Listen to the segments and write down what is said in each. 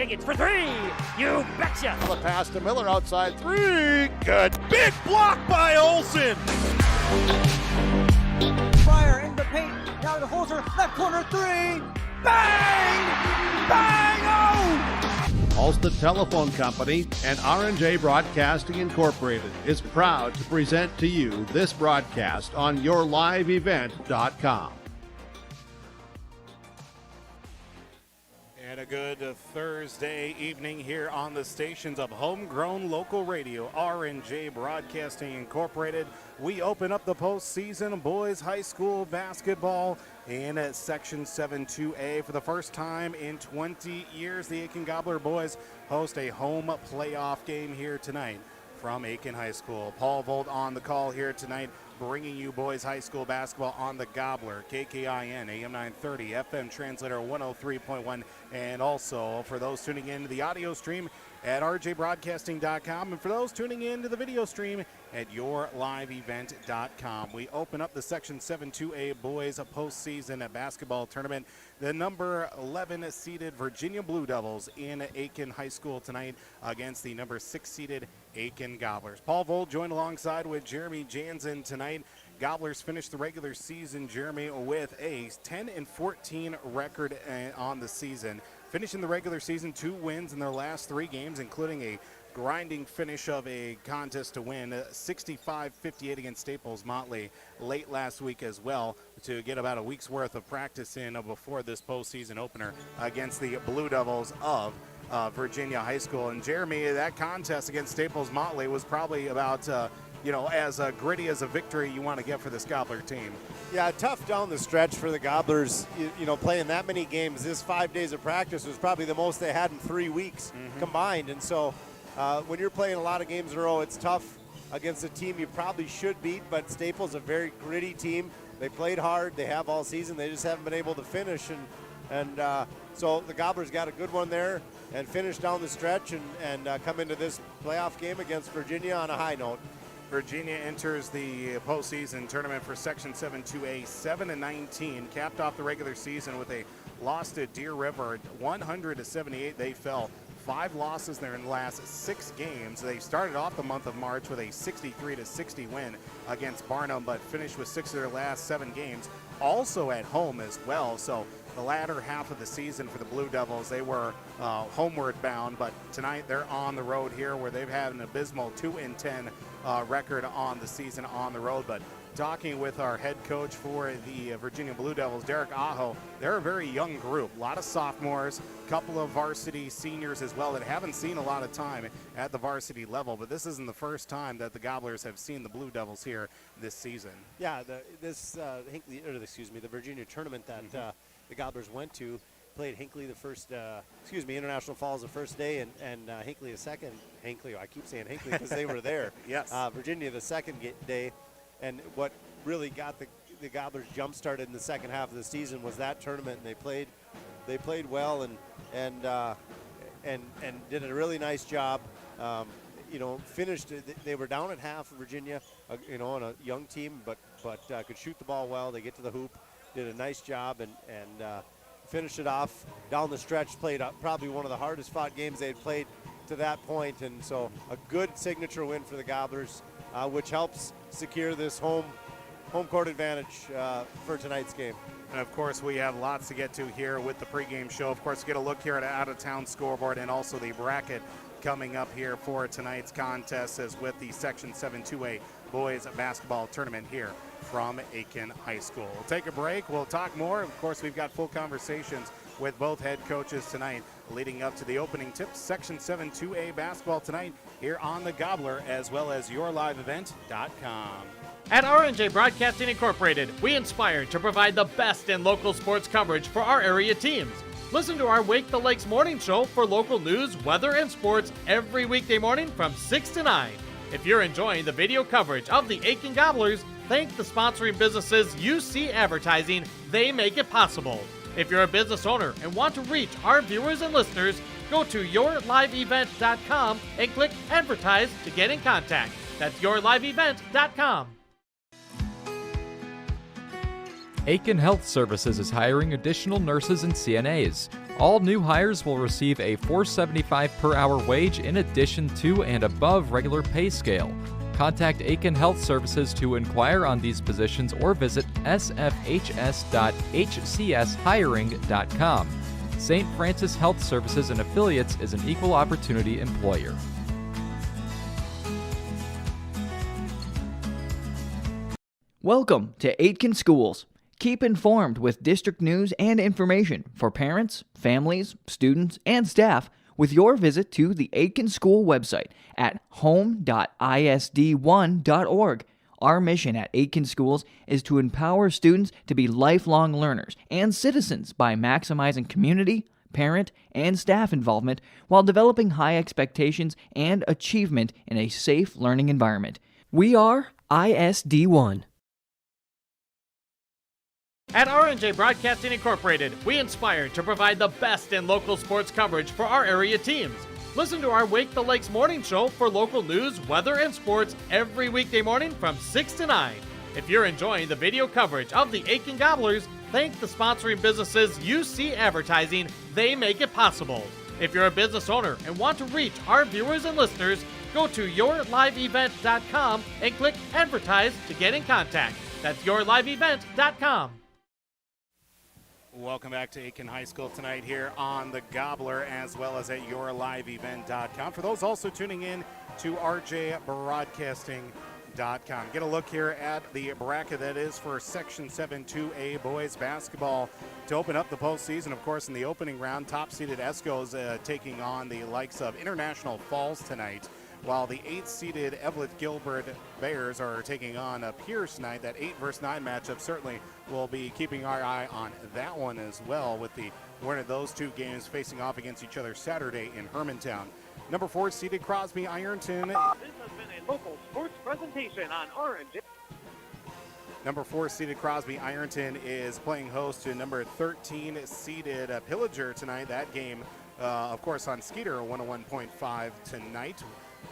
It's for three. You betcha. The pass to Miller outside three. Good. Big block by Olsen. Fryer in the paint. Now to Holzer. Left corner three. Bang! Bang! Oh! Ulster Telephone Company and R&J Broadcasting Incorporated is proud to present to you this broadcast on yourliveevent.com. And a good Thursday evening here on the stations of homegrown local radio, R&J Broadcasting Incorporated. We open up the postseason boys high school basketball in Section 7-2A. For the first time in 20 years, the Aitkin Gobbler boys host a home playoff game here tonight from Aitkin High School. Paul Volt on the call here tonight, bringing you boys high school basketball on the Gobbler, KKIN, AM 930, FM translator 103.1, and also for those tuning in to the audio stream at rjbroadcasting.com, and for those tuning in to the video stream at yourliveevent.com. We open up the Section 7-2A boys postseason basketball tournament. The number 11 seeded Virginia Blue Devils in Aitkin High School tonight against the number 6 seeded Aitkin Gobblers. Paul Vold joined alongside with Jeremy Jansen tonight. Gobblers finished the regular season, Jeremy, with a 10-14 record on the season. Finishing the regular season, 2 wins in their last 3 games, including a grinding finish of a contest to win 65-58 against Staples Motley late last week as well, to get about a week's worth of practice in before this postseason opener against the Blue Devils of Virginia High School. And Jeremy, that contest against Staples Motley was probably about as gritty as a victory you want to get for this Gobbler team. Yeah, tough down the stretch for the Gobblers. Playing that many games, this 5 days of practice was probably the most they had in 3 weeks combined. And so when you're playing a lot of games in a row, it's tough against a team you probably should beat, but Staples a very gritty team. They played hard. They have all season. They just haven't been able to finish. And so the Gobblers got a good one there and finished down the stretch and come into this playoff game against Virginia on a high note. Virginia enters the postseason tournament for Section 7-2A 7-19, capped off the regular season with a loss to Deer River 100-78. They fell 5 losses there in the last 6 games. They started off the month of March with a 63-60 win against Barnum, but finished with 6 of their last 7 games, also at home as well. So the latter half of the season for the Blue Devils, they were homeward bound, but tonight they're on the road here where they've had an abysmal 2-10 record on the season on the road. But talking with our head coach for the Virginia Blue Devils, Derek Ajo. They're a very young group, a lot of sophomores, a couple of varsity seniors as well that haven't seen a lot of time at the varsity level, but this isn't the first time that the Gobblers have seen the Blue Devils here this season. Yeah, the Virginia tournament that the Gobblers went to, played Hinckley the first, International Falls the first day, and Hinckley the second. I keep saying Hinckley because they were there. Yes. Virginia the second day, and what really got the Gobblers jump-started in the second half of the season was that tournament, and they played well and did a really nice job. Finished. They were down at half, Virginia, on a young team, but could shoot the ball well. They get to the hoop, did a nice job, and finished it off down the stretch. Played probably one of the hardest fought games they had played to that point, and so a good signature win for the Gobblers, which helps secure this home court advantage for tonight's game. And of course, we have lots to get to here with the pregame show. Of course, get a look here at out-of-town scoreboard and also the bracket coming up here for tonight's contest, as with the Section 7 2A boys basketball tournament here from Aitkin High School. We'll take a break. We'll talk more. Of course, we've got full conversations with both head coaches tonight leading up to the opening tips. Section 7 2A basketball tonight here on the Gobbler, as well as yourliveevent.com. At R&J Broadcasting Incorporated, we inspire to provide the best in local sports coverage for our area teams. Listen to our Wake the Lakes morning show for local news, weather, and sports every weekday morning from 6 to 9. If you're enjoying the video coverage of the Aitkin Gobblers, thank the sponsoring businesses UC Advertising. They make it possible. If you're a business owner and want to reach our viewers and listeners, go to yourliveevent.com and click Advertise to get in contact. That's yourliveevent.com. Aitkin Health Services is hiring additional nurses and CNAs. All new hires will receive a $4.75 per hour wage in addition to and above regular pay scale. Contact Aitkin Health Services to inquire on these positions or visit sfhs.hcshiring.com. St. Francis Health Services and Affiliates is an equal opportunity employer. Welcome to Aitkin Schools. Keep informed with district news and information for parents, families, students, and staff with your visit to the Aitkin School website at home.isd1.org. Our mission at Aitkin Schools is to empower students to be lifelong learners and citizens by maximizing community, parent, and staff involvement while developing high expectations and achievement in a safe learning environment. We are ISD1. At R&J Broadcasting Incorporated, we inspire to provide the best in local sports coverage for our area teams. Listen to our Wake the Lakes morning show for local news, weather, and sports every weekday morning from 6 to 9. If you're enjoying the video coverage of the Aitkin Gobblers, thank the sponsoring businesses UC Advertising. They make it possible. If you're a business owner and want to reach our viewers and listeners, go to yourliveevent.com and click Advertise to get in contact. That's yourliveevent.com. Welcome back to Aitkin High School tonight here on the Gobbler, as well as at yourliveevent.com. For those also tuning in to rjbroadcasting.com. Get a look here at the bracket that is for Section 7 2A boys basketball to open up the postseason. Of course, in the opening round, top-seeded Esco's taking on the likes of International Falls tonight, while the 8th-seeded Evelyn Gilbert Bears are taking on Pierce tonight. That 8 versus 9 matchup, certainly we'll be keeping our eye on that one as well, with the winner of those two games facing off against each other Saturday in Hermantown. Number 4-seeded Crosby Ironton. This has been a local sports presentation on Orange. Number 4-seeded Crosby Ironton is playing host to number 13-seeded Pillager tonight. That game, of course, on Skeeter 101.5 tonight.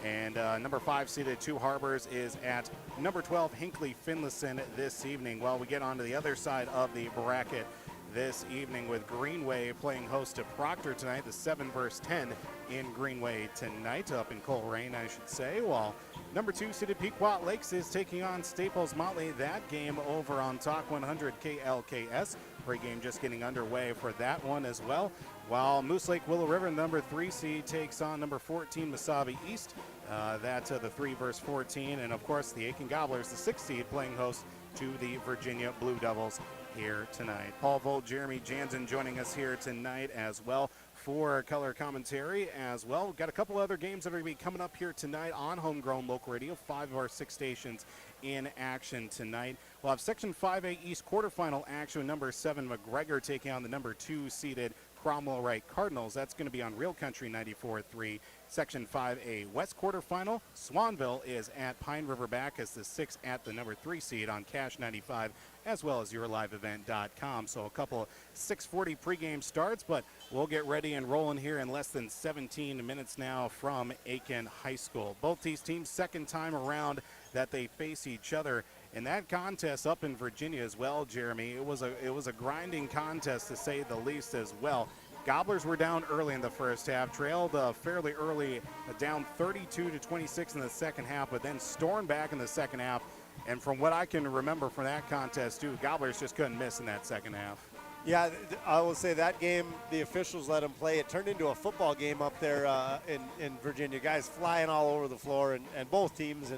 And number 5-seeded Two Harbors is at number 12 Hinckley Finlayson this evening. While we get on to the other side of the bracket this evening with Greenway playing host to Proctor tonight, the 7 versus 10 in Greenway tonight, up in Coleraine, I should say. While number 2-seeded Pequot Lakes is taking on Staples Motley. That game over on Talk 100 KLKS. Pregame just getting underway for that one as well. While Moose Lake Willow River, number 3 seed, takes on number 14 Mesabi East. That's the 3 versus 14. And, of course, the Aitkin Gobblers, the 6th seed, playing host to the Virginia Blue Devils here tonight. Paul Volt, Jeremy Jansen joining us here tonight as well for color commentary as well. We've got a couple other games that are going to be coming up here tonight on Homegrown Local Radio. 5 of our 6 stations in action tonight. We'll have Section 5A East quarterfinal action. Number 7 McGregor taking on the number 2 seeded Cromwell Wright Cardinals. That's going to be on Real Country 94.3. Section 5A West quarterfinal. Swanville is at Pine River Bacchus, the 6 at the number 3 seed on Cash 95, as well as yourliveevent.com. So a couple 6:40 pregame starts, but we'll get ready and rolling here in less than 17 minutes now from Aitkin High School. Both these teams, second time around that they face each other. In that contest up in Virginia as well, Jeremy, it was a grinding contest to say the least as well. Gobblers were down early in the first half, trailed fairly early, down 32-26 in the second half, but then stormed back in the second half. And from what I can remember from that contest, too, Gobblers just couldn't miss in that second half. Yeah, I will say that game, the officials let them play. It turned into a football game up there in Virginia. Guys flying all over the floor, and both teams.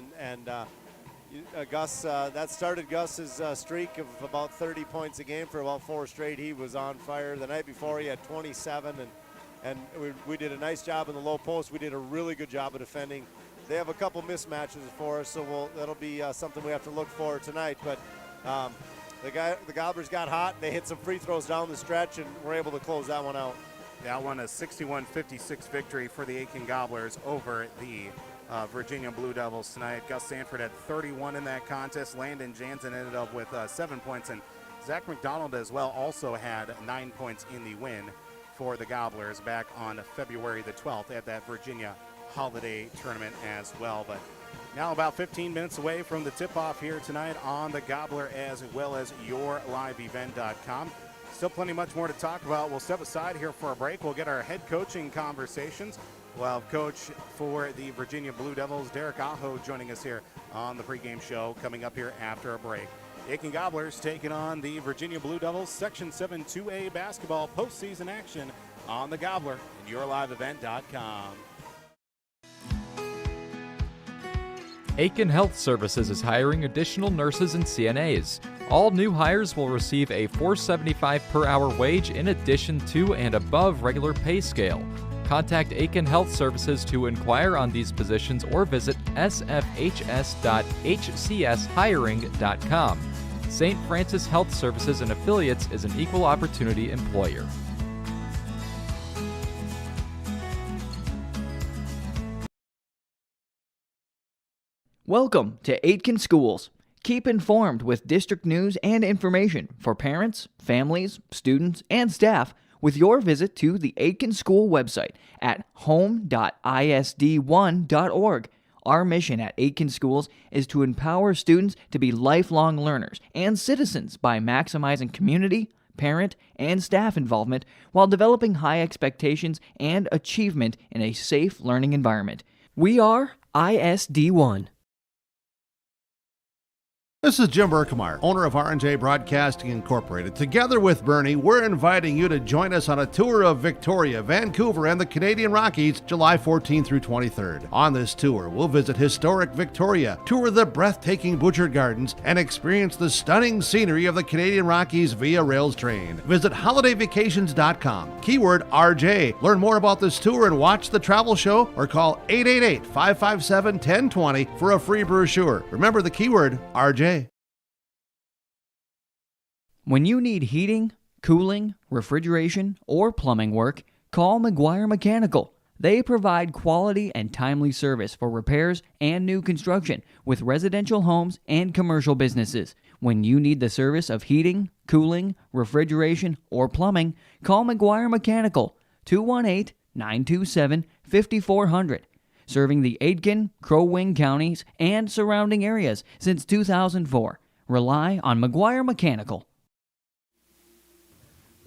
Gus, that started Gus's streak of about 30 points a game for about 4 straight. He was on fire. The night before, he had 27, and we did a nice job in the low post. We did a really good job of defending. They have a couple mismatches for us, so that'll be something we have to look for tonight. But the Gobblers got hot. They hit some free throws down the stretch, and were able to close that one out. That one a 61-56 victory for the Aitkin Gobblers over the Virginia Blue Devils tonight. Gus Stanfield had 31 in that contest. Landon Jansen ended up with 7 points, and Zach McDonald as well also had 9 points in the win for the Gobblers back on February the 12th at that Virginia Holiday Tournament as well. But now about 15 minutes away from the tip-off here tonight on the Gobbler as well as yourliveevent.com. Still plenty much more to talk about. We'll step aside here for a break. We'll get our head coaching conversations. We'll have coach for the Virginia Blue Devils, Derek Ajo, joining us here on the pregame show coming up here after a break. Aitkin Gobblers taking on the Virginia Blue Devils, Section 7 2A basketball postseason action on the Gobbler and yourliveevent.com. Aitkin Health Services is hiring additional nurses and CNAs. All new hires will receive a $4.75 per hour wage in addition to and above regular pay scale. Contact Aitkin Health Services to inquire on these positions or visit sfhs.hcshiring.com. St. Francis Health Services and Affiliates is an equal opportunity employer. Welcome to Aitkin Schools. Keep informed with district news and information for parents, families, students, and staff with your visit to the Aitkin School website at home.isd1.org. Our mission at Aitkin Schools is to empower students to be lifelong learners and citizens by maximizing community, parent, and staff involvement while developing high expectations and achievement in a safe learning environment. We are ISD1. This is Jim Berkemeyer, owner of R&J Broadcasting Incorporated. Together with Bernie, we're inviting you to join us on a tour of Victoria, Vancouver, and the Canadian Rockies, July 14th through 23rd. On this tour, we'll visit historic Victoria, tour the breathtaking Butchert Gardens, and experience the stunning scenery of the Canadian Rockies via rails train. Visit holidayvacations.com, keyword RJ. Learn more about this tour and watch the travel show, or call 888-557-1020 for a free brochure. Remember the keyword RJ. When you need heating, cooling, refrigeration, or plumbing work, call McGuire Mechanical. They provide quality and timely service for repairs and new construction with residential homes and commercial businesses. When you need the service of heating, cooling, refrigeration, or plumbing, call McGuire Mechanical, 218-927-5400. Serving the Aitkin, Crow Wing counties, and surrounding areas since 2004. Rely on McGuire Mechanical.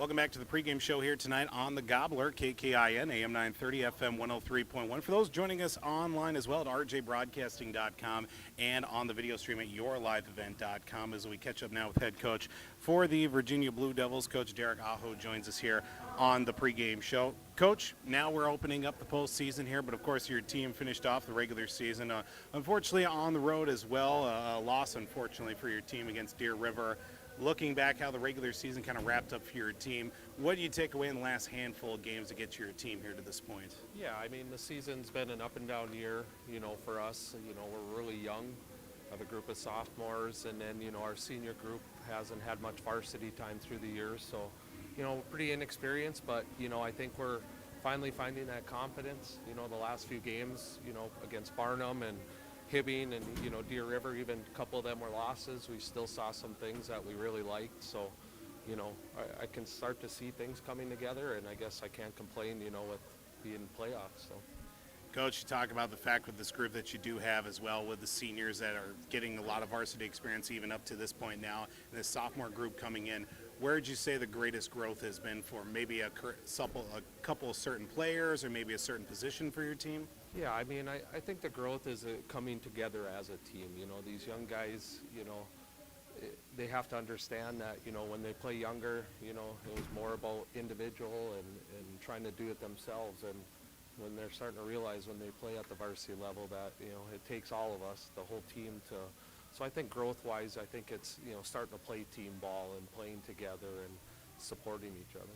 Welcome back to the pregame show here tonight on the Gobbler, KKIN, AM 930, FM 103.1. For those joining us online as well at rjbroadcasting.com and on the video stream at yourliveevent.com, as we catch up now with head coach for the Virginia Blue Devils, Coach Derek Ajo joins us here on the pregame show. Coach, now we're opening up the postseason here, but of course your team finished off the regular season, unfortunately on the road as well, a loss unfortunately for your team against Deer River. Looking back how the regular season kind of wrapped up for your team, what do you take away in the last handful of games to get your team here to this point? Yeah, I mean, the season's been an up and down year, for us. We're really young, have a group of sophomores, and then, our senior group hasn't had much varsity time through the years. So, we're pretty inexperienced, but, I think we're finally finding that confidence. The last few games, against Barnum and Hibbing and, Deer River, even a couple of them were losses. We still saw some things that we really liked. So, I can start to see things coming together, and I guess I can't complain, with being playoffs. So. Coach, you talk about the fact with this group that you do have as well with the seniors that are getting a lot of varsity experience even up to this point now, and this sophomore group coming in. Where would you say the greatest growth has been for maybe a couple of certain players or maybe a certain position for your team? Yeah, I mean, I think the growth is coming together as a team. These young guys, they have to understand that, when they play younger, it was more about individual and trying to do it themselves. And when they're starting to realize when they play at the varsity level that, it takes all of us, the whole team to. So I think growth-wise, I think it's, starting to play team ball and playing together and supporting each other.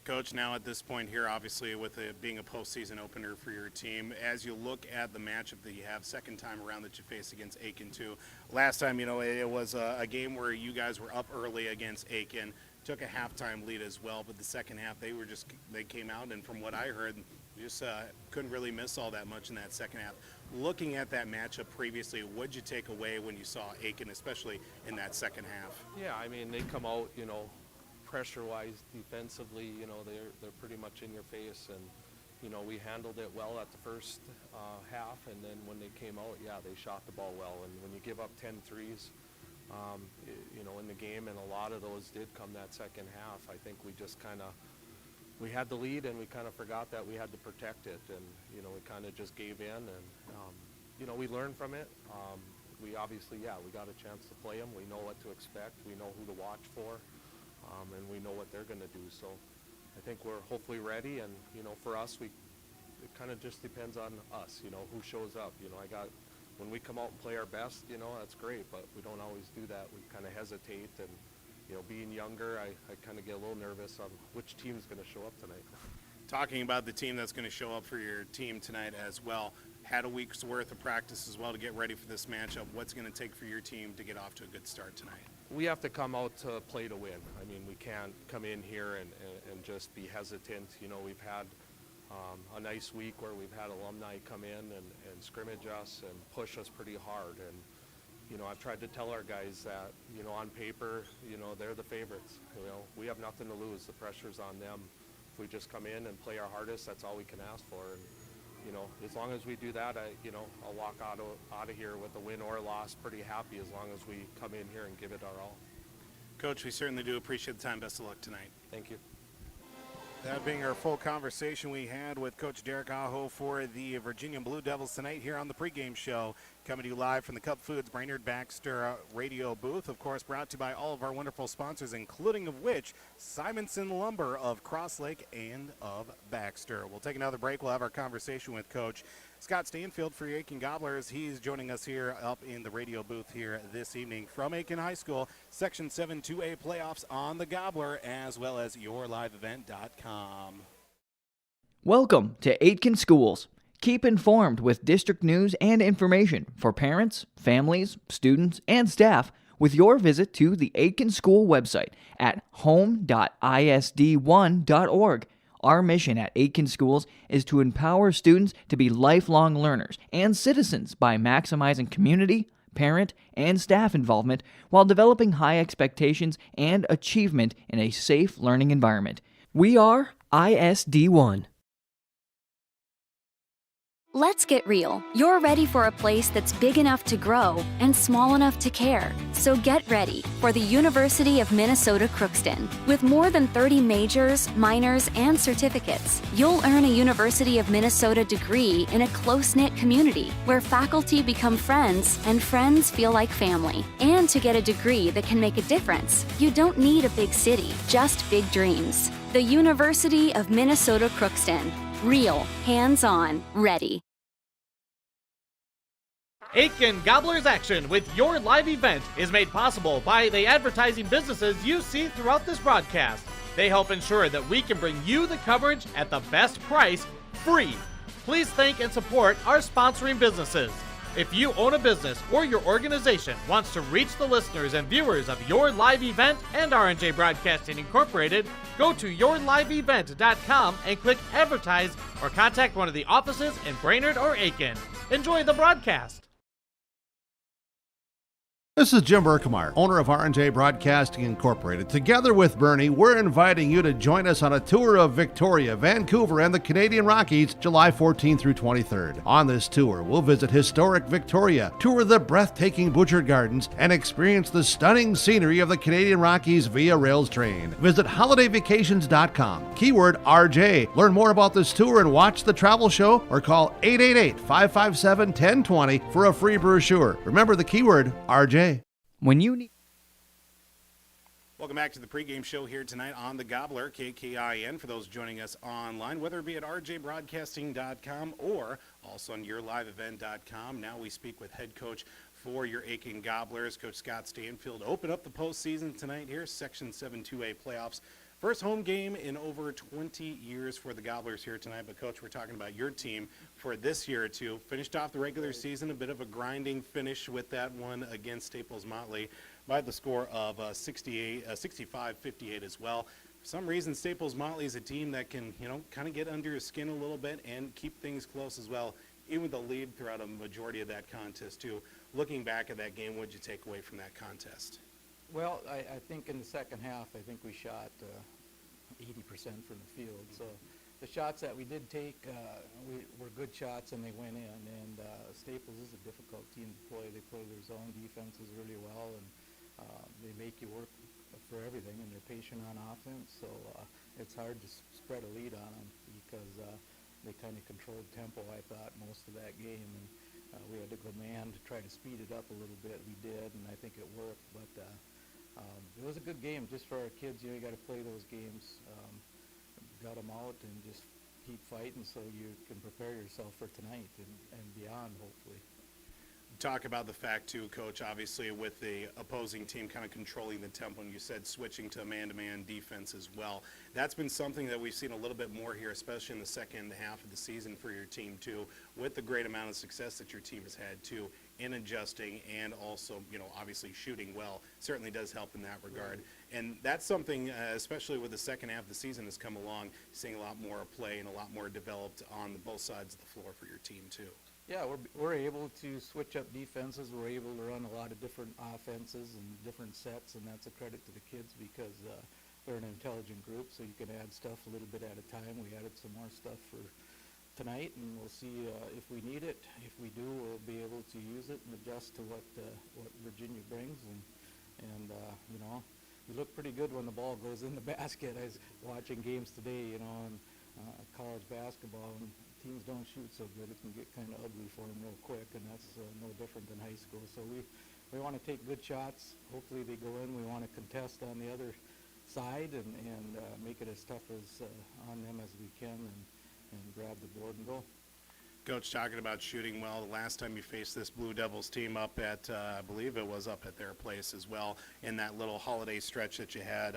Coach, now at this point here, obviously with it being a postseason opener for your team, as you look at the matchup that you have second time around that you face against Aitkin too, last time, it was a game where you guys were up early against Aitkin, took a halftime lead as well, but the second half they came out, and from what I heard, just couldn't really miss all that much in that second half. Looking at that matchup previously, what did you take away when you saw Aitkin, especially in that second half? Yeah, I mean, they come out, pressure-wise, defensively, they're pretty much in your face, and we handled it well at the first half, and then when they came out, yeah, they shot the ball well, and when you give up 10 threes, in the game, and a lot of those did come that second half, I think we just we had the lead, and we kind of forgot that we had to protect it, and we kind of just gave in, and we learned from it. We obviously, we got a chance to play them. We know what to expect. We know who to watch for. And we know what they're going to do. So I think we're hopefully ready. And, for us, it kind of just depends on us, who shows up. When we come out and play our best, that's great. But we don't always do that. We kind of hesitate. And, being younger, I kind of get a little nervous on which team is going to show up tonight. Talking about the team that's going to show up for your team tonight as well, had a week's worth of practice as well to get ready for this matchup. What's going to take for your team to get off to a good start tonight? We have to come out to play to win. I mean, we can't come in here and just be hesitant. We've had a nice week where we've had alumni come in and scrimmage us and push us pretty hard. And, I've tried to tell our guys that, on paper, they're the favorites. We have nothing to lose. The pressure's on them. If we just come in and play our hardest, that's all we can ask for. And, as long as we do that, I'll walk out of here with a win or a loss pretty happy as long as we come in here and give it our all. Coach, we certainly do appreciate the time. Best of luck tonight. Thank you. That being our full conversation we had with Coach Derek Ajo for the Virginia Blue Devils tonight here on the pregame show. Coming to you live from the Cup Foods Brainerd Baxter radio booth. Of course, brought to you by all of our wonderful sponsors, including of which Simonson Lumber of Cross Lake and of Baxter. We'll take another break. We'll have our conversation with Coach Scott Stanfield for your Aitkin Gobblers. He's joining us here up in the radio booth here this evening from Aitkin High School. Section 7 2A playoffs on the Gobbler, as well as yourliveevent.com. Welcome to Aitkin Schools. Keep informed with district news and information for parents, families, students, and staff with your visit to the Aitkin School website at home.isd1.org. Our mission at Aitkin Schools is to empower students to be lifelong learners and citizens by maximizing community, parent, and staff involvement while developing high expectations and achievement in a safe learning environment. We are ISD1. Let's get real. You're ready for a place that's big enough to grow and small enough to care. So get ready for the University of Minnesota Crookston. With more than 30 majors, minors, and certificates, you'll earn a University of Minnesota degree in a close-knit community where faculty become friends and friends feel like family. And to get a degree that can make a difference, you don't need a big city, just big dreams. The University of Minnesota Crookston. Real, hands-on, ready. Aitkin Gobblers Action with your live event is made possible by the advertising businesses you see throughout this broadcast. They help ensure that we can bring you the coverage at the best price, free. Please thank and support our sponsoring businesses. If you own a business or your organization wants to reach the listeners and viewers of your live event and R&J Broadcasting Incorporated, go to yourliveevent.com and click Advertise or contact one of the offices in Brainerd or Aitkin. Enjoy the broadcast. This is Jim Berkemeyer, owner of R&J Broadcasting Incorporated. Together with Bernie, we're inviting you to join us on a tour of Victoria, Vancouver, and the Canadian Rockies, July 14th through 23rd. On this tour, we'll visit historic Victoria, tour the breathtaking Butcher Gardens, and experience the stunning scenery of the Canadian Rockies via rails train. Visit holidayvacations.com, keyword RJ. Learn more about this tour and watch the travel show, or call 888-557-1020 for a free brochure. Remember the keyword RJ. When you need... Welcome back to the pregame show here tonight on the Gobbler, KKIN, for those joining us online, whether it be at rjbroadcasting.com or also on yourliveevent.com. Now we speak with head coach for your Aitkin Gobblers, Coach Scott Stanfield. Open up the postseason tonight here, Section 7-2A playoffs. First home game in over 20 years for the Gobblers here tonight. But, Coach, we're talking about your team for this year, too. Finished off the regular season, a bit of a grinding finish with that one against Staples Motley by the score of 65-58 as well. For some reason, Staples Motley is a team that can, kind of get under your skin a little bit and keep things close as well, even with the lead throughout a majority of that contest, too. Looking back at that game, what did you take away from that contest? Well, I think in the second half, I think we shot 80% from the field. So the shots that we did take were good shots, and they went in. And Staples is a difficult team to play. They play their zone defenses really well, and they make you work for everything, and they're patient on offense. So it's hard to spread a lead on them because they kind of controlled tempo, I thought, most of that game. And we had to go man to try to speed it up a little bit. We did, and I think it worked. But it was a good game just for our kids. You got to play those games, gut them out, and just keep fighting so you can prepare yourself for tonight and beyond, hopefully. Talk about the fact, too, Coach, obviously with the opposing team kind of controlling the tempo, and you said switching to man-to-man defense as well. That's been something that we've seen a little bit more here, especially in the second half of the season for your team, too, with the great amount of success that your team has had, too, in adjusting and also, obviously shooting well. Certainly does help in that regard. Right. And that's something, especially with the second half of the season has come along, seeing a lot more play and a lot more developed on both sides of the floor for your team, too. Yeah, we're able to switch up defenses. We're able to run a lot of different offenses and different sets, and that's a credit to the kids because they're an intelligent group, so you can add stuff a little bit at a time. We added some more stuff for tonight, and we'll see if we need it. If we do, we'll be able to use it and adjust to what Virginia brings. And we look pretty good when the ball goes in the basket. I was watching games today, and college basketball, and teams don't shoot so good. It can get kind of ugly for them real quick, and that's no different than high school. So we want to take good shots. Hopefully they go in. We want to contest on the other side and make it as tough as on them as we can and grab the board and go. Coach, talking about shooting well, the last time you faced this Blue Devils team up at, I believe it was up at their place as well, in that little holiday stretch that you had,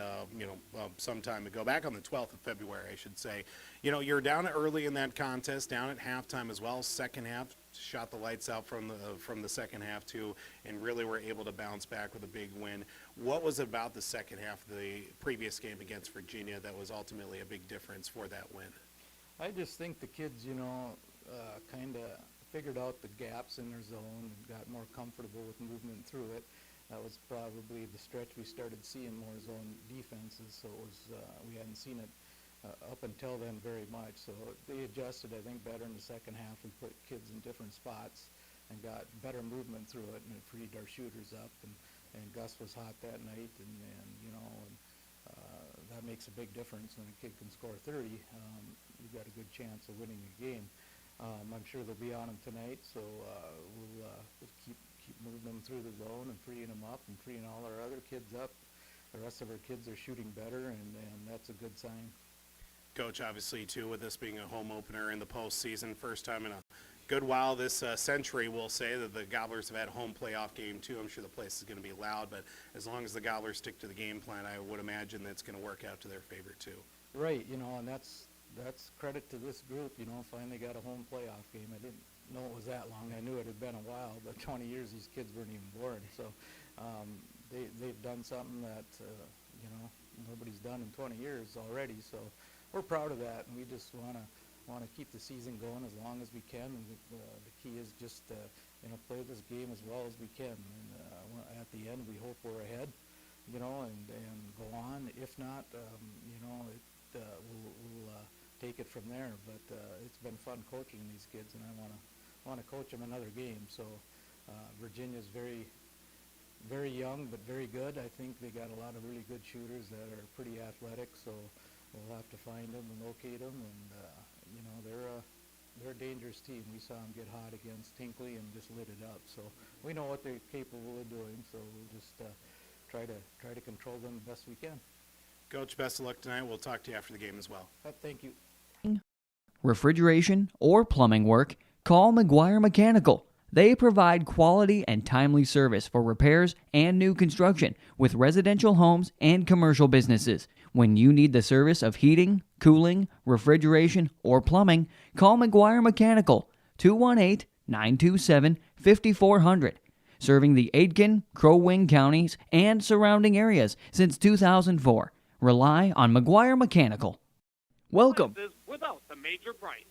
some time ago, back on the 12th of February, I should say. You're down early in that contest, down at halftime as well. Second half, shot the lights out from the second half too, and really were able to bounce back with a big win. What was it about the second half of the previous game against Virginia that was ultimately a big difference for that win? I just think the kids, kind of figured out the gaps in their zone and got more comfortable with movement through it. That was probably the stretch we started seeing more zone defenses, so it was we hadn't seen it up until then very much. So they adjusted, I think, better in the second half. We put kids in different spots and got better movement through it, and it freed our shooters up. And Gus was hot that night, and that makes a big difference when a kid can score 30. You've got a good chance of winning the game. I'm sure they'll be on them tonight, so we'll keep moving them through the zone and freeing them up and freeing all our other kids up. The rest of our kids are shooting better, and that's a good sign. Coach, obviously, too, with this being a home opener in the postseason, first time in a good while this century, we'll say that the Gobblers have had a home playoff game, too. I'm sure the place is going to be loud, but as long as the Gobblers stick to the game plan, I would imagine that's going to work out to their favor, too. Right, and that's credit to this group, finally got a home playoff game. I didn't know it was that long. I knew it had been a while, but 20 years these kids weren't even born. So they've done something that, nobody's done in 20 years already. So we're proud of that, and we just want to keep the season going as long as we can. And the key is just, play this game as well as we can. And at the end, we hope we're ahead, and go on. If not, we'll take it from there. But it's been fun coaching these kids, and I want to coach them another game. So Virginia's very, very young but very good. I think they got a lot of really good shooters that are pretty athletic. So we'll have to find them and locate them. And they're a dangerous team. We saw them get hot against Tinkley and just lit it up. So we know what they're capable of doing. So we'll just try to control them the best we can. Coach, best of luck tonight. We'll talk to you after the game as well. Thank you. Refrigeration or plumbing work, call McGuire Mechanical. They provide quality and timely service for repairs and new construction with residential homes and commercial businesses. When you need the service of heating, cooling, refrigeration, or plumbing, call McGuire Mechanical, 218-927-5400. Serving the Aitkin, Crow Wing counties, and surrounding areas since 2004. Rely on McGuire Mechanical. Welcome. Without the major price.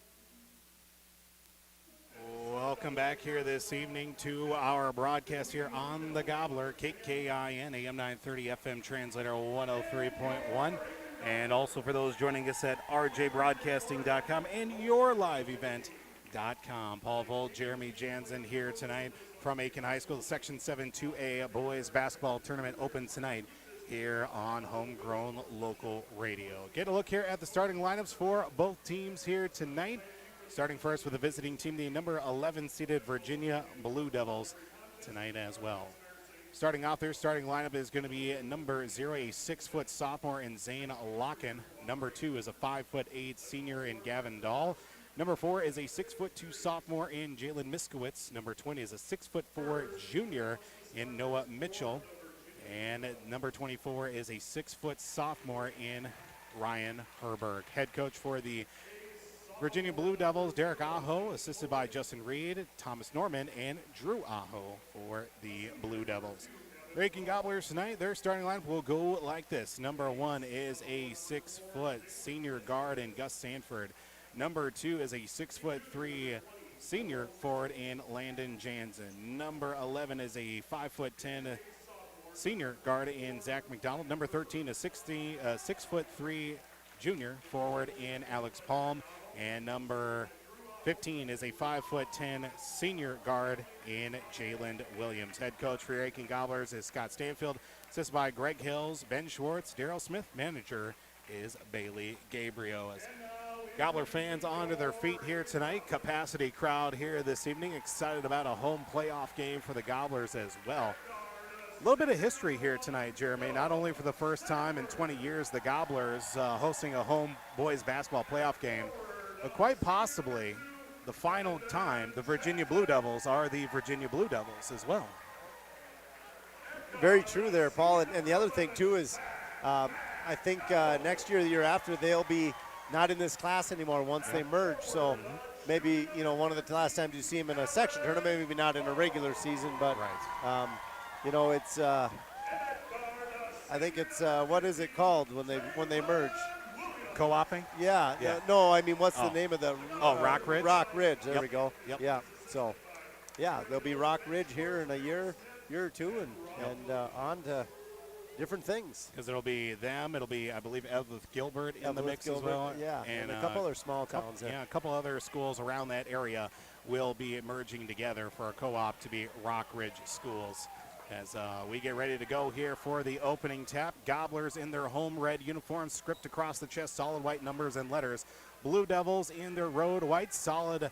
Welcome back here this evening to our broadcast here on the Gobbler, KKIN, AM 930, FM translator 103.1. And also for those joining us at rjbroadcasting.com and yourliveevent.com. Paul Volt, Jeremy Jansen here tonight from Aitkin High School. The Section 7 2A boys basketball tournament open tonight here on Homegrown Local Radio. Get a look here at the starting lineups for both teams here tonight. Starting first with the visiting team, the number 11 seeded Virginia Blue Devils tonight as well. Starting off, their starting lineup is going to be number 0, a 6-foot sophomore in Zane Locken. Number 2 is a 5'8" senior in Gavin Dahl. Number 4 is a 6'2" sophomore in Jalen Miskowitz. Number 20 is a 6'4" junior in Noah Mitchell. And number 24 is a 6-foot sophomore in Ryan Herberg. Head coach for the Virginia Blue Devils, Derek Ajo, assisted by Justin Reed, Thomas Norman, and Drew Ajo for the Blue Devils. The Aitkin Gobblers tonight, their starting lineup will go like this. Number 1 is a 6-foot senior guard in Gus Sanford. Number 2 is a 6'3" senior forward in Landon Jansen. Number 11 is a 5'10" senior guard in Zach McDonald. Number 13 is 6'3" junior forward in Alex Palm. And number 15 is a 5'10" senior guard in Jalen Williams. Head coach for your Aitkin Gobblers is Scott Stanfield, assisted by Greg Hills, Ben Schwartz, Daryl Smith. Manager is Bailey Gabriel. As Gobbler fans onto their feet here tonight. Capacity crowd here this evening. Excited about a home playoff game for the Gobblers as well. A little bit of history here tonight, Jeremy. Not only for the first time in 20 years, the Gobblers hosting a home boys basketball playoff game, but quite possibly the final time the Virginia Blue Devils are the Virginia Blue Devils as well. Very true there, Paul. And the other thing, too, is I think next year, the year after, they'll be not in this class anymore once they merge. So maybe, one of the last times you see them in a section tournament, maybe not in a regular season, but it's I think it's what is it called when they merge? Co-oping? Yeah. No, I mean, what's the name of the? Rock Ridge. Rock Ridge. There we go. Yep. Yeah. So, there'll be Rock Ridge here in a year or two, and on to different things. Because it'll be them. It'll be, I believe, Evelyn Gilbert in the mix Gilbert, as well. Yeah, and a couple other small towns there. Yeah, a couple other schools around that area will be merging together for a co-op to be Rock Ridge Schools. As we get ready to go here for the opening tap, Gobblers in their home red uniforms, script across the chest, solid white numbers and letters. Blue Devils in their road white, solid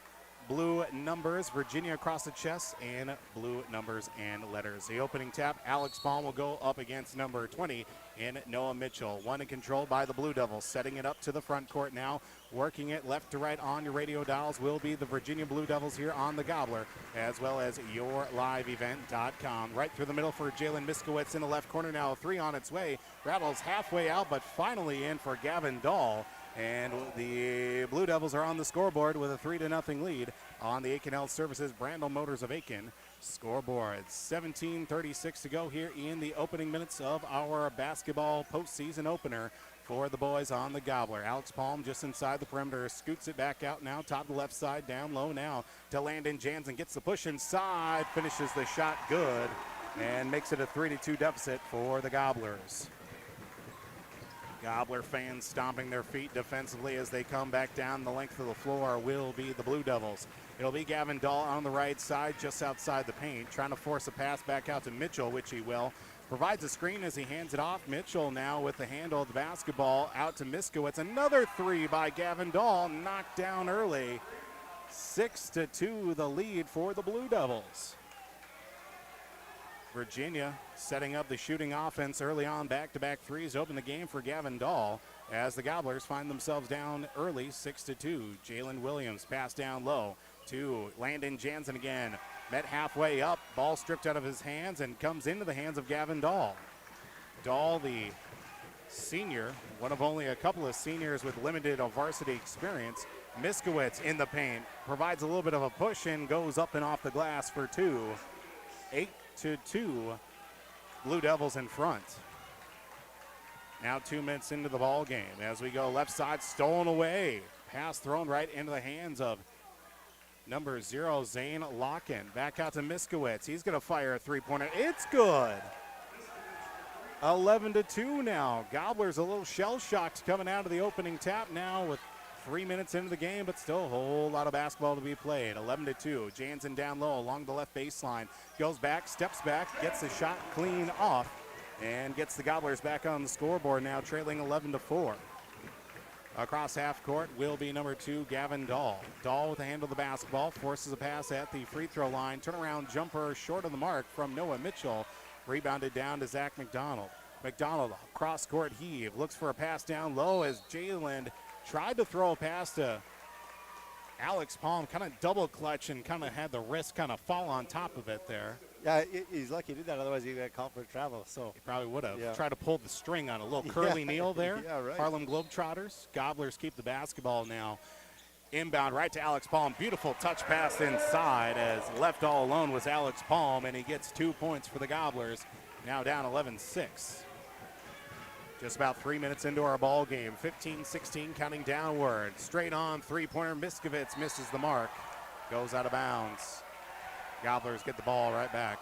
blue numbers. Virginia across the chest and blue numbers and letters. The opening tap, Alex Palm will go up against number 20 in Noah Mitchell. One and controlled by the Blue Devils. Setting it up to the front court now. Working it left to right on your radio dials will be the Virginia Blue Devils here on the Gobbler, as well as yourliveevent.com. Right through the middle for Jalen Miskowitz in the left corner now. 3 on its way. Rattles halfway out, but finally in for Gavin Dahl. And the Blue Devils are on the scoreboard with a 3-0 lead on the Aitkin Health Services Brandel Motors of Aitkin scoreboard. 17:36 to go here in the opening minutes of our basketball postseason opener for the boys on the Gobbler. Alex Palm just inside the perimeter, scoots it back out now, top to left side, down low now to Landon Jansen, gets the push inside, finishes the shot good, and makes it a 3-2 deficit for the Gobblers. Gobbler fans stomping their feet defensively as they come back down the length of the floor will be the Blue Devils. It'll be Gavin Dahl on the right side, just outside the paint, trying to force a pass back out to Mitchell, which he will. Provides a screen as he hands it off. Mitchell now with the handle of the basketball out to Miskowitz. Another 3 by Gavin Dahl, knocked down early. 6-2 the lead for the Blue Devils. Virginia setting up the shooting offense early on, back-to-back threes open the game for Gavin Dahl as the Gobblers find themselves down early, 6-2. Jalen Williams pass down low to Landon Jansen again. Met halfway up, ball stripped out of his hands and comes into the hands of Gavin Dahl. Dahl, the senior, one of only a couple of seniors with limited varsity experience. Miskowitz in the paint, provides a little bit of a push and goes up and off the glass for 2. 8-2, Blue Devils in front. Now 2 minutes into the ball game as we go left side, stolen away. Pass thrown right into the hands of number 0, Zane Locken. Back out to Miskowitz. He's going to fire a 3-pointer. It's good. 11-2 now. Gobblers a little shell-shocked coming out of the opening tap now with 3 minutes into the game, but still a whole lot of basketball to be played. 11-2. Jansen down low along the left baseline. Goes back, steps back, gets the shot clean off, and gets the Gobblers back on the scoreboard now, trailing 11-4. Across half court will be number 2, Gavin Dahl. Dahl with the handle of the basketball, forces a pass at the free throw line. Turnaround jumper short of the mark from Noah Mitchell. Rebounded down to Zach McDonald. McDonald, cross court heave, looks for a pass down low as Jalen tried to throw a pass to Alex Palm, kind of double clutch and kind of had the wrist kind of fall on top of it there. Yeah, he's lucky he did that, otherwise he got called for travel. So he probably would have. Yeah. Tried to pull the string on a little curly kneel there. Yeah, right. Harlem Globetrotters. Gobblers keep the basketball now. Inbound right to Alex Palm. Beautiful touch pass inside as left all alone was Alex Palm, and he gets 2 points for the Gobblers. Now down 11-6. Just about 3 minutes into our ball game. 15-16 counting downward. Straight on three-pointer. Miskowitz misses the mark. Goes out of bounds. Gobblers get the ball right back.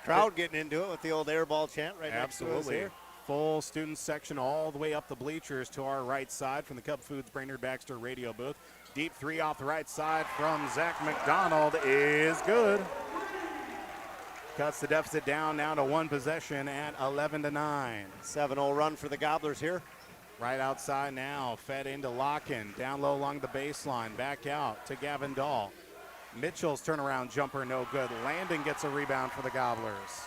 Crowd getting into it with the old air ball chant right next to us Absolutely. here. Full student section all the way up the bleachers to our right side from the Cub Foods Brainerd Baxter radio booth. Deep 3 off the right side from Zach McDonald is good. Cuts the deficit down now to 1 possession at 11-9. 7-0 run for the Gobblers here. Right outside now, fed into Locken. Down low along the baseline, back out to Gavin Dahl. Mitchell's turnaround jumper no good. Landon gets a rebound for the Gobblers.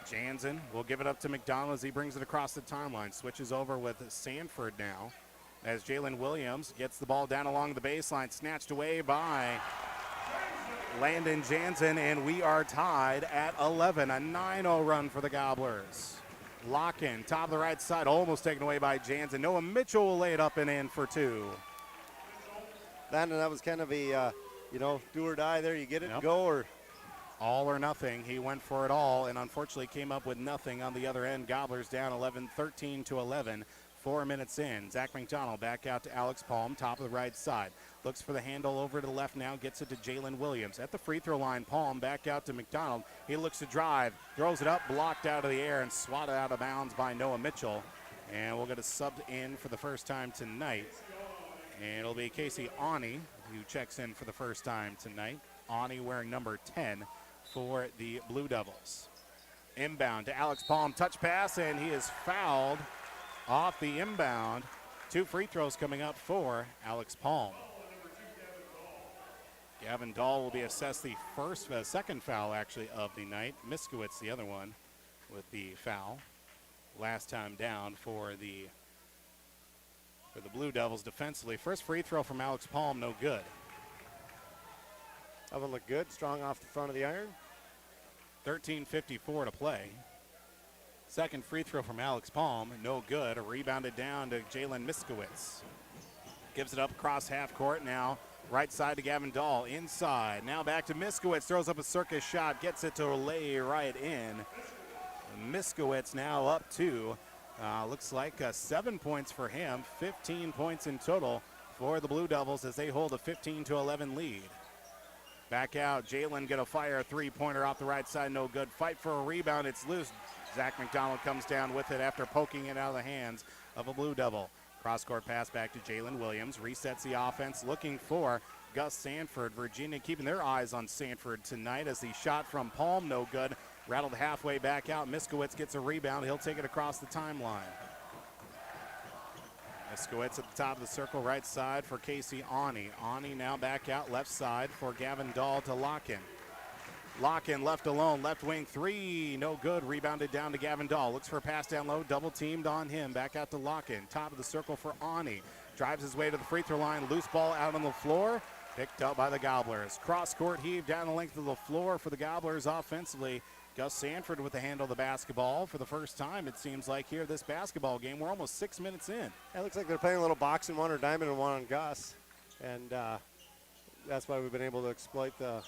Jansen will give it up to McDonald as he brings it across the timeline. Switches over with Sanford now as Jalen Williams gets the ball down along the baseline. Snatched away by Landon Jansen, and we are tied at 11. A 9-0 run for the Gobblers. Lock-in, top of the right side, almost taken away by Jansen. Noah Mitchell will lay it up and in for 2. Landon, that was kind of a, do or die there. You get it and Yep. go, or All or nothing. He went for it all and unfortunately came up with nothing on the other end. Gobblers down 13-11. 4 minutes in. Zach McDonald back out to Alex Palm, top of the right side. Looks for the handle over to the left now, gets it to Jalen Williams. At the free throw line, Palm back out to McDonald. He looks to drive, throws it up, blocked out of the air, and swatted out of bounds by Noah Mitchell. And we'll get a sub in for the first time tonight. And it'll be Casey Awney who checks in for the first time tonight. Awney wearing number 10 for the Blue Devils. Inbound to Alex Palm, touch pass, and he is fouled off the inbound. 2 free throws coming up for Alex Palm. Gavin Dahl will be assessed the second foul actually of the night. Miskowitz the other one with the foul. Last time down for the Blue Devils defensively. First free throw from Alex Palm, no good. Oven looked good, strong off the front of the iron. 13:54 to play. Second free throw from Alex Palm, no good. Rebounded down to Jalen Miskowitz. Gives it up across half court now. Right side to Gavin Dahl, inside. Now back to Miskowitz, throws up a circus shot, gets it to lay right in. Miskowitz now up to, looks like 7 points for him, 15 points in total for the Blue Devils as they hold a 15-11 lead. Back out, Jalen gonna fire a three-pointer off the right side, no good. Fight for a rebound, it's loose. Zach McDonald comes down with it after poking it out of the hands of a Blue Devil. Cross-court pass back to Jalen Williams, resets the offense, looking for Gus Sanford. Virginia keeping their eyes on Sanford tonight as the shot from Palm, no good. Rattled halfway back out. Miskowitz gets a rebound. He'll take it across the timeline. Miskowitz at the top of the circle, right side for Casey Awney. Awney now back out left side for Gavin Dahl to Lock-in. Lock-in left alone, left wing three, no good. Rebounded down to Gavin Dahl. Looks for a pass down low, double teamed on him. Back out to Lock-in. Top of the circle for Awney. Drives his way to the free throw line. Loose ball out on the floor. Picked up by the Gobblers. Cross-court heave down the length of the floor for the Gobblers offensively. Gus Sanford with the handle of the basketball for the first time, it seems like, here this basketball game. We're almost 6 minutes in. It looks like they're playing a little boxing one or diamond and one on Gus. And that's why we've been able to exploit the...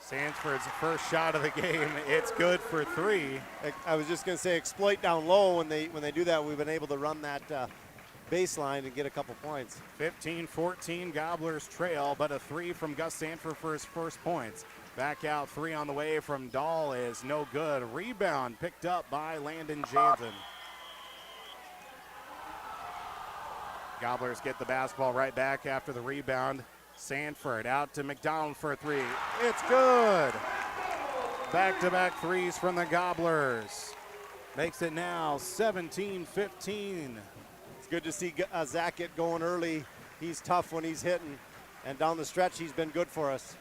Sanford's first shot of the game. It's good for 3. I was just going to say exploit down low. When they do that, we've been able to run that baseline and get a couple points. 15-14 Gobblers trail, but a 3 from Gus Sanford for his first points. Back out 3 on the way from Dahl is no good. Rebound picked up by Landon Jansen. Gobblers get the basketball right back after the rebound. Sanford out to McDonald for a 3. It's good. Back-to-back 3s from the Gobblers. Makes it now 17-15. It's good to see Zach get going early. He's tough when he's hitting. And down the stretch, he's been good for us.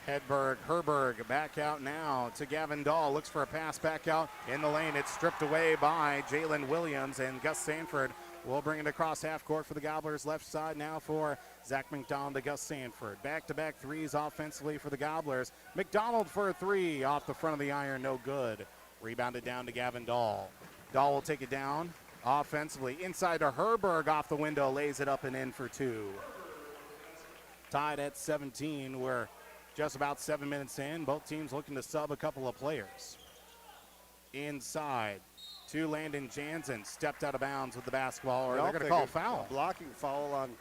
Herberg back out now to Gavin Dahl. Looks for a pass back out in the lane. It's stripped away by Jalen Williams, and Gus Sanford will bring it across half court for the Gobblers. Left side now for Zach McDonald to Gus Sanford. Back-to-back 3s offensively for the Gobblers. McDonald for a 3 off the front of the iron, no good. Rebounded down to Gavin Dahl. Dahl will take it down offensively. Inside to Herberg off the window, lays it up and in for 2. Tied at 17. We're just about 7 minutes in. Both teams looking to sub a couple of players. Inside to Landon Jansen. Stepped out of bounds with the basketball, or they're going to call a foul. A blocking foul on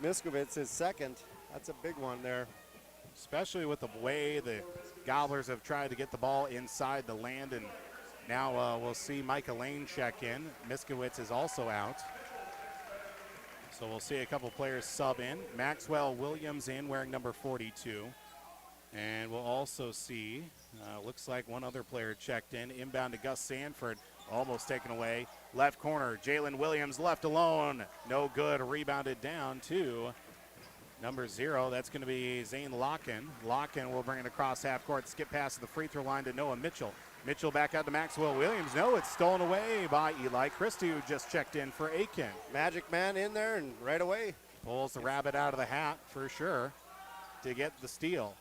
Miskowitz, his second. That's a big one there. Especially with the way the Gobblers have tried to get the ball inside the land. And now we'll see Micah Lane check in. Miskowitz is also out. So we'll see a couple players sub in. Maxwell Williams in wearing number 42. And we'll also see, looks like one other player checked in. Inbound to Gus Sanford, almost taken away. Left corner, Jalen Williams left alone. No good, rebounded down to number 0. That's going to be Zane Lock-in. Lock-in will bring it across half court. Skip past the free throw line to Noah Mitchell. Mitchell back out to Maxwell Williams. No, it's stolen away by Eli Christie, who just checked in for Aitkin. Magic man in there and right away. Pulls the rabbit out of the hat for sure to get the steal.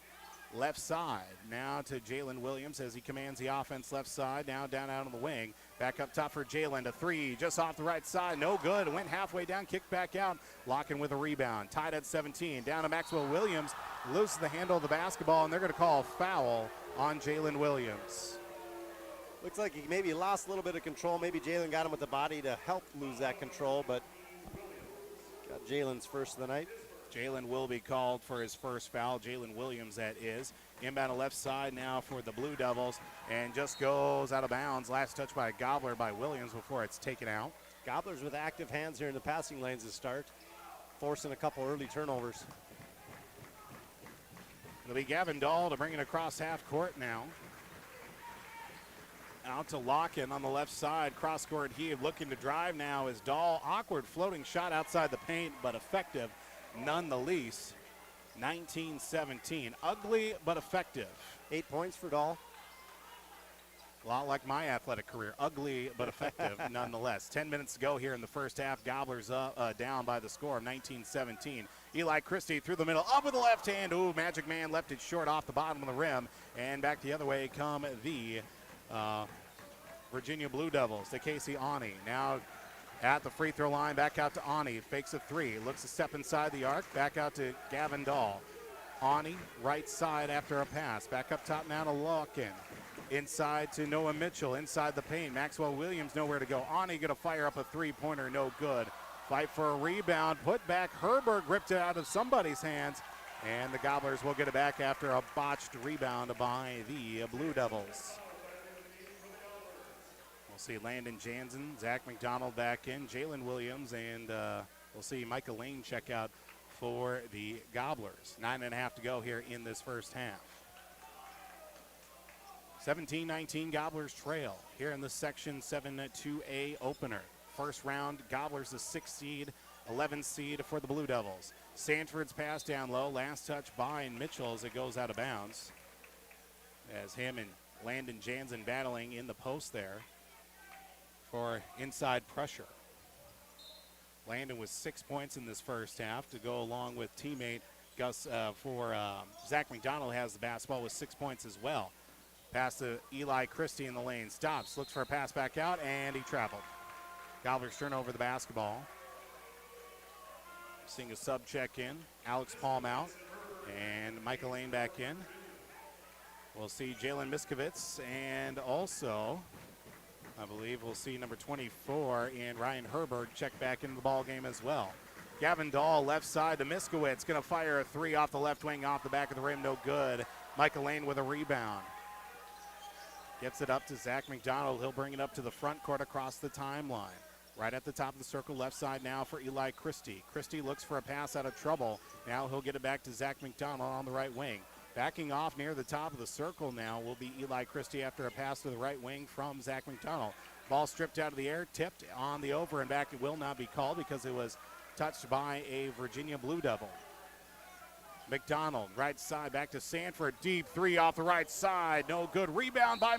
Left side now to Jalen Williams as he commands the offense left side. Now down out on the wing. Back up top for Jalen. A 3 just off the right side. No good. Went halfway down. Kicked back out. Lock-in with a rebound. Tied at 17. Down to Maxwell Williams. Loses the handle of the basketball, and they're going to call a foul on Jalen Williams. Looks like he maybe lost a little bit of control. Maybe Jalen got him with the body to help lose that control, but got Jalen's first of the night. Jalen will be called for his first foul. Jalen Williams, that is. Inbound to left side now for the Blue Devils, and just goes out of bounds. Last touch by Gobbler by Williams before it's taken out. Gobblers with active hands here in the passing lanes to start, forcing a couple early turnovers. It'll be Gavin Dahl to bring it across half court now. Out to Locken on the left side. Cross-court heave, looking to drive now is Dahl. Awkward floating shot outside the paint, but effective none the least. 19-17. Ugly, but effective. 8 points for Dahl. A lot like my athletic career. Ugly, but effective nonetheless. 10 minutes to go here in the first half. Gobblers down by the score of 19-17. Eli Christie through the middle, up with the left hand. Ooh, Magic Man left it short off the bottom of the rim. And back the other way come the Virginia Blue Devils to Casey Ani. Now at the free throw line, back out to Ani. Fakes a three, looks to step inside the arc. Back out to Gavin Dahl. Ani, right side after a pass. Back up top now to Locken. Inside to Noah Mitchell, inside the paint. Maxwell Williams nowhere to go. Ani going to fire up a three-pointer, no good. Fight for a rebound, put back. Herberg ripped it out of somebody's hands, and the Gobblers will get it back after a botched rebound by the Blue Devils. We'll see Landon Jansen, Zach McDonald back in, Jalen Williams, and we'll see Michael Lane check out for the Gobblers. 9.5 to go here in this first half. 17-19 Gobblers trail here in the Section 7-2A opener. First round, Gobblers the 6th seed, 11th seed for the Blue Devils. Sanford's pass down low, last touch by Mitchell as it goes out of bounds. As him and Landon Jansen battling in the post there for inside pressure. Landon with 6 points in this first half to go along with teammate Gus Zach McDonald has the basketball with 6 points as well. Pass to Eli Christie in the lane. Stops, looks for a pass back out, and he traveled. Gobblers turn over the basketball. Seeing a sub check in. Alex Palm out, and Michael Lane back in. We'll see Jalen Miskovitz, and also, I believe we'll see number 24 in Ryan Herberg check back into the ball game as well. Gavin Dahl left side to Miskowitz. Going to fire a three off the left wing, off the back of the rim, no good. Michael Lane with a rebound. Gets it up to Zach McDonald. He'll bring it up to the front court across the timeline. Right at the top of the circle, left side now for Eli Christie. Christie looks for a pass out of trouble. Now he'll get it back to Zach McDonald on the right wing. Backing off near the top of the circle now will be Eli Christie after a pass to the right wing from Zach McDonald. Ball stripped out of the air, tipped on the over and back. It will not be called because it was touched by a Virginia Blue Devil. McDonald, right side, back to Sanford. Deep three off the right side. No good. Rebound by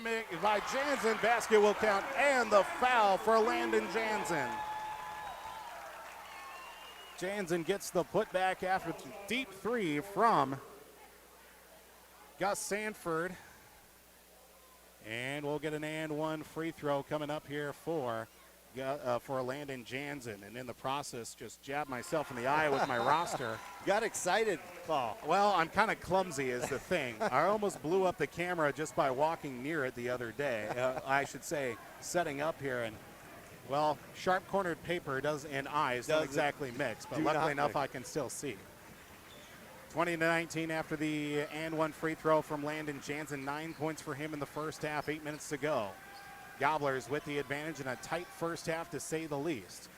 Jansen. Basket will count. And the foul for Landon Jansen. Jansen gets the putback after the deep three from Gus Sanford. And we'll get an and one free throw coming up here for Landon Jansen, and in the process just jabbed myself in the eye with my roster. Got excited, Paul. Well, I'm kind of clumsy is the thing. I almost blew up the camera just by walking near it the other day. I should say setting up here, and well, sharp cornered paper and eyes don't exactly mix, but luckily enough I can still see. 20-19 after the and one free throw from Landon Jansen. 9 points for him in the first half, 8 minutes to go. Gobblers with the advantage in a tight first half, to say the least.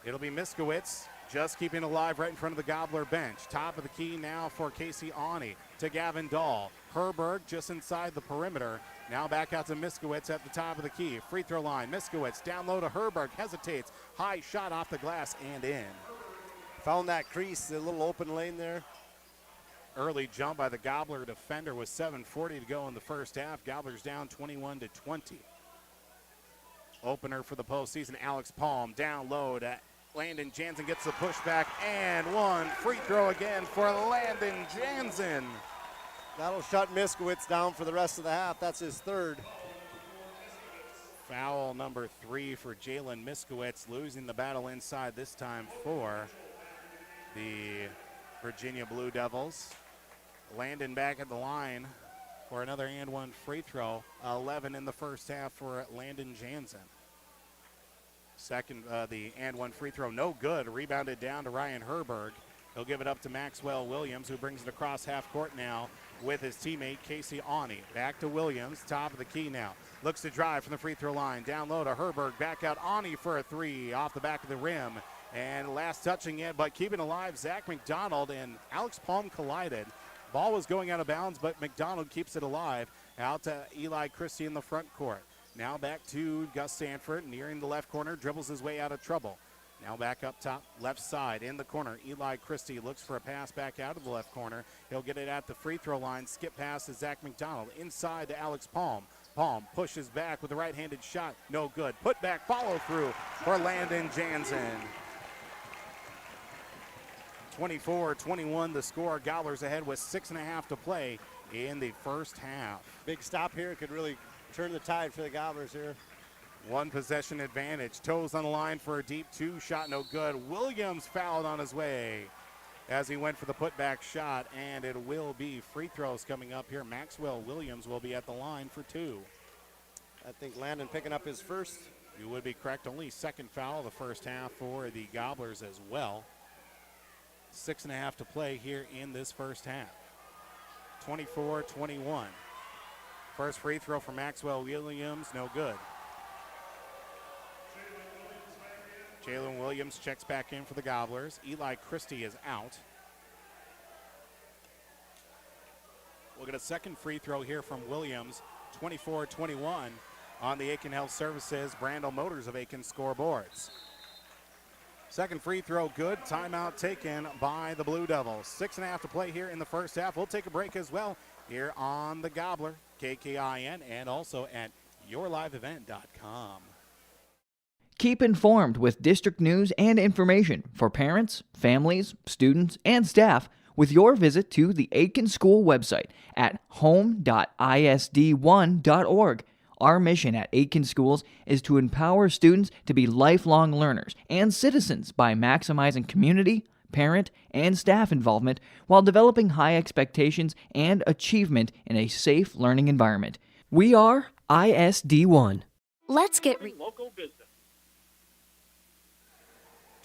It'll be Miskowitz just keeping alive right in front of the Gobbler bench. Top of the key now for Casey Ani to Gavin Dahl. Herberg just inside the perimeter. Now back out to Miskowitz at the top of the key. Free throw line. Miskowitz down low to Herberg. Hesitates. High shot off the glass and in. Found that crease, the little open lane there. Early jump by the Gobbler defender with 7:40 to go in the first half. Gobblers down 21-20. Opener for the postseason, Alex Palm down low to Landon Jansen, gets the pushback, and one free throw again for Landon Jansen. That'll shut Miskowitz down for the rest of the half. That's his third. Foul number 3 for Jalen Miskowitz, losing the battle inside this time for the Virginia Blue Devils. Landon back at the line for another and one free throw. 11 in the first half for Landon Jansen. Second, the and one free throw, no good. Rebounded down to Ryan Herberg. He'll give it up to Maxwell Williams, who brings it across half court now with his teammate Casey Awney. Back to Williams, top of the key now. Looks to drive from the free throw line. Down low to Herberg. Back out Awney for a three off the back of the rim. And last touching it, but keeping alive, Zach McDonald and Alex Palm collided. Ball was going out of bounds, but McDonald keeps it alive. Out to Eli Christie in the front court. Now back to Gus Sanford, nearing the left corner, dribbles his way out of trouble. Now back up top, left side, in the corner. Eli Christie looks for a pass back out of the left corner. He'll get it at the free throw line. Skip pass to Zach McDonald. Inside to Alex Palm. Palm pushes back with a right-handed shot. No good. Put back, follow through for Landon Jansen. 24-21 the score. Gobblers ahead with 6.5 to play in the first half. Big stop here could really turn the tide for the Gobblers here. One possession advantage. Toes on the line for a deep two. Shot no good. Williams fouled on his way as he went for the putback shot, and it will be free throws coming up here. Maxwell Williams will be at the line for two. I think Landon picking up his first. You would be correct. Only second foul of the first half for the Gobblers as well. 6.5 to play here in this first half. 24-21. First free throw for Maxwell Williams, no good. Jalen Williams checks back in for the Gobblers. Eli Christie is out. We'll get a second free throw here from Williams. 24-21 on the Aitkin Health Services Brandel Motors of Aitkin scoreboards. Second free throw good. Timeout taken by the Blue Devils. 6.5 to play here in the first half. We'll take a break as well here on the Gobbler, KKIN, and also at yourliveevent.com. Keep informed with district news and information for parents, families, students, and staff with your visit to the Aitkin School website at home.isd1.org. Our mission at Aitkin Schools is to empower students to be lifelong learners and citizens by maximizing community, parent, and staff involvement while developing high expectations and achievement in a safe learning environment. We are ISD1. Let's get local business.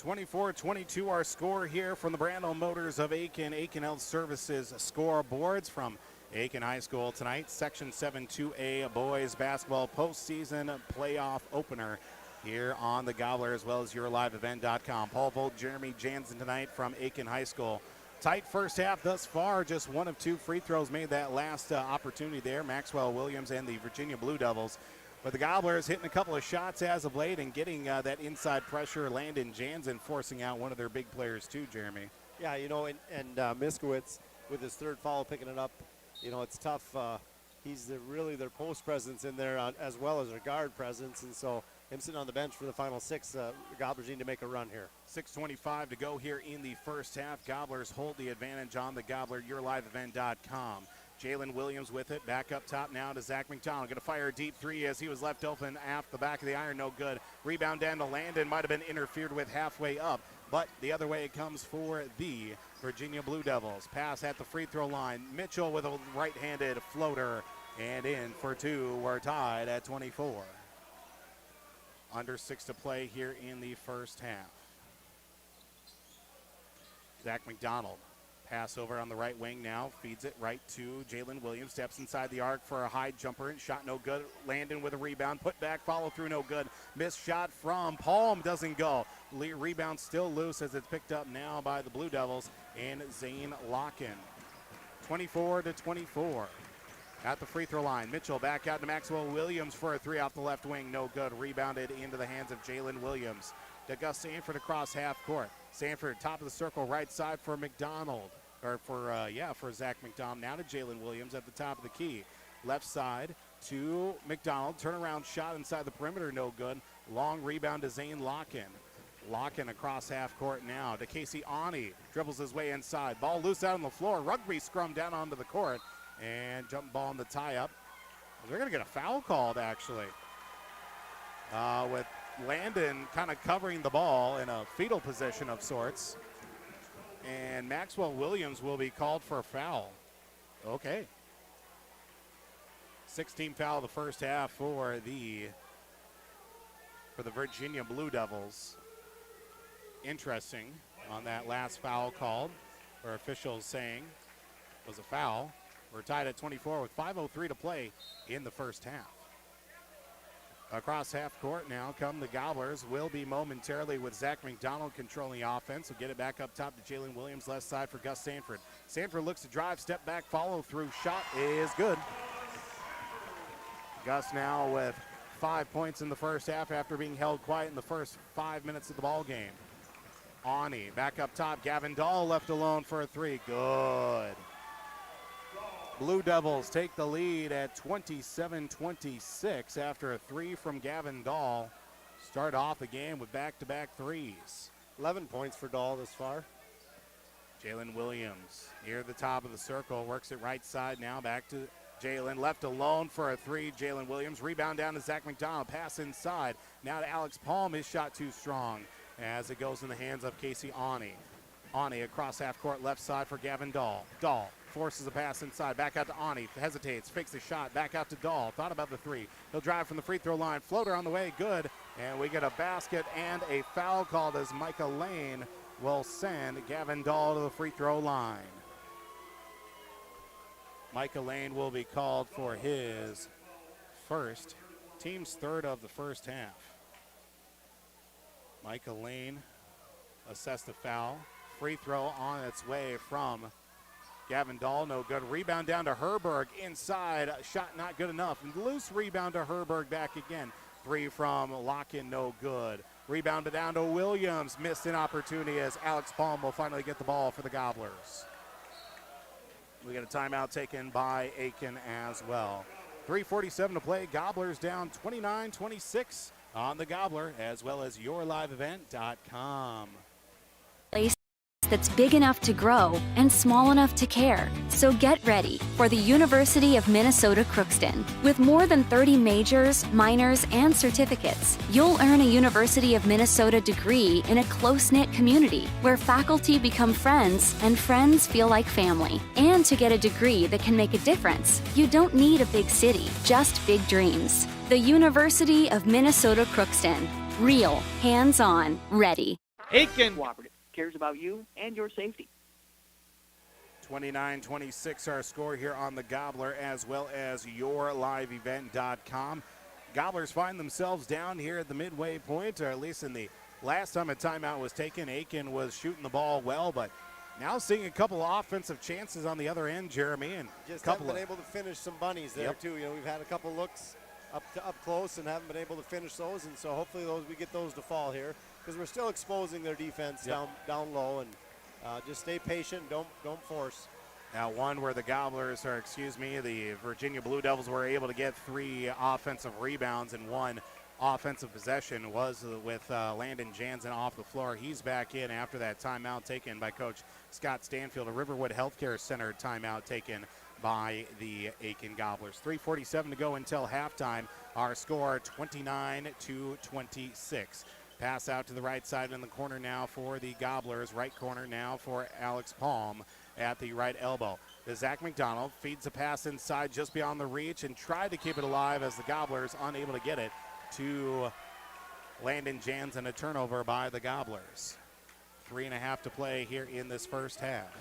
24-22 our score here from the Brandel Motors of Aitkin Health Services scoreboards from Aitkin High School tonight. Section 7 2A boys basketball postseason playoff opener here on the Gobbler as well as yourliveevent.com. Paul Volt, Jeremy Jansen tonight from Aitkin High School. Tight first half thus far. Just one of two free throws made that last opportunity there. Maxwell Williams and the Virginia Blue Devils. But the Gobblers hitting a couple of shots as of late and getting that inside pressure. Landon Jansen forcing out one of their big players too, Jeremy. Yeah, you know, and Miskowitz with his third foul picking it up. You know, it's tough. He's really their post presence in there as well as their guard presence. And so him sitting on the bench for the final six, the Gobblers need to make a run here. 6:25 to go here in the first half. Gobblers hold the advantage on the Gobbler, yourliveevent.com. Jalen Williams with it. Back up top now to Zach McDonald. Going to fire a deep three as he was left open off the back of the iron. No good. Rebound down to Landon. Might have been interfered with halfway up. But the other way it comes for the Virginia Blue Devils. Pass at the free throw line. Mitchell with a right-handed floater. And in for two. We're tied at 24. Under 6 to play here in the first half. Zach McDonald. Pass over on the right wing now. Feeds it right to Jalen Williams. Steps inside the arc for a high jumper. Shot no good. Landon with a rebound. Put back. Follow through no good. Missed shot from Palm. Doesn't go. Rebound still loose as it's picked up now by the Blue Devils and Zane Locken. 24-24. At the free throw line. Mitchell back out to Maxwell Williams for a three off the left wing. No good. Rebounded into the hands of Jalen Williams. To Gus Sanford across half court. Sanford top of the circle right side for McDonald. Or for Zach McDonald. Now to Jalen Williams at the top of the key. Left side to McDonald. Turnaround shot inside the perimeter. No good. Long rebound to Zane Locken. Locken across half court now to Casey Awney. Dribbles his way inside. Ball loose out on the floor. Rugby scrum down onto the court. And jump ball in the tie-up. They're going to get a foul called, actually. With Landon kind of covering the ball in a fetal position of sorts. And Maxwell Williams will be called for a foul. Okay. 16 foul the first half for the Virginia Blue Devils. Interesting. on that last foul called, or officials saying was a foul. We're tied at 24 with 5:03 to play in the first half. Across half court now come the Gobblers. Will be momentarily with Zach McDonald controlling the offense. We'll get it back up top to Jalen Williams, left side for Gus Stanford. Stanford looks to drive, step back, follow through, shot is good. Gus now with 5 points in the first half after being held quiet in the first 5 minutes of the ball game. Ani back up top. Gavin Dahl left alone for a three. Good. Blue Devils take the lead at 27-26 after a three from Gavin Dahl. Start off the game with back-to-back threes. 11 points for Dahl this far. Jalen Williams near the top of the circle. Works it right side now. Back to Jalen. Left alone for a three. Jalen Williams. Rebound down to Zach McDonald. Pass inside. Now to Alex Palm. His shot too strong as it goes in the hands of Casey Ani. Ani across half court left side for Gavin Dahl. Dahl forces a pass inside. Back out to Ani. Hesitates. Fakes the shot. Back out to Dahl. Thought about the three. He'll drive from the free throw line. Floater on the way. Good. And we get a basket and a foul called as Micah Lane will send Gavin Dahl to the free throw line. Micah Lane will be called for his first, team's third of the first half. Micah Lane assessed a foul. Free throw on its way from Gavin Dahl, no good. Rebound down to Herberg inside. Shot not good enough. Loose rebound to Herberg back again. Three from Locken, no good. Rebound down to Williams. Missed an opportunity as Alex Palm will finally get the ball for the Gobblers. We got a timeout taken by Aitkin as well. 3:47 to play. Gobblers down 29-26 on the Gobbler, as well as yourliveevent.com. That's big enough to grow and small enough to care. So get ready for the University of Minnesota Crookston. With more than 30 majors, minors, and certificates, you'll earn a University of Minnesota degree in a close-knit community where faculty become friends and friends feel like family. And to get a degree that can make a difference, you don't need a big city, just big dreams. The University of Minnesota Crookston. Real, hands-on, ready. Aitkin cares about you and your safety. 29-26 our score here on the Gobbler, as well as yourliveevent.com. Gobblers find themselves down here at the midway point, or at least in the last time a timeout was taken. Aitkin was shooting the ball well, but now seeing a couple offensive chances on the other end, Jeremy, and just haven't been able to finish some bunnies there too. You know, we've had a couple looks up close and haven't been able to finish those, and so hopefully we get those to fall here, because we're still exposing their defense down low, and just stay patient, don't force. Now one where the the Virginia Blue Devils were able to get 3 offensive rebounds, and 1 offensive possession was with Landon Jansen off the floor. He's back in after that timeout taken by Coach Scott Stanfield, a Riverwood Healthcare Center timeout taken by the Aitkin Gobblers. 3:47 to go until halftime. Our score 29-26. Pass out to the right side in the corner now for the Gobblers. Right corner now for Alex Palm at the right elbow. The Zach McDonald feeds a pass inside just beyond the reach and tried to keep it alive as the Gobblers unable to get it to Landon Jansen. A turnover by the Gobblers. 3.5 to play here in this first half.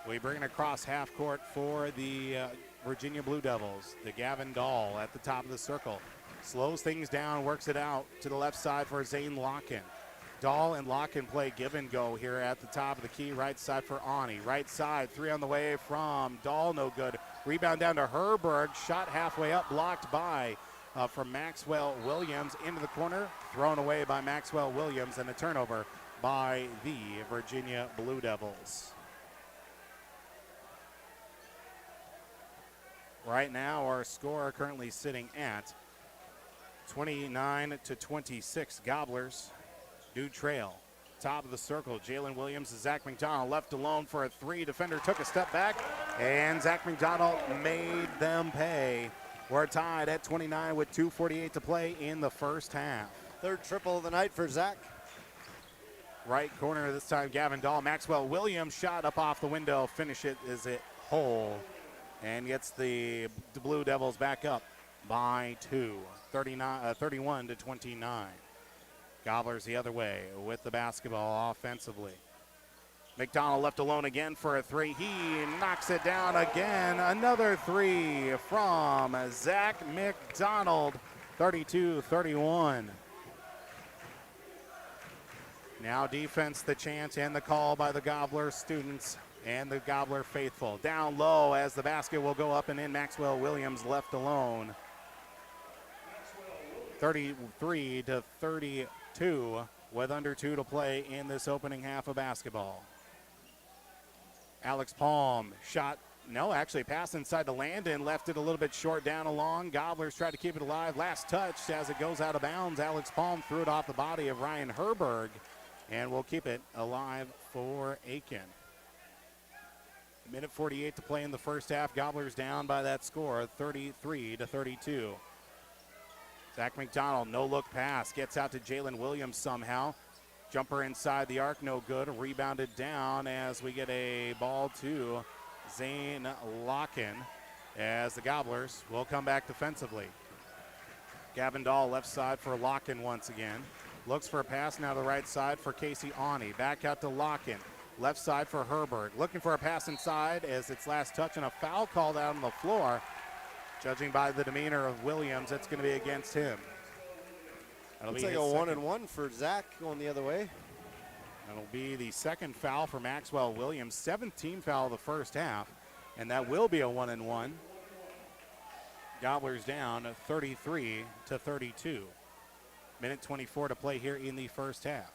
We bring it across half court for the Virginia Blue Devils. The Gavin Dahl at the top of the circle. Slows things down, works it out to the left side for Zane Locken. Dahl and Locken play give and go here at the top of the key. Right side for Ani. Right side, 3 on the way from Dahl, no good. Rebound down to Herberg. Shot halfway up, blocked by from Maxwell Williams into the corner. Thrown away by Maxwell Williams, and a turnover by the Virginia Blue Devils. Right now, our score currently sitting at 29-26. Gobblers do trail. Top of the circle, Jalen Williams and Zach McDonald left alone for a 3. Defender took a step back, and Zach McDonald made them pay. We're tied at 29 with 2:48 to play in the first half. 3rd triple of the night for Zach. Right corner this time, Gavin Dahl. Maxwell Williams shot up off the window. Finish it, is it whole? And gets the Blue Devils back up by 2, 31-29. Gobblers the other way with the basketball offensively. McDonald left alone again for a three. He knocks it down again. Another three from Zach McDonald, 32-31. Now defense, the chant and the call by the Gobbler students and the Gobbler faithful. Down low as the basket will go up and in. Maxwell Williams left alone. 33-32 with under 2 to play in this opening half of basketball. Alex Palm shot, no, actually pass inside to Landon, left it a little bit short down along. Gobblers tried to keep it alive. Last touch as it goes out of bounds. Alex Palm threw it off the body of Ryan Herberg, and we'll keep it alive for Aitkin. Minute 48 to play in the first half. Gobblers down by that score, 33-32. Zach McDonald, no-look pass, gets out to Jalen Williams somehow. Jumper inside the arc, no good. Rebounded down as we get a ball to Zane Locken as the Gobblers will come back defensively. Gavin Dahl left side for Locken once again. Looks for a pass now to the right side for Casey Awney. Back out to Locken. Left side for Herberg. Looking for a pass inside as its last touch and a foul called out on the floor. Judging by the demeanor of Williams, it's going to be against him. Looks like a 1-and-1 for Zach going the other way. That'll be the second foul for Maxwell Williams. 17 foul the first half, and that will be a 1-and-1. Gobblers down 33-32. Minute 24 to play here in the first half.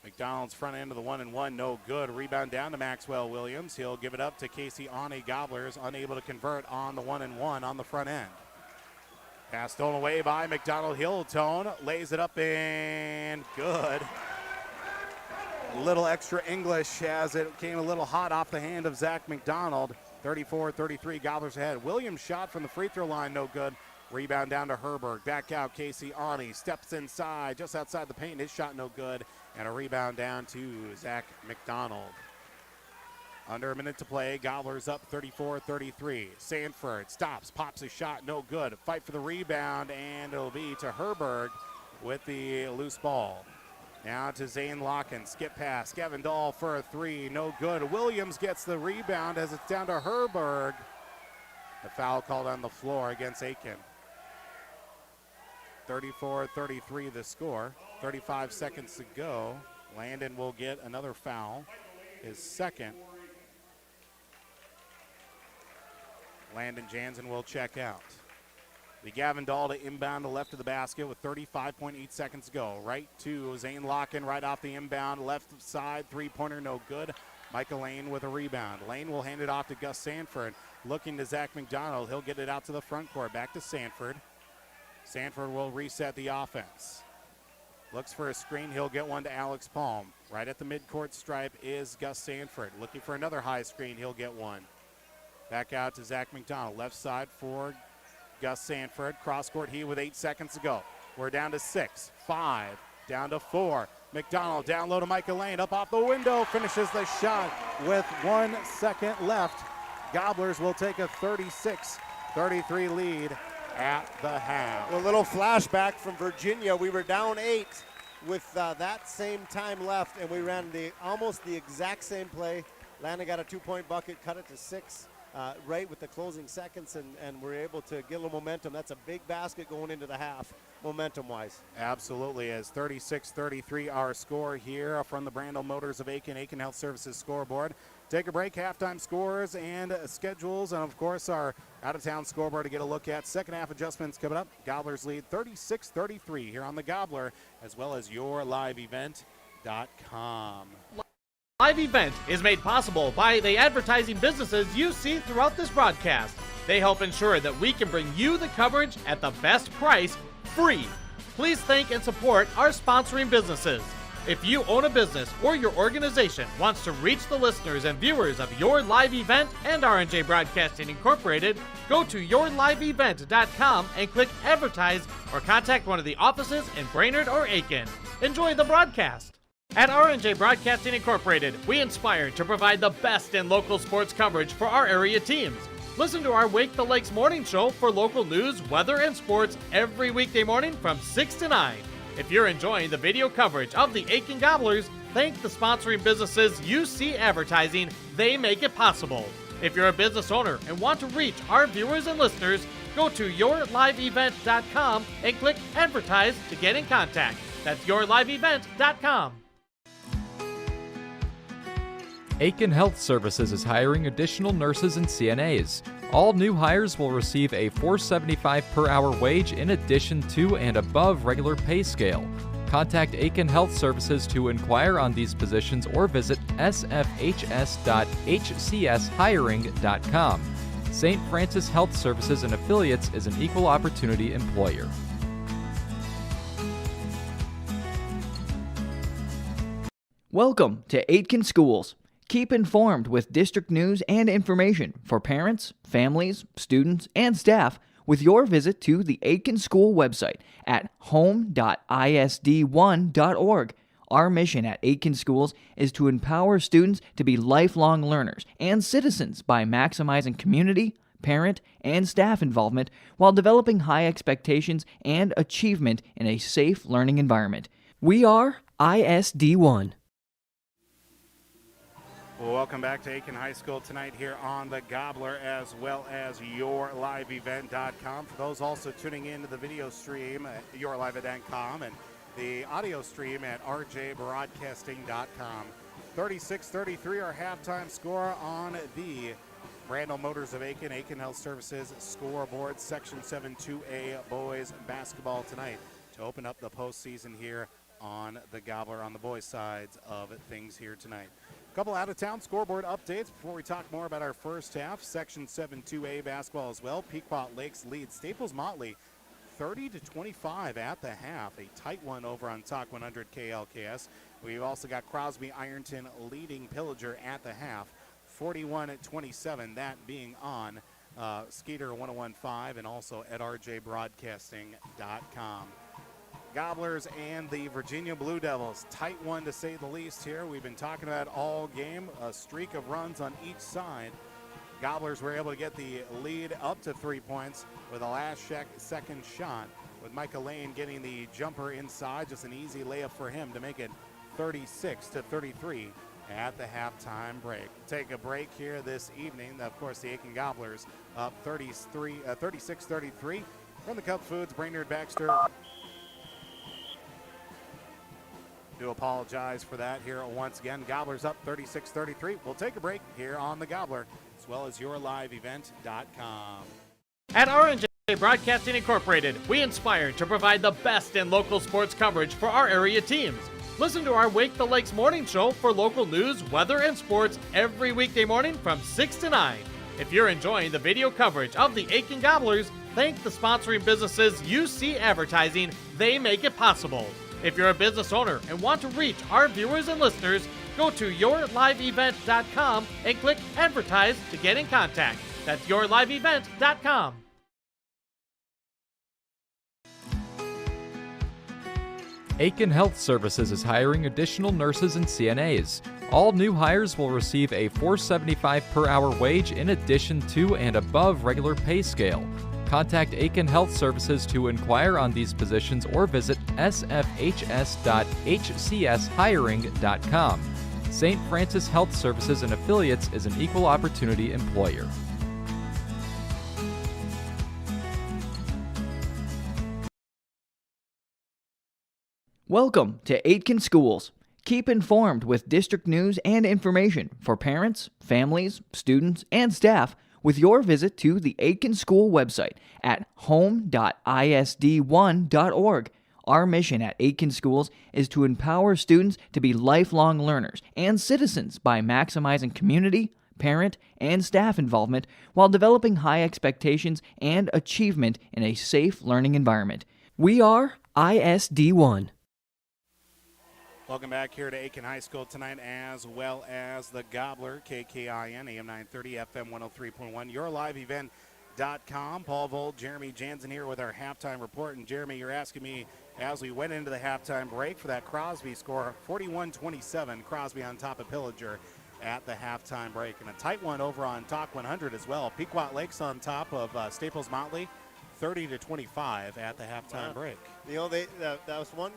McDonald's front end of the 1-and-1, no good. Rebound down to Maxwell Williams. He'll give it up to Casey Awney. Gobblers unable to convert on the 1-and-1 on the front end. Pass stolen away by McDonald. Hilltone lays it up and good. A little extra English as it came a little hot off the hand of Zach McDonald. 34-33, Gobblers ahead. Williams shot from the free throw line, no good. Rebound down to Herberg. Back out, Casey Awney. Steps inside, just outside the paint. His shot no good. And a rebound down to Zach McDonald. Under a minute to play, Gobblers up 34-33. Sanford stops, pops a shot, no good. Fight for the rebound, and it'll be to Herberg with the loose ball. Now to Zane Locken, skip pass. Gavin Dahl for a three, no good. Williams gets the rebound as it's down to Herberg. The foul called on the floor against Aitkin. 34-33 the score. 35 seconds to go. Landon will get another foul, his second. Landon Jansen will check out. The Gavin Dahl to inbound to left of the basket with 35.8 seconds to go. Right to Zane Locken, right off the inbound. Left side, three-pointer, no good. Michael Lane with a rebound. Lane will hand it off to Gus Sanford. Looking to Zach McDonald. He'll get it out to the front court. Back to Sanford. Sanford will reset the offense. Looks for a screen. He'll get one to Alex Palm. Right at the midcourt stripe is Gus Sanford. Looking for another high screen. He'll get one. Back out to Zach McDonald. Left side for Gus Sanford. Cross court he with 8 seconds to go. We're down to 6, 5, down to 4. McDonald down low to Michael Lane. Up off the window. Finishes the shot with 1 second left. Gobblers will take a 36-33 lead at the half. A little flashback from Virginia. We were down 8 with that same time left, and we ran almost the exact same play. Landon got a 2-point bucket, cut it to 6. Right with the closing seconds, and we're able to get a little momentum. That's a big basket going into the half, momentum-wise. Absolutely, as 36-33 our score here from the Brandel Motors of Aitkin Health Services scoreboard. Take a break, halftime scores and schedules, and of course our out-of-town scoreboard to get a look at. Second half adjustments coming up. Gobblers lead 36-33 here on the Gobbler, as well as yourliveevent.com. Live Event is made possible by the advertising businesses you see throughout this broadcast. They help ensure that we can bring you the coverage at the best price, free. Please thank and support our sponsoring businesses. If you own a business or your organization wants to reach the listeners and viewers of Your Live Event and R&J Broadcasting Incorporated, go to yourliveevent.com and click Advertise or contact one of the offices in Brainerd or Aitkin. Enjoy the broadcast. At R&J Broadcasting Incorporated, we inspire to provide the best in local sports coverage for our area teams. Listen to our Wake the Lakes morning show for local news, weather, and sports every weekday morning from 6 to 9. If you're enjoying the video coverage of the Aitkin Gobblers, thank the sponsoring businesses you see advertising. They make it possible. If you're a business owner and want to reach our viewers and listeners, go to yourliveevent.com and click Advertise to get in contact. That's yourliveevent.com. Aitkin Health Services is hiring additional nurses and CNAs. All new hires will receive a $4.75 per hour wage in addition to and above regular pay scale. Contact Aitkin Health Services to inquire on these positions or visit sfhs.hcshiring.com. St. Francis Health Services and Affiliates is an equal opportunity employer. Welcome to Aitkin Schools. Keep informed with district news and information for parents, families, students, and staff with your visit to the Aitkin School website at home.isd1.org. Our mission at Aitkin Schools is to empower students to be lifelong learners and citizens by maximizing community, parent, and staff involvement while developing high expectations and achievement in a safe learning environment. We are ISD1. Welcome back to Aitkin High School tonight here on the Gobbler, as well as yourliveevent.com. For those also tuning in to the video stream at yourliveevent.com and the audio stream at rjbroadcasting.com. 36-33 our halftime score on the Randall Motors of Aitkin Health Services scoreboard. Section 7-2A boys basketball tonight to open up the postseason here on the Gobbler on the boys' sides of things here tonight. A couple out-of-town scoreboard updates before we talk more about our first half. Section 7-2A basketball as well. Pequot Lakes leads Staples Motley 30-25 at the half. A tight one over on Talk 100 KLKS. We've also got Crosby Ironton leading Pillager at the half, 41-27. That being on Skeeter 101.5 and also at rjbroadcasting.com. Gobblers and the Virginia Blue Devils. Tight one to say the least here. We've been talking about all game, a streak of runs on each side. Gobblers were able to get the lead up to 3 points with a last second shot, with Micah Lane getting the jumper inside. Just an easy layup for him to make it 36-33 at the halftime break. Take a break here this evening. Of course, the Aitkin Gobblers up 36-33. From the Cup Foods, Brainerd Baxter. Do apologize for that here once again. Gobblers up 36-33. We'll take a break here on the Gobbler, as well as yourliveevent.com. At R&J Broadcasting Incorporated, we inspire to provide the best in local sports coverage for our area teams. Listen to our Wake the Lakes morning show for local news, weather, and sports every weekday morning from 6 to 9. If you're enjoying the video coverage of the Aitkin Gobblers, thank the sponsoring businesses you see advertising. They make it possible. If you're a business owner and want to reach our viewers and listeners, go to yourliveevent.com and click Advertise to get in contact. That's yourliveevent.com. Aitkin Health Services is hiring additional nurses and CNAs. All new hires will receive a $4.75 per hour wage in addition to and above regular pay scale. Contact Aitkin Health Services to inquire on these positions or visit sfhs.hcshiring.com. St. Francis Health Services and Affiliates is an equal opportunity employer. Welcome to Aitkin Schools. Keep informed with district news and information for parents, families, students, and staff with your visit to the Aitkin School website at home.isd1.org. Our mission at Aitkin Schools is to empower students to be lifelong learners and citizens by maximizing community, parent, and staff involvement while developing high expectations and achievement in a safe learning environment. We are ISD1. Welcome back here to Aitkin High School tonight, as well as the Gobbler, KKIN, AM 930, FM 103.1, yourliveevent.com. Paul Vold, Jeremy Jansen here with our halftime report. And Jeremy, you're asking me, as we went into the halftime break for that Crosby score, 41-27, Crosby on top of Pillager at the halftime break. And a tight one over on Talk 100 as well. Pequot Lakes on top of Staples Motley, 30-25 at the halftime break. You know, that was one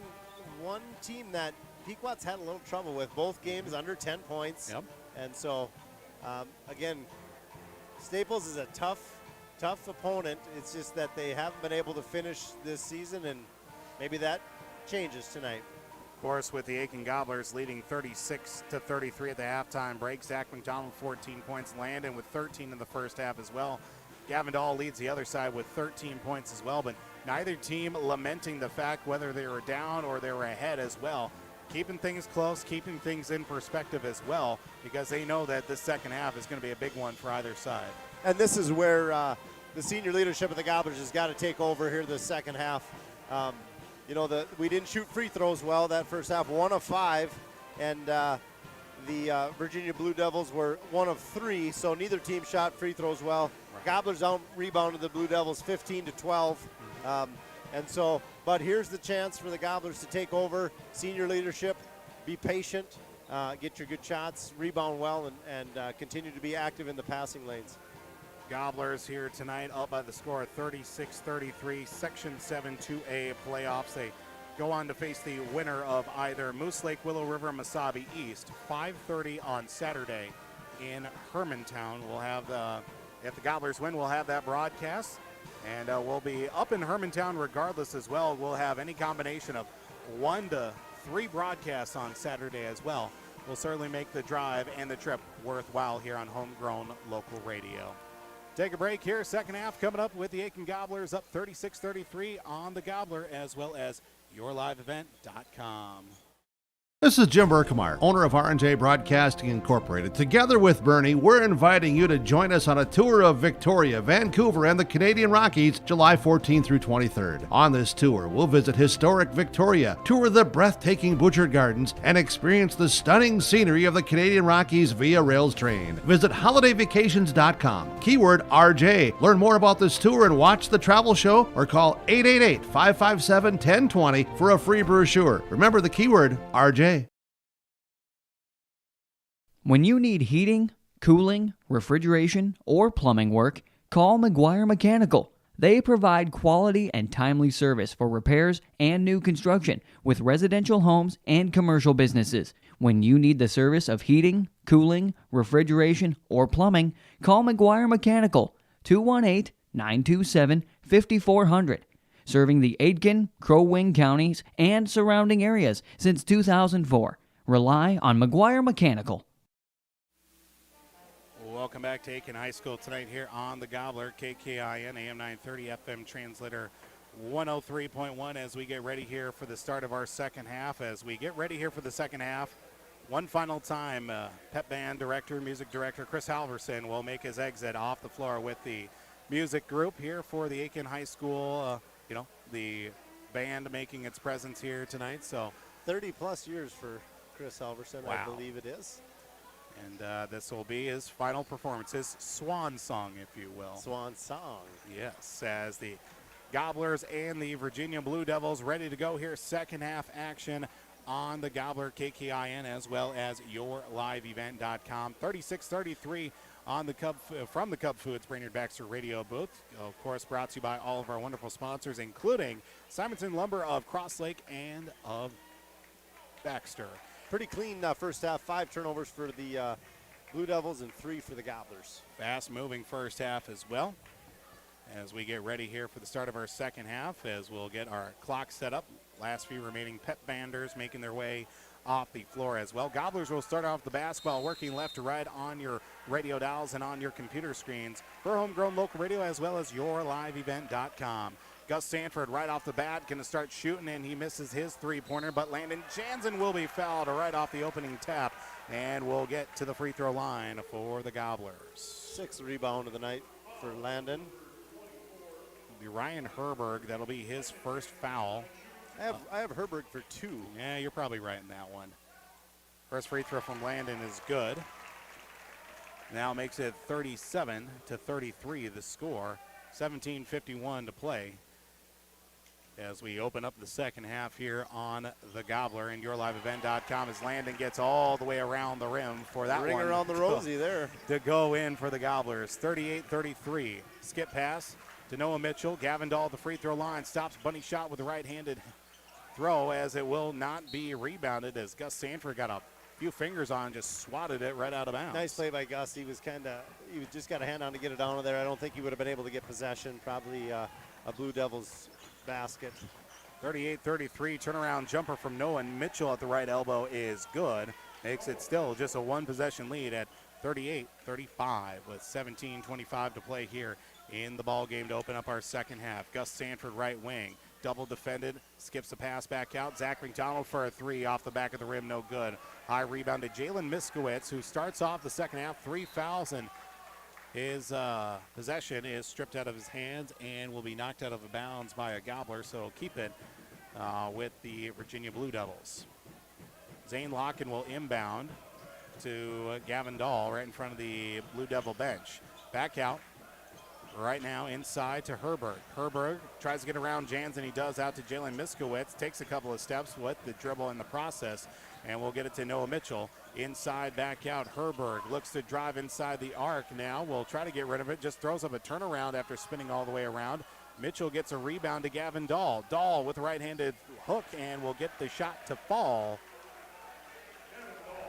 team that Pequot's had a little trouble with. Both games under 10 points. Yep. And so, again, Staples is a tough opponent. It's just that they haven't been able to finish this season, and maybe that changes tonight. Of course, with the Aitkin Gobblers leading 36-33 at the halftime break. Zach McDonald, 14 points. Landon with 13 in the first half as well. Gavin Dahl leads the other side with 13 points as well, but neither team lamenting the fact whether they were down or they were ahead as well. Keeping things close, keeping things in perspective as well, because they know that this second half is going to be a big one for either side. And this is where the senior leadership of the Gobblers has got to take over here the second half. You know, we didn't shoot free throws well that first half, 1 of 5, and the Virginia Blue Devils were 1 of 3, so neither team shot free throws well. Right. Gobblers rebounded the Blue Devils 15-12, and so, but here's the chance for the Gobblers to take over. Senior leadership, be patient, get your good shots, rebound well, and continue to be active in the passing lanes. Gobblers here tonight up by the score of 36-33, Section 7 2A playoffs. They go on to face the winner of either Moose Lake, Willow River, Mesabi East, 5:30 on Saturday in Hermantown. We'll have if the Gobblers win, we'll have that broadcast, and we'll be up in Hermantown regardless as well. We'll have any combination of 1 to 3 broadcasts on Saturday as well. We'll certainly make the drive and the trip worthwhile here on Homegrown Local Radio. Take a break here. Second half coming up with the Aitkin Gobblers up 36-33 on the Gobbler, as well as yourliveevent.com. This is Jim Berkmeyer, owner of R&J Broadcasting Incorporated. Together with Bernie, we're inviting you to join us on a tour of Victoria, Vancouver, and the Canadian Rockies, July 14th through 23rd. On this tour, we'll visit historic Victoria, tour the breathtaking Butchert Gardens, and experience the stunning scenery of the Canadian Rockies via rails train. Visit holidayvacations.com, keyword RJ. Learn more about this tour and watch the travel show, or call 888-557-1020 for a free brochure. Remember the keyword RJ. When you need heating, cooling, refrigeration, or plumbing work, call McGuire Mechanical. They provide quality and timely service for repairs and new construction with residential homes and commercial businesses. When you need the service of heating, cooling, refrigeration, or plumbing, call McGuire Mechanical, 218-927-5400. Serving the Aitkin, Crow Wing counties, and surrounding areas since 2004. Rely on McGuire Mechanical. Welcome back to Aitkin High School tonight here on the Gobbler, KKIN, AM 930, FM translator 103.1 as we get ready here for the start of our second half. As we get ready here for the second half, one final time, pep band director, music director Chris Halverson will make his exit off the floor with the music group here for the Aitkin High School, the band making its presence here tonight. So 30-plus years for Chris Halverson, wow. I believe it is. And this will be his final performance, his swan song, if you will. Swan song. Yes, as the Gobblers and the Virginia Blue Devils ready to go here. Second half action on the Gobbler KKIN as well as yourliveevent.com. 36-33 on the from the Cub Foods Brainerd Baxter radio booth. Of course, brought to you by all of our wonderful sponsors, including Simonson Lumber of Cross Lake and of Baxter. Pretty clean first half, 5 turnovers for the Blue Devils and 3 for the Gobblers. Fast-moving first half as well. As we get ready here for the start of our second half, as we'll get our clock set up. Last few remaining pep banders making their way off the floor as well. Gobblers will start off the basketball working left to right on your radio dials and on your computer screens for Homegrown Local Radio as well as yourliveevent.com. Gus Stanford right off the bat going to start shooting, and he misses his three-pointer, but Landon Jansen will be fouled right off the opening tap, and we'll get to the free throw line for the Gobblers. 6th rebound of the night for Landon. It'll be Ryan Herberg. That'll be his first foul. I have Herberg for 2. Yeah, you're probably right in that one. First free throw from Landon is good. Now makes it 37-33 the score. 17:51 to play. as we open up the second half here on the Gobbler and YourLiveEvent.com as Landon gets all the way around the rim for that Ring one. around the rosy there. To go in for the Gobblers. 38-33. Skip pass to Noah Mitchell. Gavin Dahl at the free throw line. Stops bunny shot with a right-handed throw as it will not be rebounded as Gus Sanford got a few fingers on, just swatted it right out of bounds. Nice play by Gus. He was just got a hand on to get it down there. I don't think he would have been able to get possession. Probably a Blue Devils basket. 38-33, turnaround jumper from Noah Mitchell at the right elbow is good. Makes it still just a one-possession lead at 38-35 with 17:25 to play here in the ball game to open up our second half. Gus Sanford right wing, double defended, skips the pass back out. Zach McDonald for a three off the back of the rim, no good. High rebound to Jalen Miskowitz, who starts off the second half, 3 fouls, and his possession is stripped out of his hands and will be knocked out of bounds by a Gobbler, so keep it with the Virginia Blue Devils. Zane Locken will inbound to Gavin Dahl right in front of the Blue Devil bench. Back out right now inside to Herberg. Herberg tries to get around Jansen. He does out to Jalen Miskowitz. Takes a couple of steps with the dribble in the process, and we'll get it to Noah Mitchell. Inside, back out. Herberg looks to drive inside the arc now. We'll try to get rid of it. Just throws up a turnaround after spinning all the way around. Mitchell gets a rebound to Gavin Dahl. Dahl with a right-handed hook and will get the shot to fall.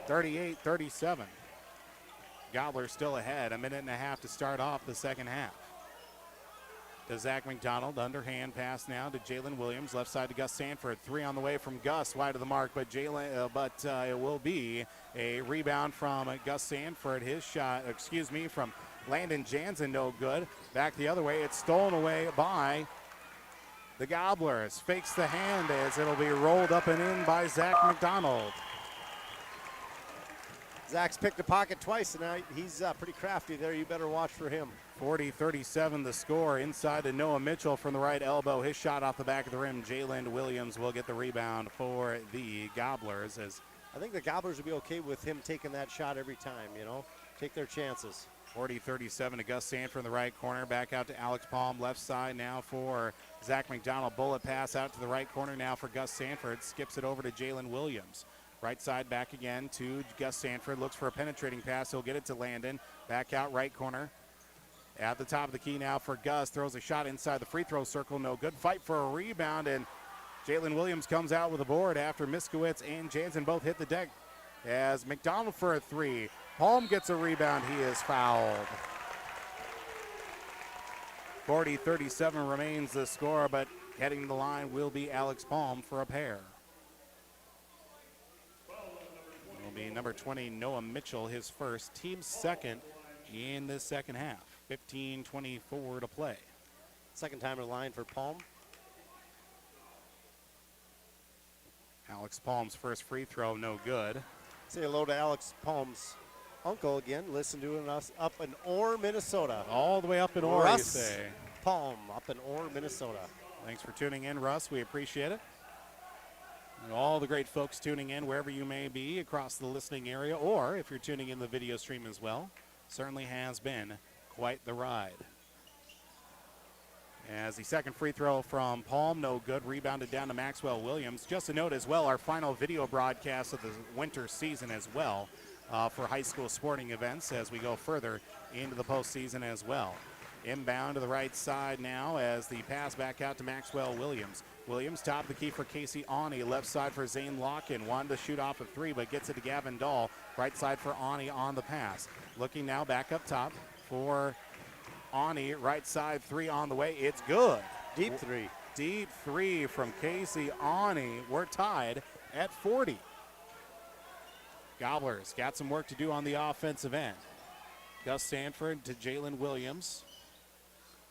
38-37. Gobbler still ahead. A minute and a half to start off the second half. To Zach McDonald, underhand pass now to Jalen Williams, left side to Gus Sanford. 3 on the way from Gus, wide of the mark, but it will be a rebound from Gus Sanford. His shot, from Landon Jansen, no good. Back the other way, it's stolen away by the Gobblers. Fakes the hand as it'll be rolled up and in by Zach McDonald. Zach's picked a pocket twice tonight. He's pretty crafty there. You better watch for him. 40-37 the score. Inside to Noah Mitchell from the right elbow. His shot off the back of the rim. Jalen Williams will get the rebound for the Gobblers. As I think the Gobblers would be okay with him taking that shot every time, Take their chances. 40-37 to Gus Sanford in the right corner. Back out to Alex Palm, left side now for Zach McDonald. Bullet pass out to the right corner now for Gus Sanford. Skips it over to Jalen Williams. Right side back again to Gus Sanford. Looks for a penetrating pass. He'll get it to Landon. Back out right corner. At the top of the key now for Gus. Throws a shot inside the free throw circle. No good. Fight for a rebound, and Jalen Williams comes out with a board after Miskowitz and Jansen both hit the deck. As McDonald for a 3. Palm gets a rebound. He is fouled. 40-37 remains the score, but heading to the line will be Alex Palm for a pair. Will be number 20, Noah Mitchell, his first, team second in the second half. 15:24 to play. Second time in the line for Palm. Alex Palm's first free throw, no good. Say hello to Alex Palm's uncle again. Listen to us up in Orr, Minnesota. All the way up in Orr, Russ you say. Palm up in Orr, Minnesota. Thanks for tuning in, Russ. We appreciate it. And all the great folks tuning in wherever you may be across the listening area, or if you're tuning in the video stream as well. Certainly has been quite the ride. As the second free throw from Palm, no good. Rebounded down to Maxwell Williams. Just a note as well, our final video broadcast of the winter season as well for high school sporting events as we go further into the postseason as well. Inbound to the right side now as the pass back out to Maxwell Williams. Williams top of the key for Casey Awney. Left side for Zane Locken. Wanted to shoot off a 3, but gets it to Gavin Dahl. Right side for Awney on the pass. Looking now back up top for Awney. Right side 3 on the way. It's good. Deep 3. Deep 3 from Casey Awney. We're tied at 40. Gobblers got some work to do on the offensive end. Gus Sanford to Jalen Williams.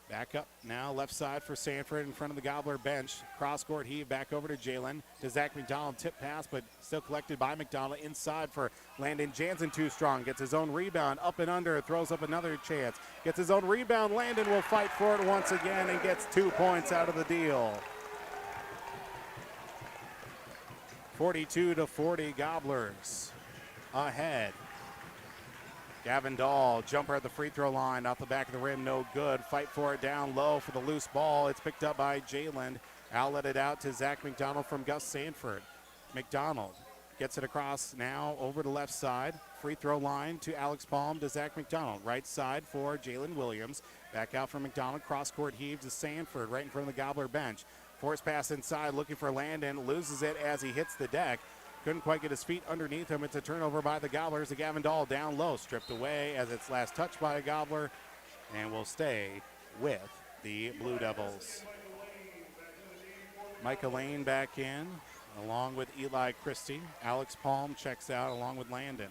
Back up now, left side for Sanford in front of the Gobbler bench. Cross-court heave back over to Jalen. To Zach McDonald, tip pass, but still collected by McDonald. Inside for Landon Jansen, too strong. Gets his own rebound, up and under, throws up another chance. Gets his own rebound. Landon will fight for it once again and gets 2 points out of the deal. 42-40, Gobblers ahead. Gavin Dahl, jumper at the free throw line, off the back of the rim, no good. Fight for it down low for the loose ball. It's picked up by Jalen Outlet it out to Zach McDonald from Gus Sanford. McDonald gets it across now over to left side. Free throw line to Alex Palm to Zach McDonald. Right side for Jalen Williams. Back out from McDonald. Cross court heave to Sanford right in front of the Gobbler bench. Force pass inside looking for Landon. Loses it as he hits the deck. Couldn't quite get his feet underneath him. It's a turnover by the Gobblers. The Gavin Dahl down low. Stripped away as it's last touched by a Gobbler. And will stay with the Blue Devils. Micah Lane back in along with Eli Christie. Alex Palm checks out along with Landon.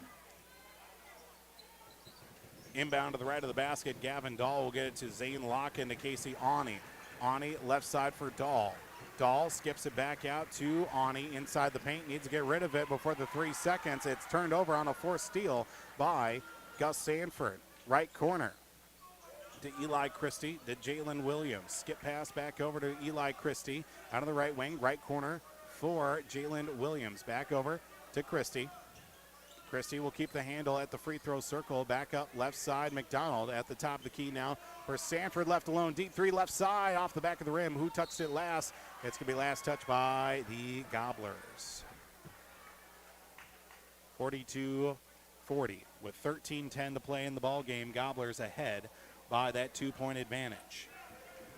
Inbound to the right of the basket. Gavin Dahl will get it to Zane Locken to Casey Awney. Awney left side for Dahl. Dahl skips it back out to Awney inside the paint. Needs to get rid of it before the 3 seconds. It's turned over on a forced steal by Gus Sanford. Right corner to Eli Christie to Jalen Williams. Skip pass back over to Eli Christie. Out of the right wing. Right corner for Jalen Williams. Back over to Christie. Christie will keep the handle at the free throw circle. Back up left side. McDonald at the top of the key now for Sanford. Left alone. Deep three left side off the back of the rim. Who touched it last? It's going to be last touch by the Gobblers. 42-40 with 13:10 to play in the ball game. Gobblers ahead by that 2-point advantage.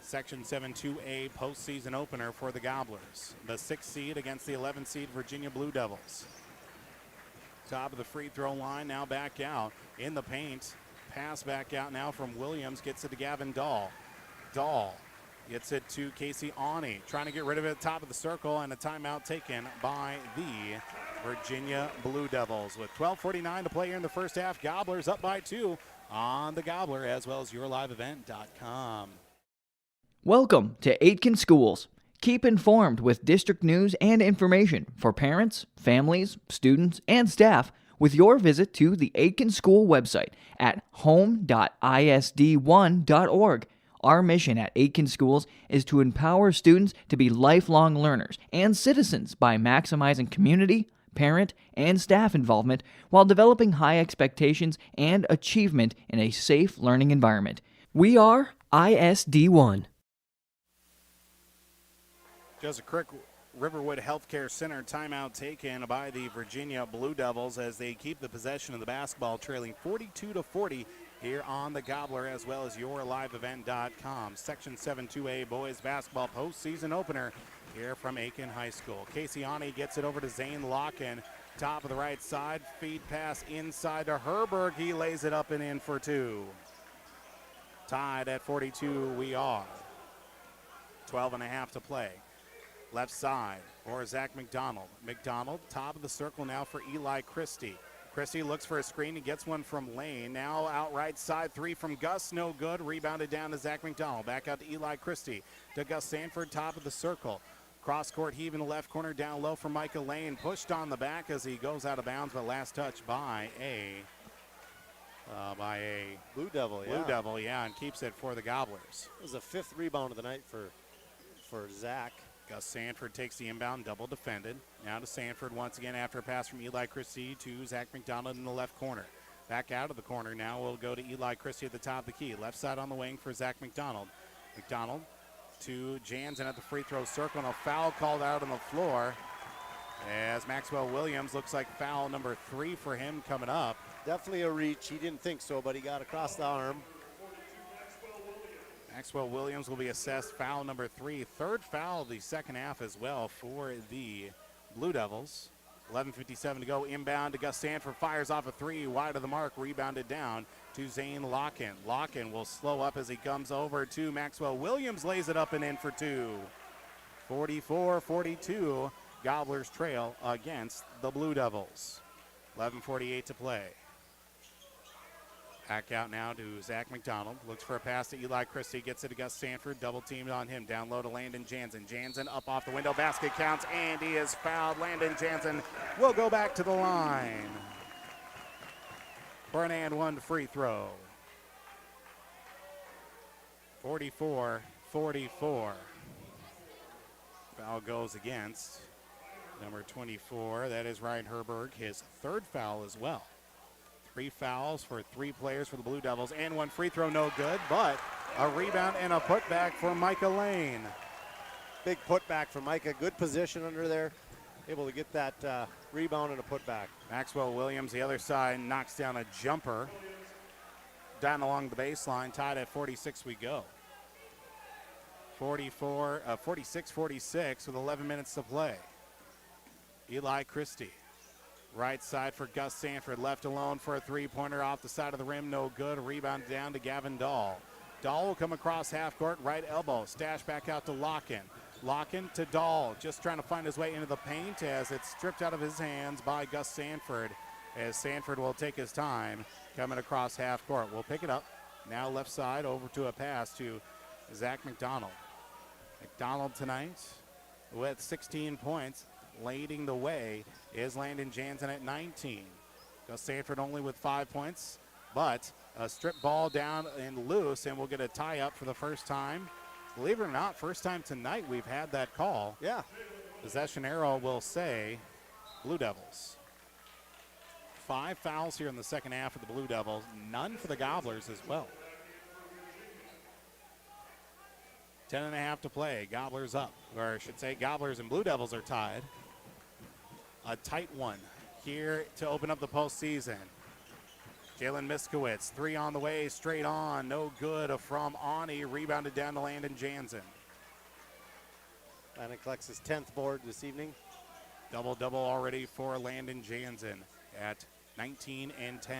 Section 7-2A postseason opener for the Gobblers. The 6th seed against the 11th seed Virginia Blue Devils. Top of the free throw line, now back out in the paint. Pass back out now from Williams, gets it to Gavin Dahl. Dahl gets it to Casey Awney, trying to get rid of it at the top of the circle, and a timeout taken by the Virginia Blue Devils. With 12:49 to play here in the first half, Gobblers up by 2 on the Gobbler, as well as yourliveevent.com. Welcome to Aitkin Schools. Keep informed with district news and information for parents, families, students, and staff with your visit to the Aitkin School website at home.isd1.org. Our mission at Aitkin Schools is to empower students to be lifelong learners and citizens by maximizing community, parent, and staff involvement while developing high expectations and achievement in a safe learning environment. We are ISD1. Joseph Crick Riverwood Healthcare Center timeout taken by the Virginia Blue Devils as they keep the possession of the basketball, trailing 42-40 here on the Gobbler, as well as yourliveevent.com. Section 7-2A boys basketball postseason opener here from Aitkin High School. Casey Awney gets it over to Zane Locken. Top of the right side, feed pass inside to Herberg. He lays it up and in for 2. Tied at 42 we are. 12:30 to play. Left side for Zach McDonald. McDonald, top of the circle now for Eli Christie. Christie looks for a screen. He gets one from Lane. Now out right side, 3 from Gus. No good. Rebounded down to Zach McDonald. Back out to Eli Christie. To Gus Sanford, top of the circle. Cross court heave in the left corner, down low for Micah Lane. Pushed on the back as he goes out of bounds, but last touch by a Blue Devil, and keeps it for the Gobblers. It was the 5th rebound of the night for Zach. Gus Sanford takes the inbound, double defended. Now to Sanford once again after a pass from Eli Christie to Zach McDonald in the left corner. Back out of the corner now will go to Eli Christie at the top of the key. Left side on the wing for Zach McDonald. McDonald to Jansen at the free throw circle, and a foul called out on the floor as Maxwell Williams looks like foul number 3 for him coming up. Definitely a reach. He didn't think so, but he got across the arm. Maxwell Williams will be assessed foul number 3. 3rd foul of the second half as well for the Blue Devils. 11:57 to go. Inbound to Gus Sanford. Fires off a 3 wide of the mark. Rebounded down to Zane Locken. Locken will slow up as he comes over to Maxwell Williams. Lays it up and in for 2. 44-42. Gobblers trail against the Blue Devils. 11:48 to play. Back out now to Zach McDonald. Looks for a pass to Eli Christie. Gets it to Gus Sanford. Double teamed on him. Down low to Landon Jansen. Jansen up off the window. Basket counts, and he is fouled. Landon Jansen will go back to the line for an and one free throw. 44-44. Foul goes against number 24. That is Ryan Herberg. His 3rd foul as well. 3 fouls for 3 players for the Blue Devils, and 1 free throw, no good, but a rebound and a putback for Micah Lane. Big putback from Micah. Good position under there. Able to get that rebound and a putback. Maxwell Williams, the other side, knocks down a jumper. Down along the baseline, tied at 46 we go. 46-46 with 11 minutes to play. Eli Christie. Right side for Gus Sanford, left alone for a three-pointer off the side of the rim, no good. Rebound down to Gavin Dahl. Dahl will come across half court, right elbow. Stash back out to Locken. Locken to Dahl, just trying to find his way into the paint as it's stripped out of his hands by Gus Sanford. As Sanford will take his time coming across half court. We'll pick it up. Now left side over to a pass to Zach McDonald. McDonald tonight with 16 points. Leading the way is Landon Jansen at 19. Gus Sanford only with 5 points, but a strip ball down and loose, and we'll get a tie up for the first time. Believe it or not, first time tonight we've had that call. Yeah. Possession arrow will say Blue Devils. 5 fouls here in the second half of the Blue Devils, none for the Gobblers as well. 10.5 to play. Gobblers up, or I should say Gobblers and Blue Devils are tied. A tight one here to open up the postseason. Jalen Miskowitz, 3 on the way, straight on, no good from Ani, rebounded down to Landon Jansen. Landon collects his 10th board this evening. Double-double already for Landon Jansen at 19 and 10.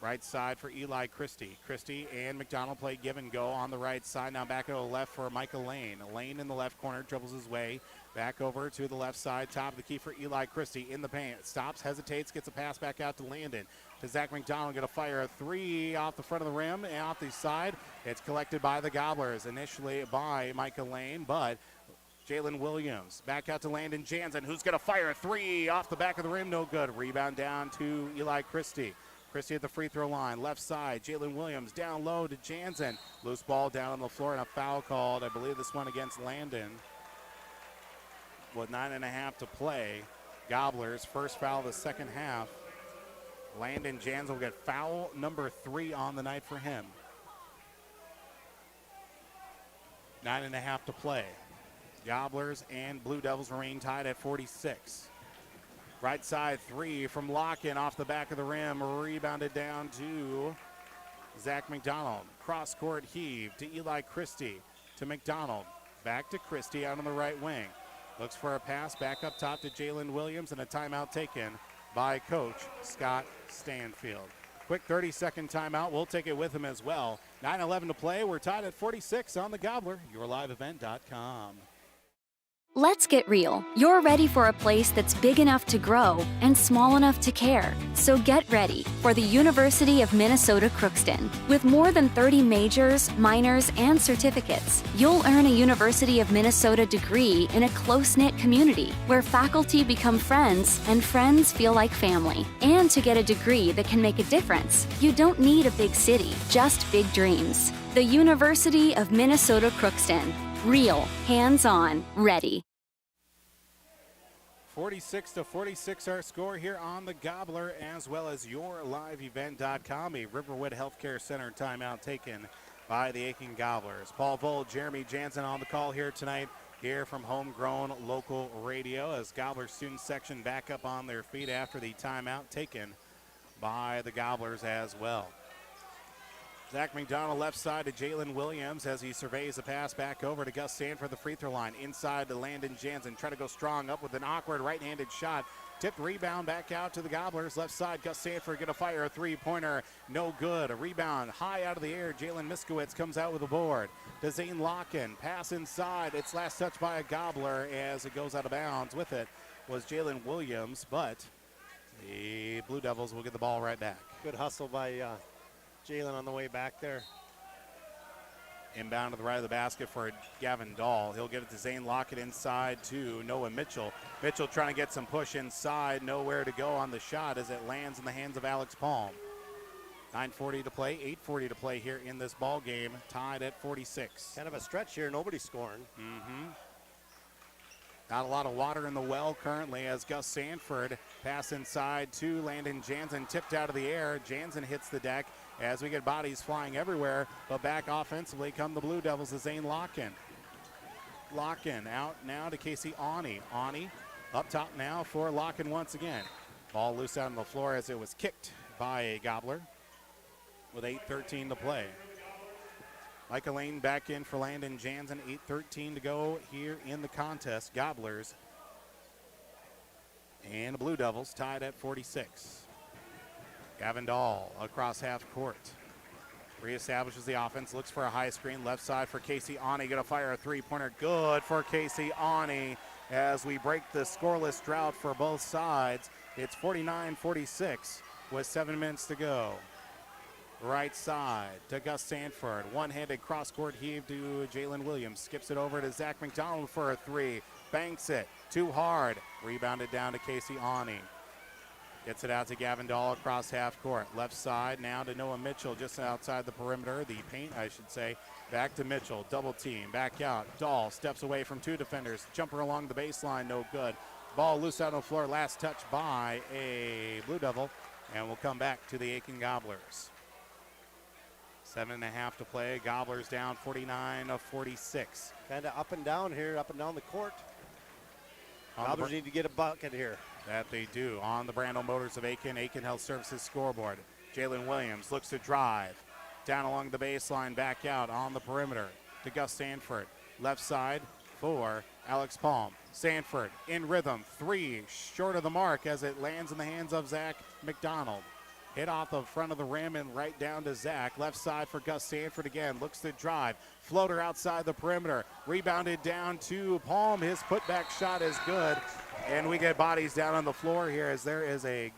Right side for Eli Christie. Christie and McDonald play give and go on the right side. Now back to the left for Michael Lane. Lane in the left corner, dribbles his way back over to the left side. Top of the key for Eli Christie in the paint. Stops, hesitates, gets a pass back out to Landon. To Zach McDonald, going to fire a 3 off the front of the rim and off the side. It's collected by the Gobblers, initially by Michael Lane, but Jalen Williams back out to Landon Jansen, who's going to fire a 3 off the back of the rim. No good. Rebound down to Eli Christie. Christie at the free throw line, left side. Jalen Williams down low to Jansen. Loose ball down on the floor and a foul called. I believe this one against Landon. With 9.5 to play. Gobblers, first foul of the second half. Landon Jansen will get foul number 3 on the night for him. 9.5 to play. Gobblers and Blue Devils remain tied at 46. Right side 3 from Locken off the back of the rim. Rebounded down to Zach McDonald. Cross court heave to Eli Christie. To McDonald. Back to Christie out on the right wing. Looks for a pass back up top to Jalen Williams, and a timeout taken by Coach Scott Stanfield. Quick 30-second timeout. We'll take it with him as well. 9:11 to play. We're tied at 46 on the Gobbler. YourLiveEvent.com. Let's get real. You're ready for a place that's big enough to grow and small enough to care. So get ready for the University of Minnesota Crookston. With more than 30 majors, minors, and certificates, you'll earn a University of Minnesota degree in a close-knit community where faculty become friends and friends feel like family. And to get a degree that can make a difference, you don't need a big city, just big dreams. The University of Minnesota Crookston. Real, hands-on, ready. 46-46 our score here on the Gobbler, as well as YourLiveEvent.com. A Riverwood Healthcare Center timeout taken by the Aitkin Gobblers. Paul Vold, Jeremy Jansen on the call here tonight, here from Homegrown Local Radio, as Gobbler student section back up on their feet after the timeout taken by the Gobblers as well. Zach McDonald left side to Jalen Williams as he surveys the pass back over to Gus Sanford, the free throw line. Inside to Landon Jansen. Try to go strong up with an awkward right-handed shot. Tipped rebound back out to the Gobblers. Left side, Gus Sanford going to fire a three-pointer. No good. A rebound high out of the air. Jalen Miskowitz comes out with a board. To Zane Locken. Pass inside. It's last touched by a Gobbler as it goes out of bounds. With it was Jalen Williams, but the Blue Devils will get the ball right back. Good hustle by Jalen on the way back there. Inbound to the right of the basket for Gavin Dahl. He'll give it to Zane Lockett inside to Noah Mitchell. Mitchell trying to get some push inside. Nowhere to go on the shot as it lands in the hands of Alex Palm. 9:40 to play, 8:40 to play here in this ball game. Tied at 46. Kind of a stretch here. Nobody's scoring. Not a lot of water in the well currently as Gus Sanford pass inside to Landon Jansen. Tipped out of the air. Jansen hits the deck as we get bodies flying everywhere. But back offensively come the Blue Devils to Zane Locken. Locken out now to Casey Awney. Awney up top now for Locken once again. Ball loose out on the floor as it was kicked by a Gobbler with 8:13 to play. Micah Lane back in for Landon Jansen. 8:13 to go here in the contest. Gobblers and the Blue Devils tied at 46. Gavin Dahl across half court. Reestablishes the offense, looks for a high screen, left side for Casey Awney. Gonna fire a three-pointer, good for Casey Awney as we break the scoreless drought for both sides. It's 49-46 with 7 minutes to go. Right side to Gus Sanford. One-handed cross-court heave to Jalen Williams. Skips it over to Zach McDonald for a three. Banks it. Too hard. Rebounded down to Casey Awney. Gets it out to Gavin Dahl across half court. Left side now to Noah Mitchell just outside the perimeter. The paint, I should say. Back to Mitchell. Double team. Back out. Dahl steps away from 2 defenders. Jumper along the baseline. No good. Ball loose out on the floor. Last touch by a Blue Devil. And we'll come back to the Aitkin Gobblers. 7.5 to play. Gobblers down 49-46. Kind of up and down here, up and down the court. Gobblers need to get a bucket here. That they do. On the Brando Motors of Aitkin, Aitkin Health Services scoreboard. Jalen Williams looks to drive. Down along the baseline, back out on the perimeter to Gus Sanford. Left side for Alex Palm. Sanford in rhythm. 3 short of the mark as it lands in the hands of Zach McDonald. Hit off the front of the rim and right down to Zach. Left side for Gus Sanford again. Looks to drive. Floater outside the perimeter. Rebounded down to Palm. His putback shot is good. And we get bodies down on the floor here as there is a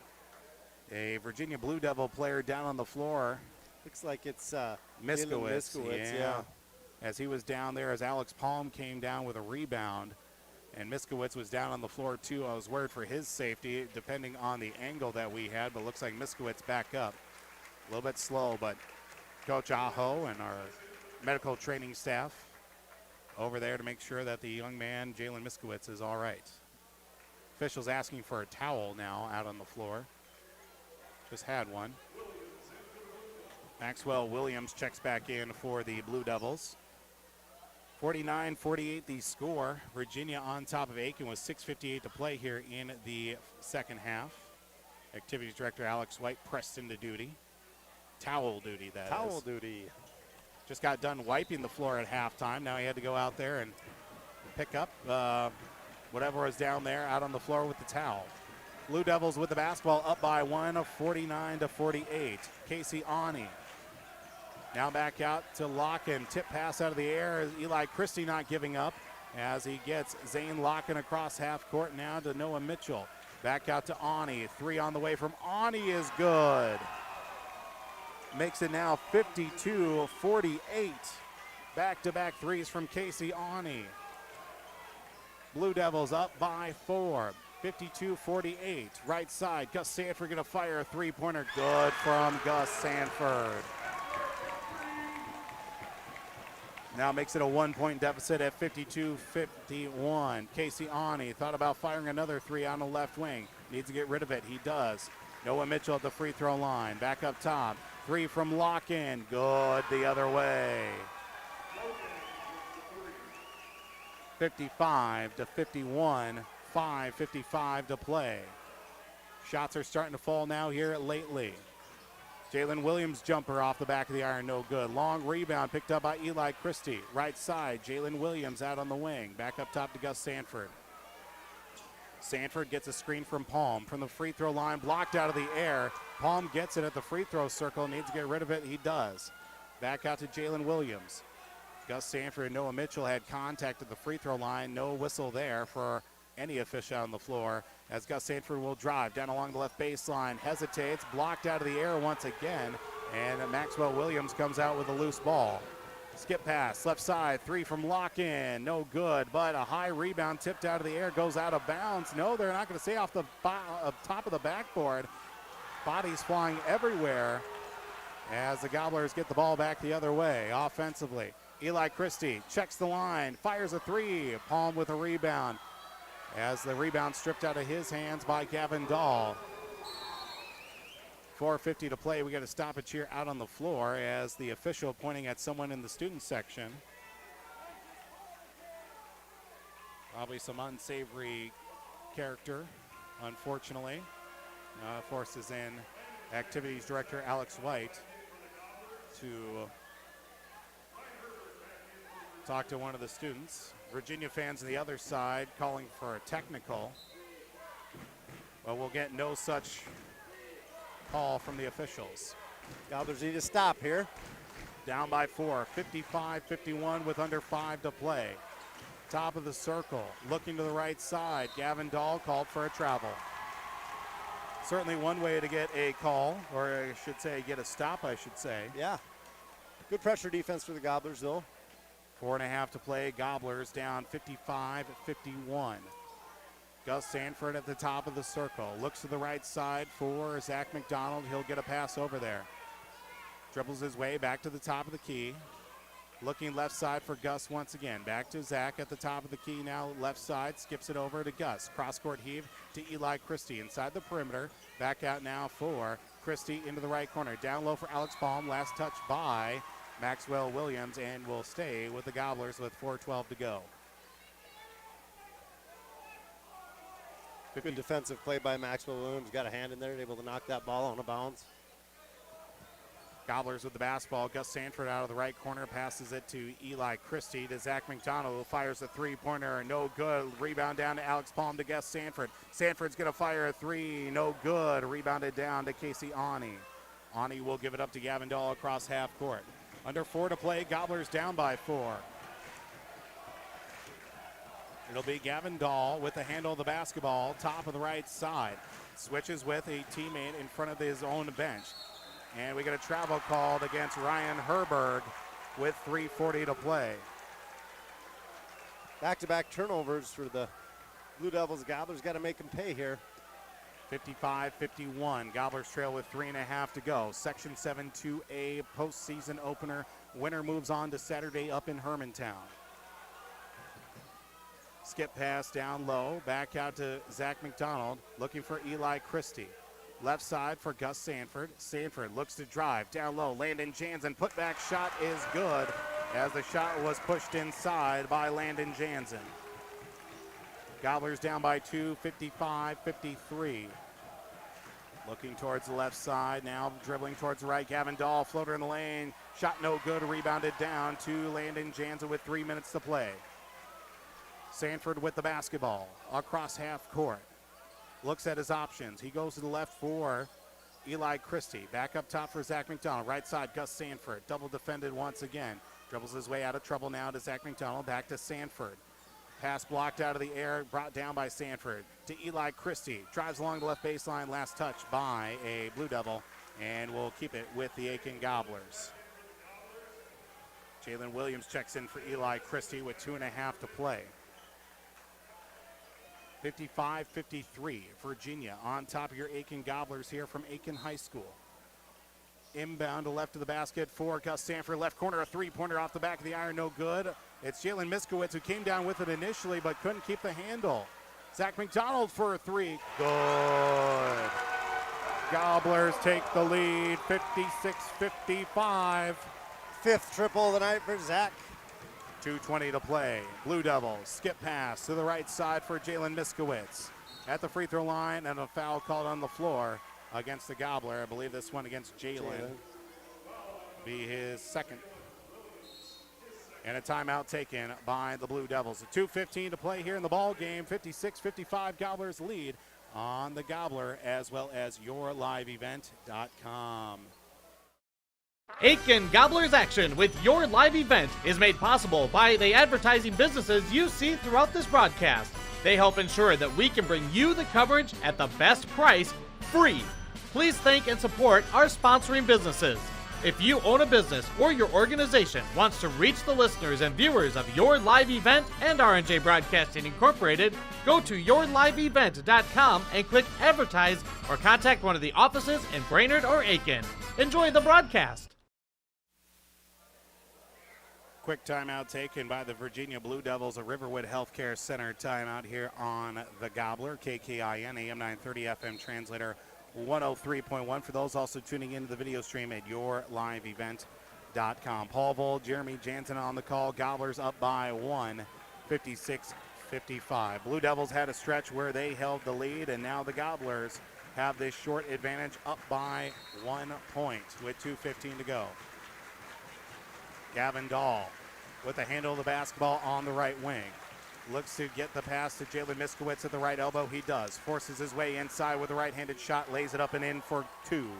Virginia Blue Devil player down on the floor. Looks like it's Miskowitz. Yeah. As he was down there, as Alex Palm came down with a rebound. And Miskowitz was down on the floor, too. I was worried for his safety, depending on the angle that we had, but looks like Miskowitz back up. A little bit slow, but Coach Ajo and our medical training staff over there to make sure that the young man, Jalen Miskowitz, is all right. Officials asking for a towel now out on the floor. Just had one. Maxwell Williams checks back in for the Blue Devils. 49-48 the score. Virginia on top of Aitkin with 6:58 to play here in the second half. Activities Director Alex White pressed into duty. Towel duty, that is. Towel duty. Just got done wiping the floor at halftime. Now he had to go out there and pick up whatever was down there out on the floor with the towel. Blue Devils with the basketball up by 1, 49-48. Casey Awney. Now back out to Locken. Tip pass out of the air. Eli Christie not giving up as he gets Zane Locken across half court now to Noah Mitchell. Back out to Awney. 3 on the way from Awney is good. Makes it now 52-48. Back-to-back threes from Casey Awney. Blue Devils up by 4. 52-48. Right side. Gus Sanford going to fire a three-pointer. Good from Gus Sanford. Now makes it a 1-point deficit at 52-51. Casey Awney thought about firing another 3 on the left wing. Needs to get rid of it. He does. Noah Mitchell at the free throw line. Back up top. 3 from Locken. Good the other way. 55-51. 5:55 to play. Shots are starting to fall now here lately. Jalen Williams jumper off the back of the iron, no good. Long rebound picked up by Eli Christie. Right side, Jalen Williams out on the wing. Back up top to Gus Sanford. Sanford gets a screen from Palm. From the free throw line, blocked out of the air. Palm gets it at the free throw circle, needs to get rid of it, he does. Back out to Jalen Williams. Gus Sanford and Noah Mitchell had contact at the free throw line. No whistle there for any official on the floor as Gus Sanford will drive down along the left baseline, hesitates, blocked out of the air once again, and Maxwell Williams comes out with a loose ball. Skip pass, left side, 3 from Locken, no good, but a high rebound tipped out of the air, goes out of bounds. No, they're not going to stay off the top of the backboard. Bodies flying everywhere as the Gobblers get the ball back the other way offensively. Eli Christie checks the line, fires a 3, Palm with a rebound. As the rebound stripped out of his hands by Gavin Dahl. 4:50 to play. We got a stoppage here out on the floor as the official pointing at someone in the student section. Probably some unsavory character, unfortunately. Forces in Activities Director Alex White to talk to one of the students. Virginia fans on the other side calling for a technical. But we'll get no such call from the officials. Gobblers need to stop here. Down by 4, 55-51 with under 5 to play. Top of the circle, looking to the right side. Gavin Dahl called for a travel. Certainly one way to get a call, or I should say get a stop, I should say. Yeah. Good pressure defense for the Gobblers, though. 4.5 to play. Gobblers down 55-51. Gus Sanford at the top of the circle. Looks to the right side for Zach McDonald. He'll get a pass over there. Dribbles his way back to the top of the key. Looking left side for Gus once again. Back to Zach at the top of the key now. Left side, skips it over to Gus. Cross-court heave to Eli Christie inside the perimeter. Back out now for Christie into the right corner. Down low for Alex Palm. Last touch by Maxwell Williams, and will stay with the Gobblers with 4:12 to go. Good defensive play by Maxwell Williams. Got a hand in there, able to knock that ball on a bounce. Gobblers with the basketball. Gus Sanford out of the right corner, passes it to Eli Christie to Zach McDonald, who fires a three-pointer, no good. Rebound down to Alex Palm to Gus Sanford. Sanford's going to fire a three, no good. Rebounded down to Casey Ani. Ani will give it up to Gavin Dahl across half court. Under 4 to play, Gobblers down by 4. It'll be Gavin Dahl with the handle of the basketball, top of the right side. Switches with a teammate in front of his own bench. And we get a travel called against Ryan Herberg with 3:40 to play. Back-to-back turnovers for the Blue Devils. Gobblers got to make them pay here. 55-51. Gobblers trail with 3.5 to go. Section 7 2A postseason opener. Winner moves on to Saturday up in Hermantown. Skip pass down low. Back out to Zach McDonald. Looking for Eli Christie. Left side for Gus Sanford. Sanford looks to drive down low. Landon Jansen. Putback shot is good as the shot was pushed inside by Landon Jansen. Gobblers down by 2, 55-53. Looking towards the left side, now dribbling towards the right. Gavin Dahl, floater in the lane. Shot no good, rebounded down to Landon Jansen with 3 minutes to play. Sanford with the basketball across half court. Looks at his options. He goes to the left for Eli Christie. Back up top for Zach McDonald. Right side, Gus Sanford. Double defended once again. Dribbles his way out of trouble now to Zach McDonald. Back to Sanford. Pass blocked out of the air, brought down by Sanford to Eli Christie. Drives along the left baseline. Last touch by a Blue Devil, and will keep it with the Aitkin Gobblers. Jalen Williams checks in for Eli Christie with 2.5 to play. 55-53, Virginia on top of your Aitkin Gobblers here from Aitkin High School. Inbound to left of the basket for Gus Sanford. Left corner, a three-pointer off the back of the iron, no good. It's Jalen Miskowitz who came down with it initially but couldn't keep the handle. Zach McDonald for a three. Good. Gobblers take the lead, 56-55. Fifth triple of the night for Zach. 2:20 to play. Blue Devils skip pass to the right side for Jalen Miskowitz. At the free throw line, and a foul called on the floor against the Gobbler. I believe this one against Jalen. Be his second. And a timeout taken by the Blue Devils. 2:15 to play here in the ball game. 56-55 Gobblers lead on the Gobbler, as well as yourliveevent.com. Aitkin Gobblers Action with Your Live Event is made possible by the advertising businesses you see throughout this broadcast. They help ensure that we can bring you the coverage at the best price, free. Please thank and support our sponsoring businesses. If you own a business or your organization wants to reach the listeners and viewers of Your Live Event and R&J Broadcasting Incorporated, go to yourliveevent.com and click Advertise or contact one of the offices in Brainerd or Aitkin. Enjoy the broadcast. Quick timeout taken by the Virginia Blue Devils, a Riverwood Healthcare Center timeout here on the Gobbler, KKIN, AM 930 FM translator 103.1. For those also tuning into the video stream at yourliveevent.com. Paul Vold, Jeremy Jansen on the call. Gobblers up by 1, 56-55. 55. Blue Devils had a stretch where they held the lead, and now the Gobblers have this short advantage up by 1 point with 2:15 to go. Gavin Dahl with the handle of the basketball on the right wing. Looks to get the pass to Jalen Miskowitz at the right elbow. He does. Forces his way inside with a right-handed shot. Lays it up and in for 2.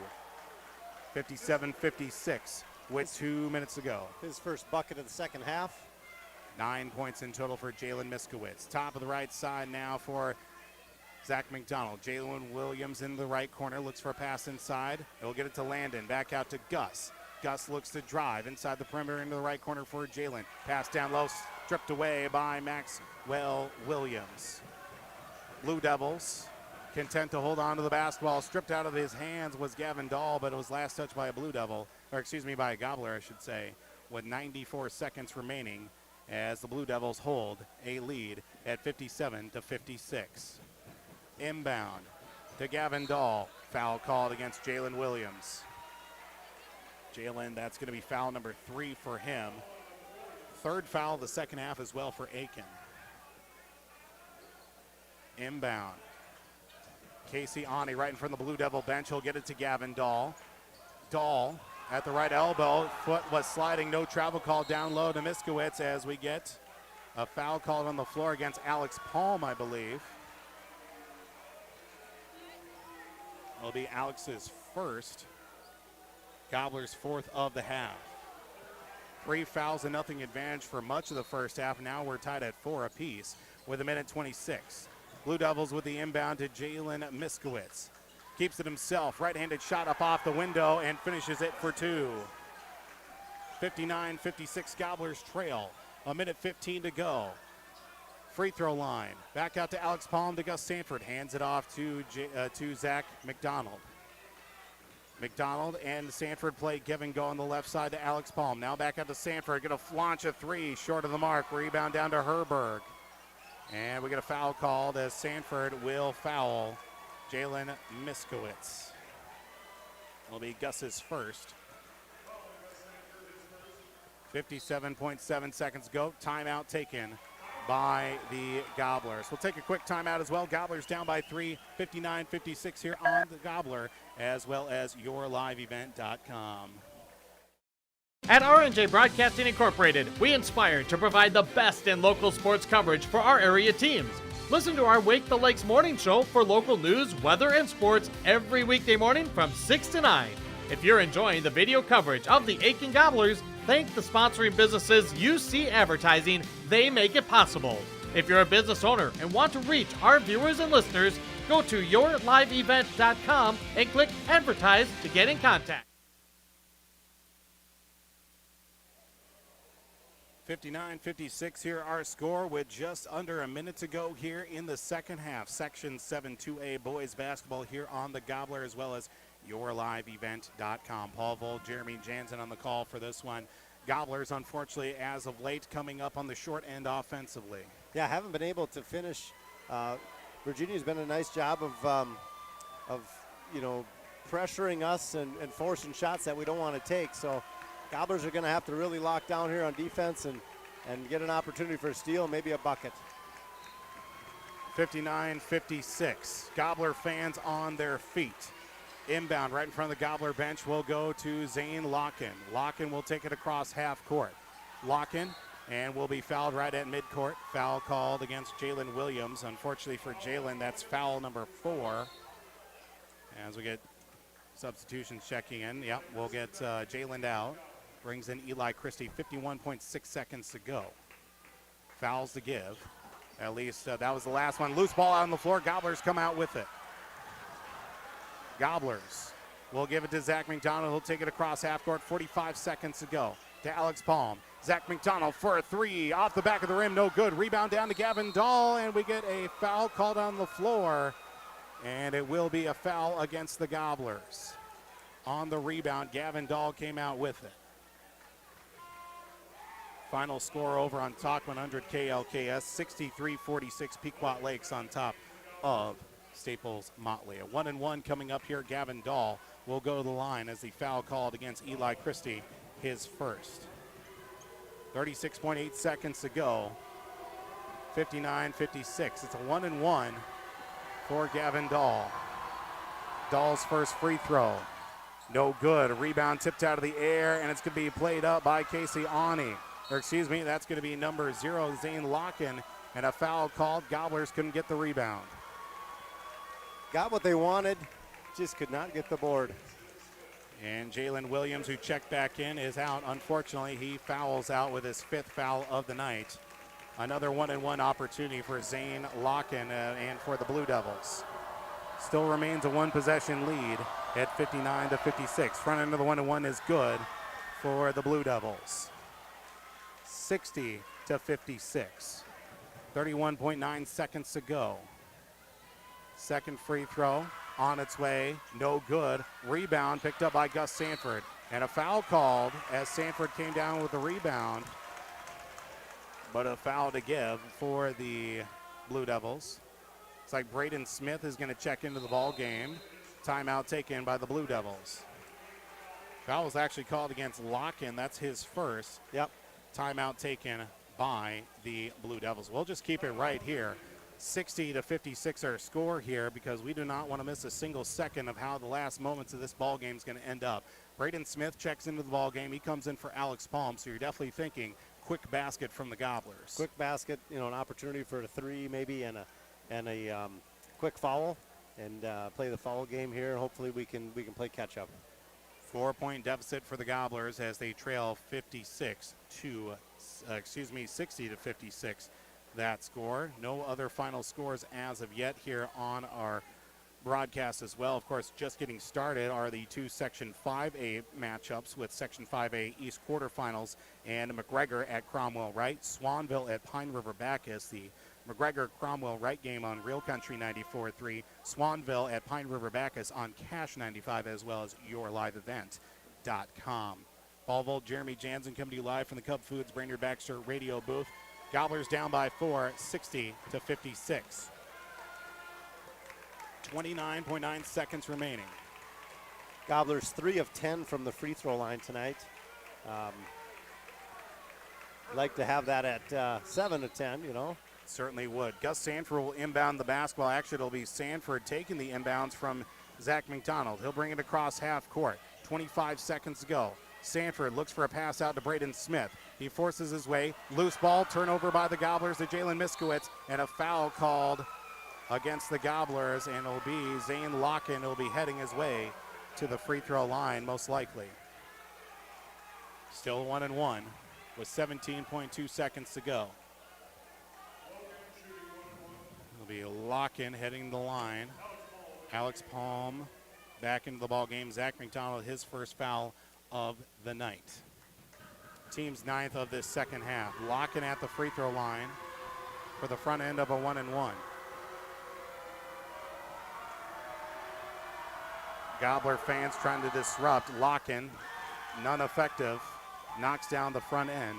57-56 with 2 minutes to go. His first bucket of the second half. 9 points in total for Jalen Miskowitz. Top of the right side now for Zach McDonald. Jalen Williams in the right corner. Looks for a pass inside. He'll get it to Landon. Back out to Gus. Gus looks to drive inside the perimeter into the right corner for Jalen. Pass down low. Stripped away by Maxwell Williams. Blue Devils content to hold on to the basketball. Stripped out of his hands was Gavin Dahl, but it was last touched by a Blue Devil, or excuse me, by a Gobbler, I should say, with 94 seconds remaining as the Blue Devils hold a lead at 57-56. Inbound to Gavin Dahl. Foul called against Jalen Williams. Jalen, that's going to be foul number 3 for him. Third foul of the second half as well for Aitkin. Inbound. Casey Ani right in front of the Blue Devil bench. He'll get it to Gavin Dahl. Dahl at the right elbow. Foot was sliding. No travel call down low to Miskowitz as we get a foul called on the floor against Alex Palm, I believe. It'll be Alex's first. Gobbler's 4th of the half. 3 fouls and nothing advantage for much of the first half. Now we're tied at 4 apiece with 1:26. Blue Devils with the inbound to Jalen Miskowitz. Keeps it himself. Right-handed shot up off the window and finishes it for 2. 59-56 Gobblers trail. 1:15 to go. Free throw line. Back out to Alex Palm to Gus Stanford. Hands it off to Zach McDonald. McDonald and Sanford play give and go on the left side to Alex Palm. Now back out to Sanford. Going to launch a 3 short of the mark. Rebound down to Herberg. And we get a foul called as Sanford will foul Jalen Miskowitz. It'll be Gus's first. 57.7 seconds go. Timeout taken by the Gobblers. We'll take a quick timeout as well. Gobblers down by 3, 59-56 here on the Gobbler, as well as yourliveevent.com. At R&J Broadcasting Incorporated, we inspire to provide the best in local sports coverage for our area teams. Listen to our Wake the Lakes morning show for local news, weather, and sports every weekday morning from 6 to 9. If you're enjoying the video coverage of the Aitkin Gobblers, thank the sponsoring businesses you see advertising. They make it possible. If you're a business owner and want to reach our viewers and listeners, go to yourliveevent.com and click Advertise to get in contact. 59-56 here our score with just under a minute to go here in the second half. Section 7 2A boys basketball here on the Gobbler, as well as yourliveevent.com. Paul Vold, Jeremy Jansen on the call for this one. Gobblers, unfortunately, as of late, coming up on the short end offensively. Yeah, haven't been able to finish. Virginia's been a nice job of pressuring us and forcing shots that we don't want to take. So Gobblers are going to have to really lock down here on defense and get an opportunity for a steal, maybe a bucket. 59-56. Gobbler fans on their feet. Inbound right in front of the Gobbler bench will go to Zane Locken. Locken will take it across half court. Locken and will be fouled right at midcourt. Foul called against Jalen Williams. Unfortunately for Jalen, that's foul number 4. As we get substitutions checking in. Yep, we'll get Jalen out. Brings in Eli Christie. 51.6 seconds to go. Fouls to give. At least that was the last one. Loose ball out on the floor. Gobblers come out with it. Gobblers will give it to Zach McDonald. He'll take it across half court. 45 seconds to go to Alex Palm. Zach McDonald for a 3 off the back of the rim. No good. Rebound down to Gavin Dahl, and we get a foul called on the floor, and it will be a foul against the Gobblers. On the rebound, Gavin Dahl came out with it. Final score over on Talk 100 KLKS, 63-46 Pequot Lakes on top of Staples Motley. A 1-and-1 coming up here. Gavin Dahl will go to the line as the foul called against Eli Christie, his first. 36.8 seconds to go. 59-56. It's a 1-1 for Gavin Dahl. Dahl's first free throw. No good. A rebound tipped out of the air, and it's going to be played up by Casey Ani. That's going to be number 0, Zane Locken, and a foul called. Gobblers couldn't get the rebound. Got what they wanted, just could not get the board. And Jalen Williams, who checked back in, is out. Unfortunately, he fouls out with his 5th foul of the night. Another 1-and-1 opportunity for Zane Locken and for the Blue Devils. Still remains a 1-possession lead at 59-56. Front end of the 1-and-1 is good for the Blue Devils. 60-56. 31.9 seconds to go. Second free throw on its way, no good. Rebound picked up by Gus Sanford. And a foul called as Sanford came down with the rebound. But a foul to give for the Blue Devils. It's like Braden Smith is going to check into the ball game. Timeout taken by the Blue Devils. Foul was actually called against Locken. That's his first. Yep. Timeout taken by the Blue Devils. We'll just keep it right here. 60-56 our score here because we do not want to miss a single second of how the last moments of this ball game is going to end up. Braden Smith checks into the ball game. He comes in for Alex Palm, so you're definitely thinking quick basket from the Gobblers. Quick basket, an opportunity for a 3 maybe and a quick foul and play the foul game here. Hopefully we can play catch up. 4-point deficit for the Gobblers as they trail 60-56. That score. No other final scores as of yet here on our broadcast as well. Of course, just getting started are the 2 Section 5A matchups with Section 5A East quarterfinals and McGregor at Cromwell Wright, Swanville at Pine River Bacchus. The McGregor-Cromwell Wright game on Real Country 94.3, Swanville at Pine River Bacchus on Cash 95, as well as yourliveevent.com. Ball vault, Jeremy Jansen coming to you live from the Cub Foods Brainerd Baxter radio booth. Gobblers down by 4, 60-56. 29.9 seconds remaining. Gobblers 3 of 10 from the free throw line tonight. Like to have that at 7 of 10, Certainly would. Gus Sanford will inbound the basketball. Actually, it'll be Sanford taking the inbounds from Zach McDonald. He'll bring it across half court. 25 seconds to go. Sanford looks for a pass out to Braden Smith. He forces his way. Loose ball, turnover by the Gobblers to Jalen Miskowitz, and a foul called against the Gobblers, and it'll be Zane Locken. He'll be heading his way to the free throw line, most likely. Still 1-1 with 17.2 seconds to go. It'll be Locken heading the line. Alex Palm back into the ball game. Zach McDonald, his first foul of the night. Team's 9th of this second half. Locken at the free throw line for the front end of a 1-1. Gobbler fans trying to disrupt. Locken, none effective, knocks down the front end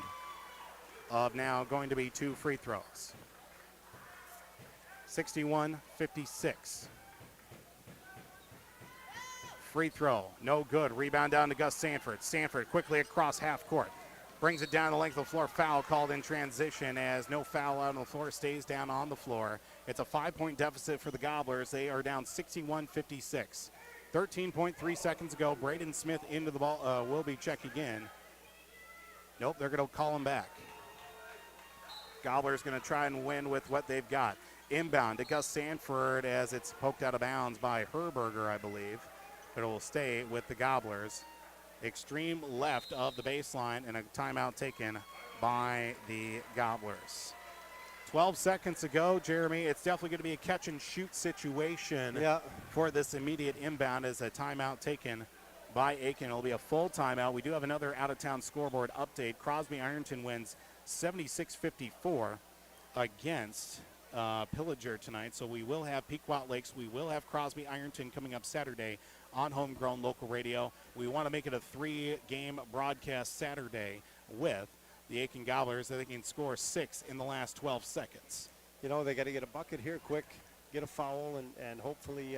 of now going to be 2 free throws. 61-56. Free throw, no good. Rebound down to Gus Sanford. Sanford quickly across half court. Brings it down the length of the floor. Foul called in transition as no foul out on the floor. Stays down on the floor. It's a 5-point deficit for the Gobblers. They are down 61-56. 13.3 seconds ago. Braden Smith into the ball. Will be checking in. Nope, they're going to call him back. Gobblers going to try and win with what they've got. Inbound to Gus Sanford as it's poked out of bounds by Herberger, I believe. But it will stay with the Gobblers. Extreme left of the baseline, and a timeout taken by the Gobblers. 12 seconds to go, Jeremy. It's definitely going to be a catch-and-shoot situation for this immediate inbound as a timeout taken by Aitkin. It'll be a full timeout. We do have another out-of-town scoreboard update. Crosby Ironton wins 76-54 against Pillager tonight. So we will have Pequot Lakes. We will have Crosby Ironton coming up Saturday on Homegrown Local Radio. We want to make it a 3-game broadcast Saturday with the Aitkin Gobblers that they can score 6 in the last 12 seconds. They got to get a bucket here quick, get a foul, and hopefully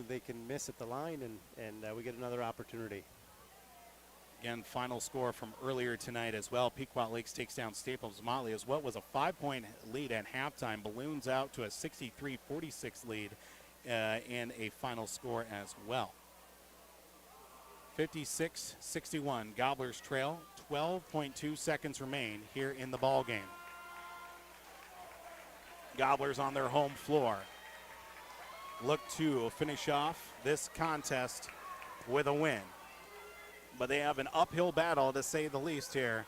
they can miss at the line and we get another opportunity. Again, final score from earlier tonight as well. Pequot Lakes takes down Staples Motley as what was a 5-point lead at halftime. Balloons out to a 63-46 lead in a final score as well. 56-61, Gobblers trail. 12.2 seconds remain here in the ball game. Gobblers on their home floor look to finish off this contest with a win. But they have an uphill battle, to say the least, here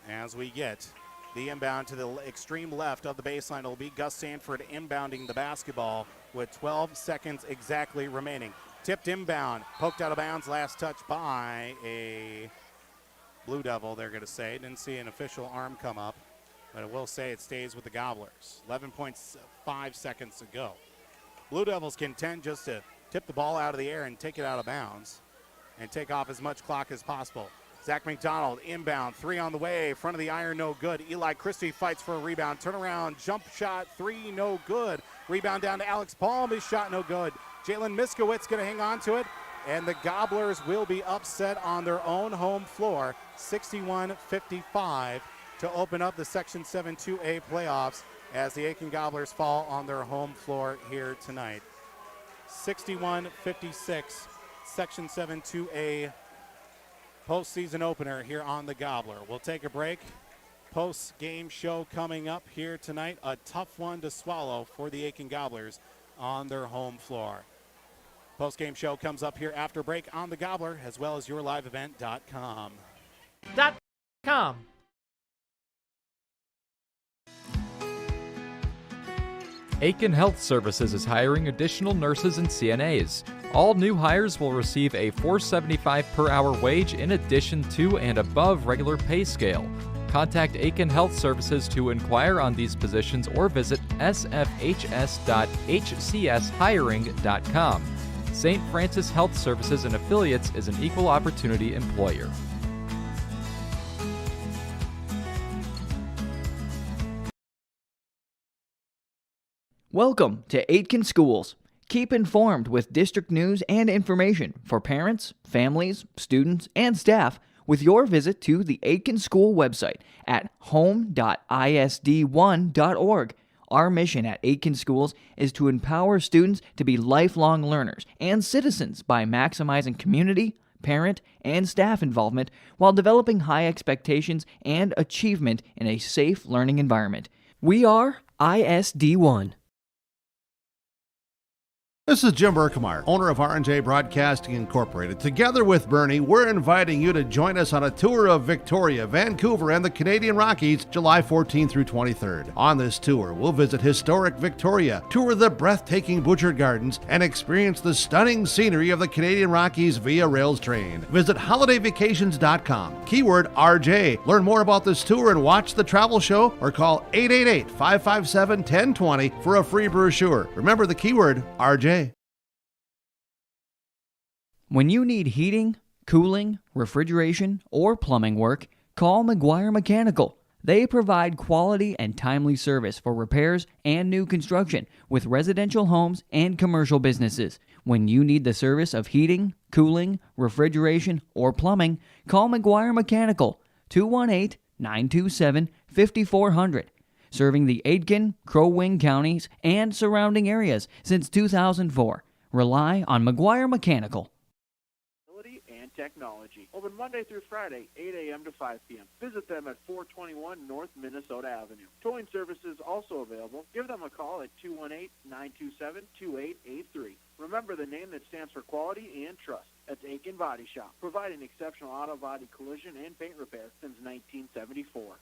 as we get the inbound to the extreme left of the baseline. It'll be Gus Sanford inbounding the basketball with 12 seconds exactly remaining. Tipped inbound, poked out of bounds, last touch by a Blue Devil, they're going to say. Didn't see an official arm come up, but it will say it stays with the Gobblers. 11.5 seconds to go. Blue Devils content just to tip the ball out of the air and take it out of bounds and take off as much clock as possible. Zach McDonald inbound, 3 on the way, front of the iron, no good. Eli Christie fights for a rebound, turnaround, jump shot, 3, no good. Rebound down to Alex Palm, his shot no good. Jalen Miskowitz going to hang on to it, and the Gobblers will be upset on their own home floor, 61-55, to open up the Section 7 2A playoffs as the Aitkin Gobblers fall on their home floor here tonight. 61-56. Section 7 2A postseason opener here on the Gobbler. We'll take a break. Post-game show coming up here tonight. A tough one to swallow for the Aitkin Gobblers on their home floor. Post-game show comes up here after break on the Gobbler, as well as yourliveevent.com. .com. Aitkin Health Services is hiring additional nurses and CNAs. All new hires will receive a $4.75 per hour wage in addition to and above regular pay scale. Contact Aitkin Health Services to inquire on these positions or visit sfhs.hcshiring.com. St. Francis Health Services and Affiliates is an equal opportunity employer. Welcome to Aitkin Schools. Keep informed with district news and information for parents, families, students, and staff with your visit to the Aitkin School website at home.isd1.org. Our mission at Aitkin Schools is to empower students to be lifelong learners and citizens by maximizing community, parent, and staff involvement while developing high expectations and achievement in a safe learning environment. We are ISD1. This is Jim Berkemeyer, owner of R&J Broadcasting Incorporated. Together with Bernie, we're inviting you to join us on a tour of Victoria, Vancouver, and the Canadian Rockies, July 14th through 23rd. On this tour, we'll visit historic Victoria, tour the breathtaking Butchert Gardens, and experience the stunning scenery of the Canadian Rockies via rails train. Visit holidayvacations.com, keyword RJ. Learn more about this tour and watch the travel show, or call 888-557-1020 for a free brochure. Remember the keyword RJ. When you need heating, cooling, refrigeration, or plumbing work, call McGuire Mechanical. They provide quality and timely service for repairs and new construction with residential homes and commercial businesses. When you need the service of heating, cooling, refrigeration, or plumbing, call McGuire Mechanical, 218-927-5400. Serving the Aitkin, Crow Wing counties, and surrounding areas since 2004. Rely on McGuire Mechanical. And technology. Open Monday through Friday, 8 a.m. to 5 p.m. Visit them at 421 North Minnesota Avenue. Towing services also available. Give them a call at 218-927-2883. Remember the name that stands for quality and trust. That's Aitkin Body Shop, providing exceptional auto body collision and paint repair since 1974.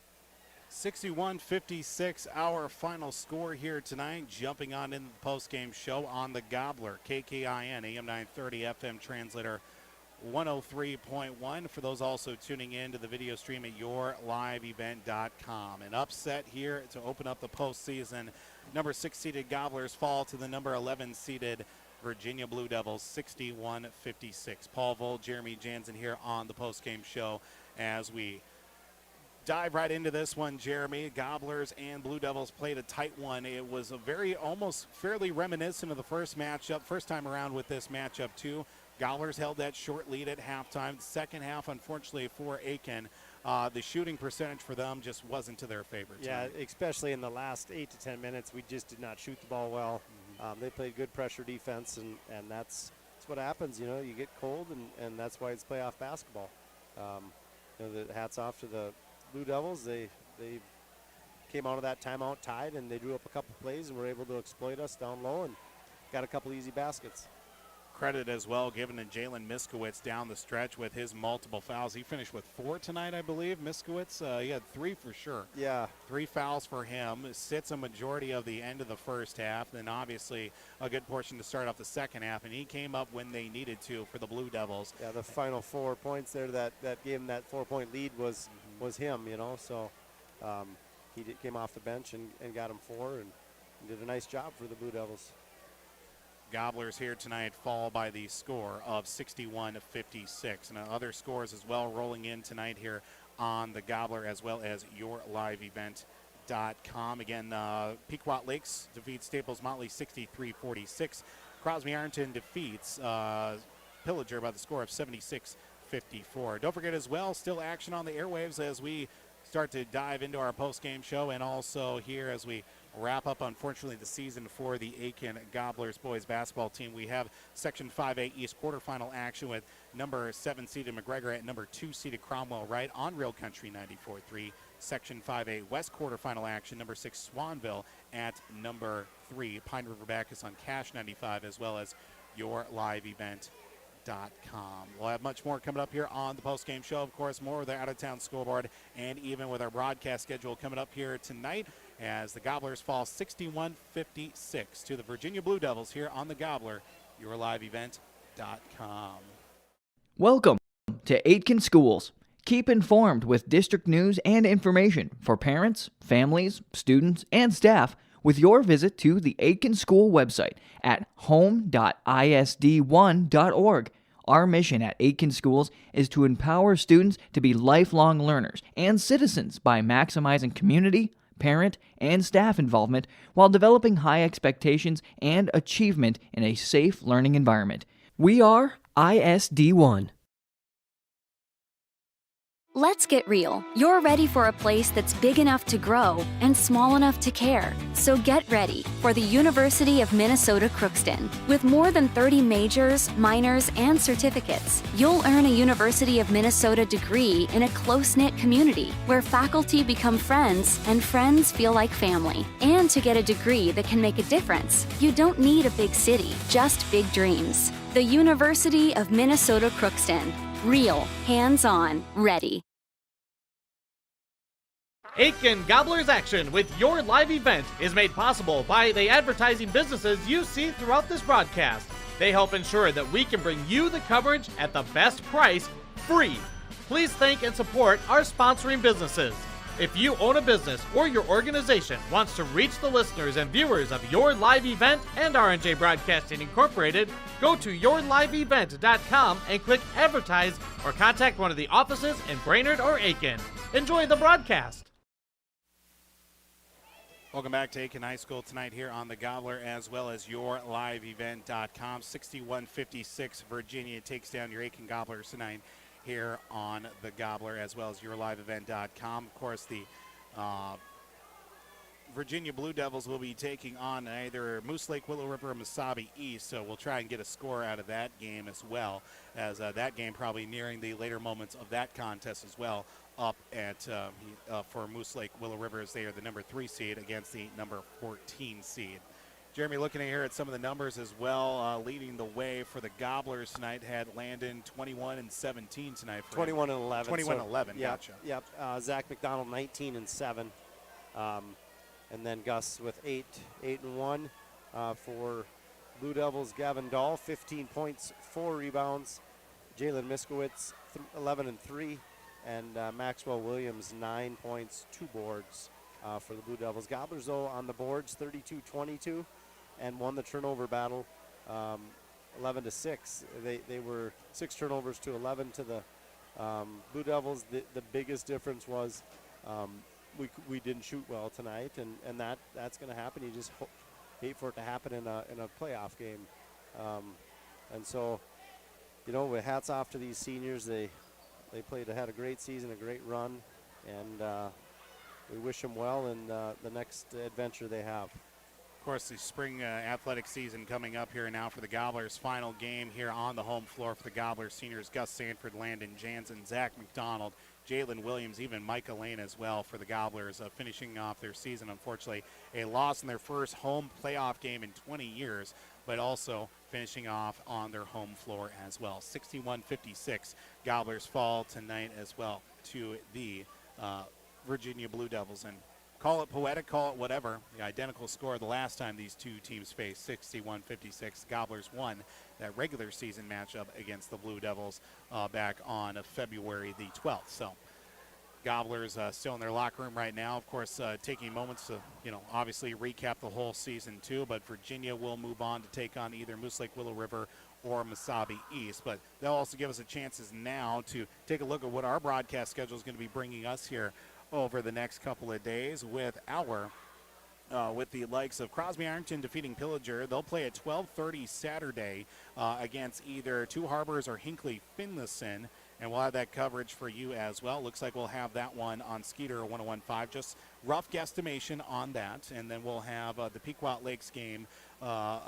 61-56, our final score here tonight. Jumping on into the post-game show on the Gobbler, KKIN, AM 930 FM translator 103.1. For those also tuning in to the video stream at yourliveevent.com. An upset here to open up the postseason. Number 6 seeded Gobblers fall to the number 11 seeded Virginia Blue Devils, 61-56. Paul Vold, Jeremy Jansen here on the post-game show as we dive right into this one. Jeremy, Gobblers and Blue Devils played a tight one. It was a very almost fairly reminiscent of the first matchup, first time around with this matchup too. Gobblers held that short lead at halftime. The second half, unfortunately for Aitkin, the shooting percentage for them just wasn't to their favor tonight. Yeah, especially in the last 8 to 10 minutes, we just did not shoot the ball well. They played good pressure defense, and that's what happens. You know, you get cold, and that's why it's playoff basketball. The hats off to the Blue Devils. They came out of that timeout tied, and they drew up a couple plays and were able to exploit us down low and got a couple easy baskets. Credit as well given to Jalen Miskowitz down the stretch with his multiple fouls. He finished with 4 tonight, I believe. Miskowitz, he had 3 for sure. Yeah. 3 fouls for him. Sits a majority of the end of the first half. Then obviously a good portion to start off the second half. And he came up when they needed to for the Blue Devils. Yeah, the final 4 points there that gave him that 4-point lead was him, you know. So he came off the bench and got him 4 and did a nice job for the Blue Devils. Gobblers here tonight fall by the score of 61-56. And other scores as well rolling in tonight here on the Gobbler as well as yourliveevent.com. Again, Pequot Lakes defeats Staples Motley 63-46. Crosby Ironton defeats Pillager by the score of 76-54. Don't forget as well, still action on the airwaves as we start to dive into our post-game show, and also here as we wrap up, unfortunately, the season for the Aitkin Gobblers boys basketball team. We have Section 5A East quarterfinal action with number 7 seeded McGregor at number 2 seeded Cromwell right on Real Country 94.3. Section 5A West quarterfinal action, number 6 Swanville at number 3 Pine River Bacchus on Cash 95, as well as yourliveevent.com. We'll have much more coming up here on the post-game show. Of course, more with the out-of-town scoreboard, and even with our broadcast schedule coming up here tonight as the Gobblers fall 61-56 to the Virginia Blue Devils here on the Gobbler, yourliveevent.com. Welcome to Aitkin Schools. Keep informed with district news and information for parents, families, students, and staff with your visit to the Aitkin School website at home.isd1.org. Our mission at Aitkin Schools is to empower students to be lifelong learners and citizens by maximizing community, parent, and staff involvement while developing high expectations and achievement in a safe learning environment. We are ISD1. Let's get real. You're ready for a place that's big enough to grow and small enough to care. So get ready for the University of Minnesota Crookston. With more than 30 majors, minors, and certificates, you'll earn a University of Minnesota degree in a close-knit community where faculty become friends and friends feel like family. And to get a degree that can make a difference, you don't need a big city, just big dreams. The University of Minnesota Crookston. Real, hands-on, ready. Aitkin Gobblers Action with your live event is made possible by the advertising businesses you see throughout this broadcast. They help ensure that we can bring you the coverage at the best price, free. Please thank and support our sponsoring businesses. If you own a business or your organization wants to reach the listeners and viewers of your live event and R&J Broadcasting Incorporated, go to yourliveevent.com and click Advertise or contact one of the offices in Brainerd or Aitkin. Enjoy the broadcast. Welcome back to Aitkin High School tonight here on the Gobbler as well as yourliveevent.com. 61-56 Virginia takes down your Aitkin Gobblers tonight here on the Gobbler as well as yourliveevent.com. Of course, the Virginia Blue Devils will be taking on either Moose Lake, Willow River, or Mesabi East, so we'll try and get a score out of that game as well, as that game probably nearing the later moments of that contest as well, up at for Moose Lake, Willow River, as they are the number 3 seed against the number 14 seed. Jeremy, looking here at some of the numbers as well, leading the way for the Gobblers tonight had Landon 21-17 tonight. 21-11. 21-11, gotcha. Yep. Zach McDonald 19-7. And then Gus with 8-1 for Blue Devils. Gavin Dahl, 15 points, 4 rebounds. Jalen Miskowitz, 11-3. And Maxwell Williams, 9 points, 2 boards for the Blue Devils. Gobblers, though, on the boards, 32-22, and won the turnover battle 11-6. They were 6 turnovers to 11 to the Blue Devils. The biggest difference was we didn't shoot well tonight, and that's going to happen. You just hate for it to happen in a playoff game. And so with hats off to these seniors. They had a great season, a great run, and we wish them well in the next adventure they have. Of course, the spring athletic season coming up here now for the Gobblers. Final game here on the home floor for the Gobblers seniors: Gus Stanfield, Landon Jansen, Zach McDonald, Jalen Williams, even Mike Lane as well for the Gobblers, finishing off their season. Unfortunately, a loss in their first home playoff game in 20 years, but also finishing off on their home floor as well. 61-56, Gobblers fall tonight as well to the Virginia Blue Devils. And call it poetic, call it whatever, the identical score the last time these two teams faced, 61-56. Gobblers won that regular season matchup against the Blue Devils back on February the 12th. So Gobblers still in their locker room right now, of course, taking moments to, obviously recap the whole season too, but Virginia will move on to take on either Moose Lake Willow River or Mesabi East. But they'll also give us a chances now to take a look at what our broadcast schedule is going to be bringing us here over the next couple of days with with the likes of Crosby Ironton defeating Pillager. They'll play at 12:30 Saturday against either Two Harbors or Hinckley Finlayson, and we'll have that coverage for you as well. Looks like we'll have that one on Skeeter 101.5, just rough guesstimation on that. And then we'll have the Pequot Lakes game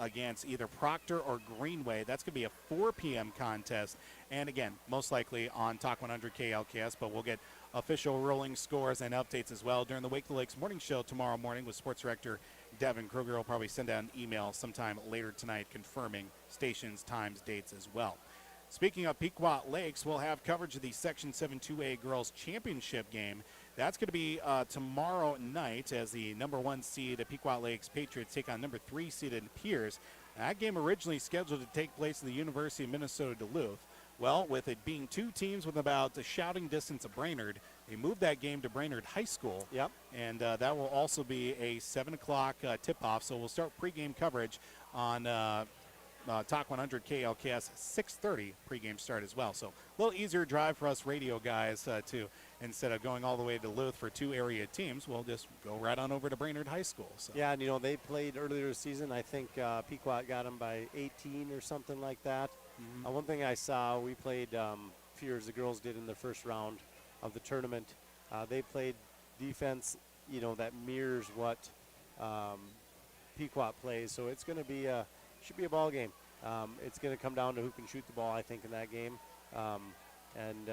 against either Proctor or Greenway. That's going to be a 4 p.m. contest, and again, most likely on Talk 100 KLKS, but we'll get official rolling scores and updates as well during the Wake the Lakes morning show tomorrow morning with Sports Director Devin Kruger. Will probably send out an email sometime later tonight confirming stations, times, dates as well. Speaking of Pequot Lakes, we'll have coverage of the Section 7 2A Girls Championship game. That's going to be tomorrow night as the number 1 seed Pequot Lakes Patriots take on number 3 seeded Pierce. That game originally scheduled to take place in the University of Minnesota Duluth. Well, with it being two teams with about a shouting distance of Brainerd, they moved that game to Brainerd High School. Yep. And that will also be a 7 o'clock tip-off. So we'll start pregame coverage on Talk 100 KLKS 6:30 pregame start as well. So a little easier drive for us radio guys to, instead of going all the way to Duluth for 2 area teams, we'll just go right on over to Brainerd High School. So. Yeah, and they played earlier this season. I think Pequot got them by 18 or something like that. Mm-hmm. One thing I saw, we played Fears, the girls did in the first round of the tournament. They played defense, that mirrors what Pequot plays. So it's going to be should be a ball game. It's going to come down to who can shoot the ball, I think, in that game, and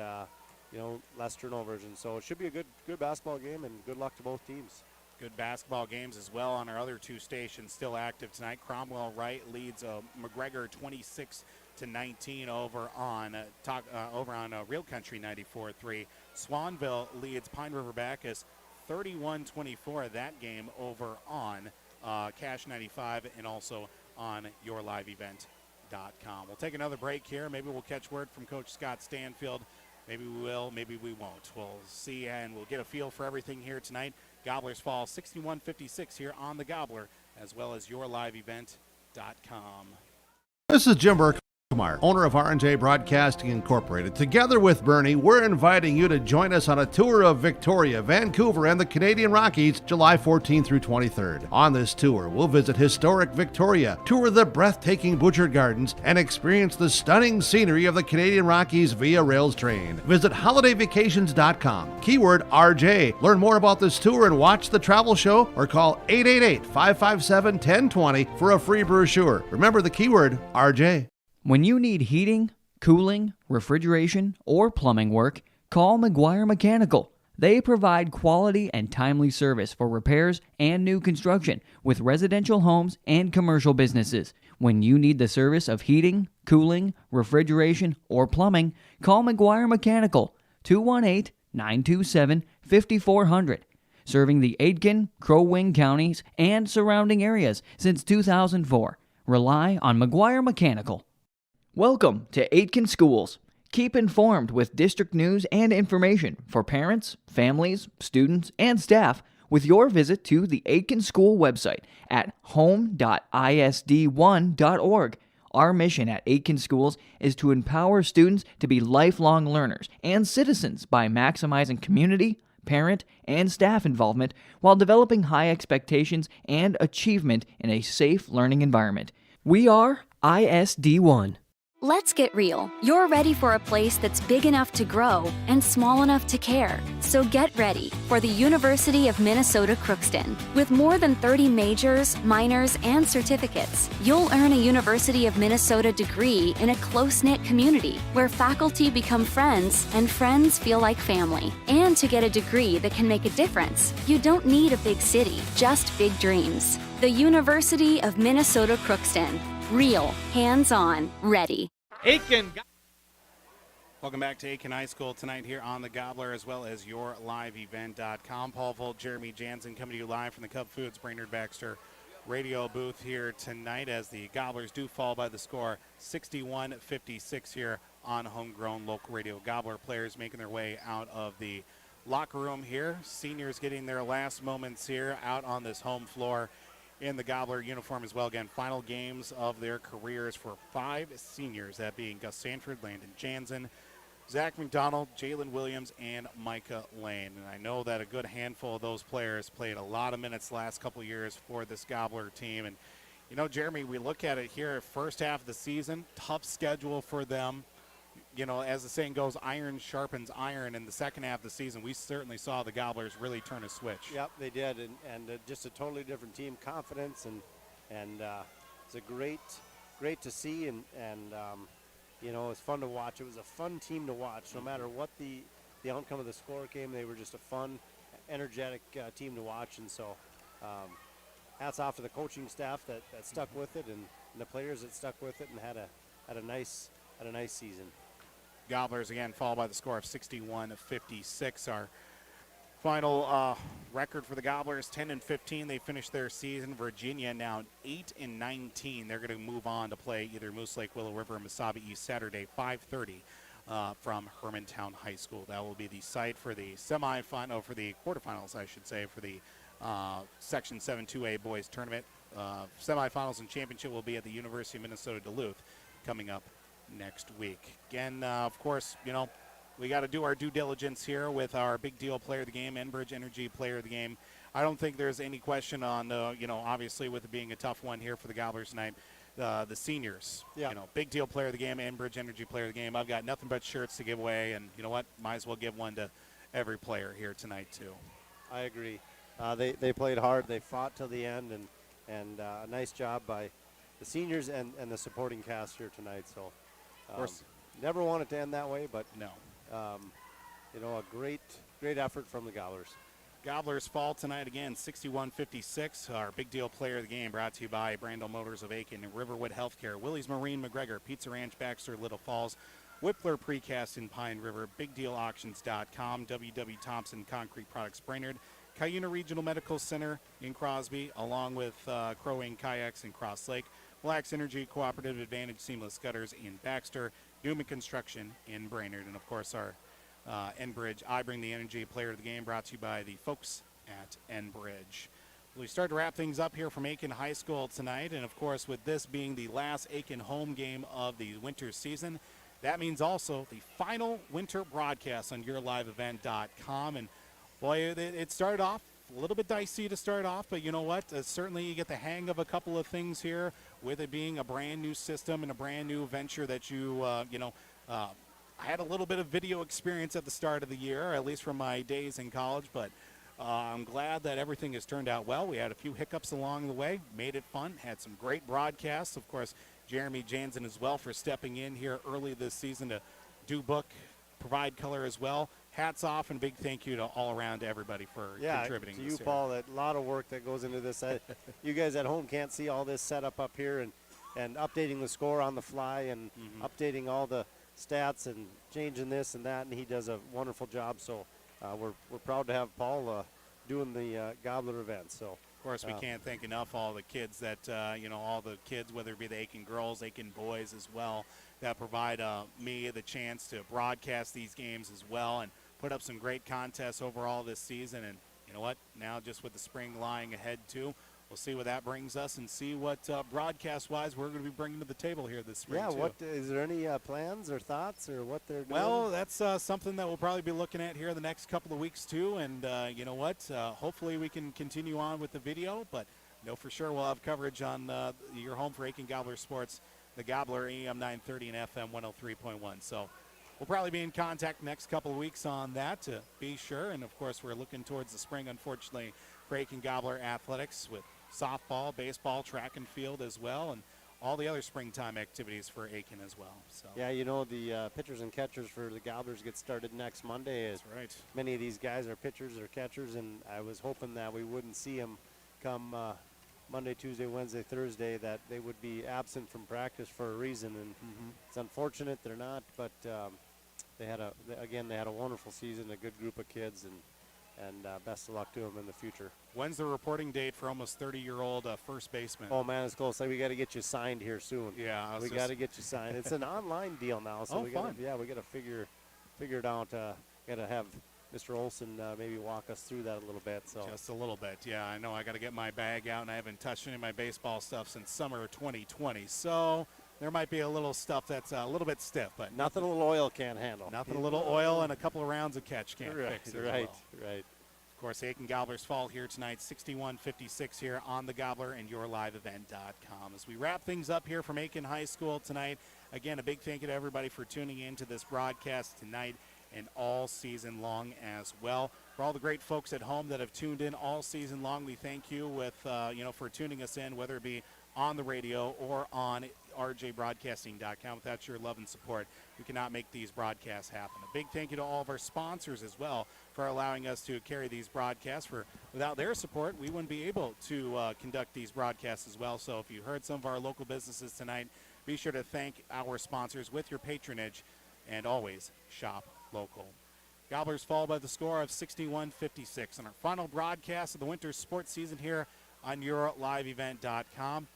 less turnovers. And so it should be a good basketball game, and good luck to both teams. Good basketball games as well on our other 2 stations still active tonight. Cromwell Wright leads McGregor 26-19 over on Real Country 94.3. Swanville leads Pine River Bacchus 31-24. That game over on Cash 95 and also on yourliveevent.com. We'll take another break here. Maybe we'll catch word from Coach Scott Stanfield. Maybe we will, maybe we won't. We'll see, and we'll get a feel for everything here tonight. Gobblers fall 61-56 here on the Gobbler, as well as yourliveevent.com. This is Jim Burke, owner of R&J Broadcasting Incorporated. Together with Bernie, we're inviting you to join us on a tour of Victoria, Vancouver, and the Canadian Rockies, July 14th through 23rd. On this tour, we'll visit historic Victoria, tour the breathtaking Butchert Gardens, and experience the stunning scenery of the Canadian Rockies via Rails Train. Visit holidayvacations.com, keyword RJ. Learn more about this tour and watch the travel show, or call 888-557-1020 for a free brochure. Remember the keyword RJ. When you need heating, cooling, refrigeration, or plumbing work, call McGuire Mechanical. They provide quality and timely service for repairs and new construction with residential homes and commercial businesses. When you need the service of heating, cooling, refrigeration, or plumbing, call McGuire Mechanical, 218-927-5400. Serving the Aitkin, Crow Wing counties and surrounding areas since 2004. Rely on McGuire Mechanical. Welcome to Aitkin Schools. Keep informed with district news and information for parents, families, students, and staff with your visit to the Aitkin School website at home.isd1.org. Our mission at Aitkin Schools is to empower students to be lifelong learners and citizens by maximizing community, parent, and staff involvement while developing high expectations and achievement in a safe learning environment. We are ISD1. Let's get real. You're ready for a place that's big enough to grow and small enough to care. So get ready for the University of Minnesota Crookston. With more than 30 majors, minors, and certificates, you'll earn a University of Minnesota degree in a close-knit community where faculty become friends and friends feel like family. And to get a degree that can make a difference, you don't need a big city, just big dreams. The University of Minnesota Crookston. Real, hands-on, ready. Aitkin. Welcome back to Aitkin High School tonight here on the Gobbler, as well as yourliveevent.com. Paul Volt, Jeremy Jansen coming to you live from the Cub Foods Brainerd Baxter radio booth here tonight as the Gobblers do fall by the score 61-56 here on Homegrown Local Radio. Gobbler players making their way out of the locker room here. Seniors getting their last moments here out on this home floor in the Gobbler uniform as well. Again, final games of their careers for 5 seniors, that being Gus Stanfield, Landon Jansen, Zach McDonald, Jalen Williams, and Micah Lane. And I know that a good handful of those players played a lot of minutes last couple of years for this Gobbler team. And, you know, Jeremy, we look at it here, first half of the season, tough schedule for them. You know, as the saying goes, iron sharpens iron. In the second half of the season, we certainly saw the Gobblers really turn a switch. Yep, they did, and just a totally different team, confidence, and it's a great to see, and you know, it's fun to watch. It was a fun team to watch, no matter what the outcome of the score came. They were just a fun, energetic team to watch, and so hats off to the coaching staff that stuck with it, and the players that stuck with it and had a nice season. Gobblers again fall by the score of 61-56. Our final record for the Gobblers, 10-15. They finished their season. Virginia now 8-19. They're going to move on to play either Moose Lake, Willow River, or Mesabi East Saturday, 5:30 from Hermantown High School. That will be the site for the semifinal, for the quarterfinals, I should say, for the Section 7 2A boys tournament. Semifinals and championship will be at the University of Minnesota Duluth coming up next week. Again, of course, you know, we got to do our due diligence here with our big deal player of the game, Enbridge Energy player of the game. I don't think there's any question on, you know, obviously with it being a tough one here for the Gobblers tonight, the seniors, you know, big deal player of the game, Enbridge Energy player of the game. I've got nothing but shirts to give away, and you know what? Might as well give one to every player here tonight too. I agree. They played hard. They fought till the end, and a nice job by the seniors and the supporting cast here tonight. So. Of course, never want it to end that way, but no. You know, a great effort from the Gobblers. Gobblers fall tonight again, 61-56. Our big deal player of the game brought to you by Brandel Motors of Aitkin, Riverwood Healthcare, Willie's Marine McGregor, Pizza Ranch Baxter, Little Falls, Whippler Precast in Pine River, BigDealAuctions.com, W.W. Thompson Concrete Products Brainerd, Cuyuna Regional Medical Center in Crosby, along with Crow Wing Kayaks in Cross Lake, Black's Energy Cooperative Advantage Seamless Gutters in Baxter, Newman Construction in Brainerd, and of course our Enbridge I Bring the Energy player of the game brought to you by the folks at Enbridge. We start to wrap things up here from Aitkin High School tonight, and of course with this being the last Aitkin home game of the winter season, that means also the final winter broadcast on yourliveevent.com. And boy, it started off a little bit dicey to start off, but you know what? Certainly you get the hang of a couple of things here with it being a brand new system and a brand new venture that I had a little bit of video experience at the start of the year, at least from my days in college, but I'm glad that everything has turned out well. We had a few hiccups along the way, made it fun, had some great broadcasts. Of course, Jeremy Jansen as well for stepping in here early this season to do book, provide color as well. Hats off and big thank you to all around to everybody for contributing. To this you, year. Paul, a lot of work that goes into this. You guys at home can't see all this setup up here and updating the score on the fly and updating all the stats and changing this and that, and he does a wonderful job. So we're proud to have Paul doing the Gobbler event. So of course we can't thank enough all the kids that all the kids, whether it be the Aitkin girls, Aitkin boys as well, that provide me the chance to broadcast these games as well and put up some great contests overall this season. And you know what, now just with the spring lying ahead too, we'll see what that brings us and see what broadcast-wise we're going to be bringing to the table here this spring. Yeah, too. what is there any plans or thoughts or what they're doing? Well, that's something that we'll probably be looking at here in the next couple of weeks too. And you know what? Hopefully we can continue on with the video, but know for sure we'll have coverage on your home for Aitkin Gobbler Sports the Gobbler AM 930 and FM 103.1. So we'll probably be in contact next couple of weeks on that to be sure. And, of course, we're looking towards the spring, unfortunately, for Aitkin Gobbler athletics with softball, baseball, track and field as well, and all the other springtime activities for Aitkin as well. So yeah, the pitchers and catchers for the Gobblers get started next Monday. That's right. Many of these guys are pitchers or catchers, and I was hoping that we wouldn't see them come Monday, Tuesday, Wednesday, Thursday, that they would be absent from practice for a reason. And it's unfortunate they're not, but they had a wonderful season, a good group of kids, and best of luck to them in the future. When's the reporting date for almost 30-year-old first baseman? Oh, man, it's close. We got to get you signed here soon. Yeah. We got to get you signed. It's an online deal now, so we got to figure it out. Got to have Mr. Olson maybe walk us through that a little bit. So just a little bit, yeah. I know I got to get my bag out, and I haven't touched any of my baseball stuff since summer of 2020. So there might be a little stuff that's a little bit stiff, but nothing a little oil can't handle. Nothing a little oil and a couple of rounds of catch can't fix. Right. Of course, Aitkin Gobblers fall here tonight, 61-56 here on the Gobbler and yourliveevent.com. As we wrap things up here from Aitkin High School tonight, again, a big thank you to everybody for tuning in to this broadcast tonight and all season long as well. For all the great folks at home that have tuned in all season long, we thank you with for tuning us in, whether it be on the radio or on rjbroadcasting.com. Without your love and support, we cannot make these broadcasts happen. A big thank you to all of our sponsors as well for allowing us to carry these broadcasts. Without their support, we wouldn't be able to conduct these broadcasts as well. So if you heard some of our local businesses tonight, be sure to thank our sponsors with your patronage, and always shop local. Gobblers fall by the score of 61-56 in our final broadcast of the winter sports season here on yourliveevent.com.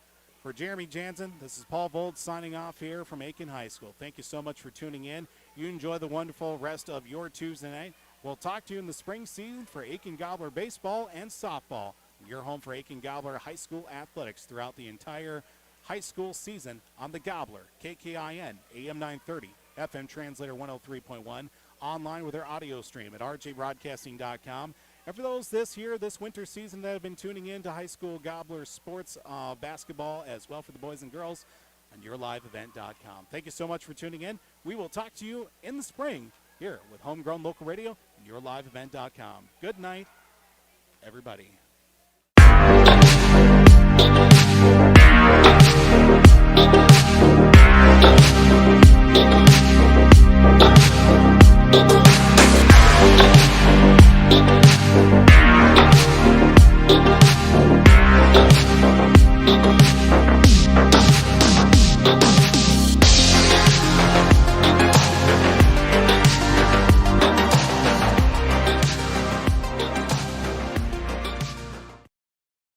For Jeremy Jansen, this is Paul Vold signing off here from Aitkin High School. Thank you so much for tuning in. You enjoy the wonderful rest of your Tuesday night. We'll talk to you in the spring season for Aitkin Gobbler baseball and softball. You're home for Aitkin Gobbler high school athletics throughout the entire high school season on the Gobbler, KKIN, AM 930, FM translator 103.1, online with our audio stream at rjbroadcasting.com. And for those this winter season that have been tuning in to high school Gobbler sports, basketball, as well for the boys and girls on yourliveevent.com. Thank you so much for tuning in. We will talk to you in the spring here with Homegrown Local Radio and yourliveevent.com. Good night, everybody. We'll be right back.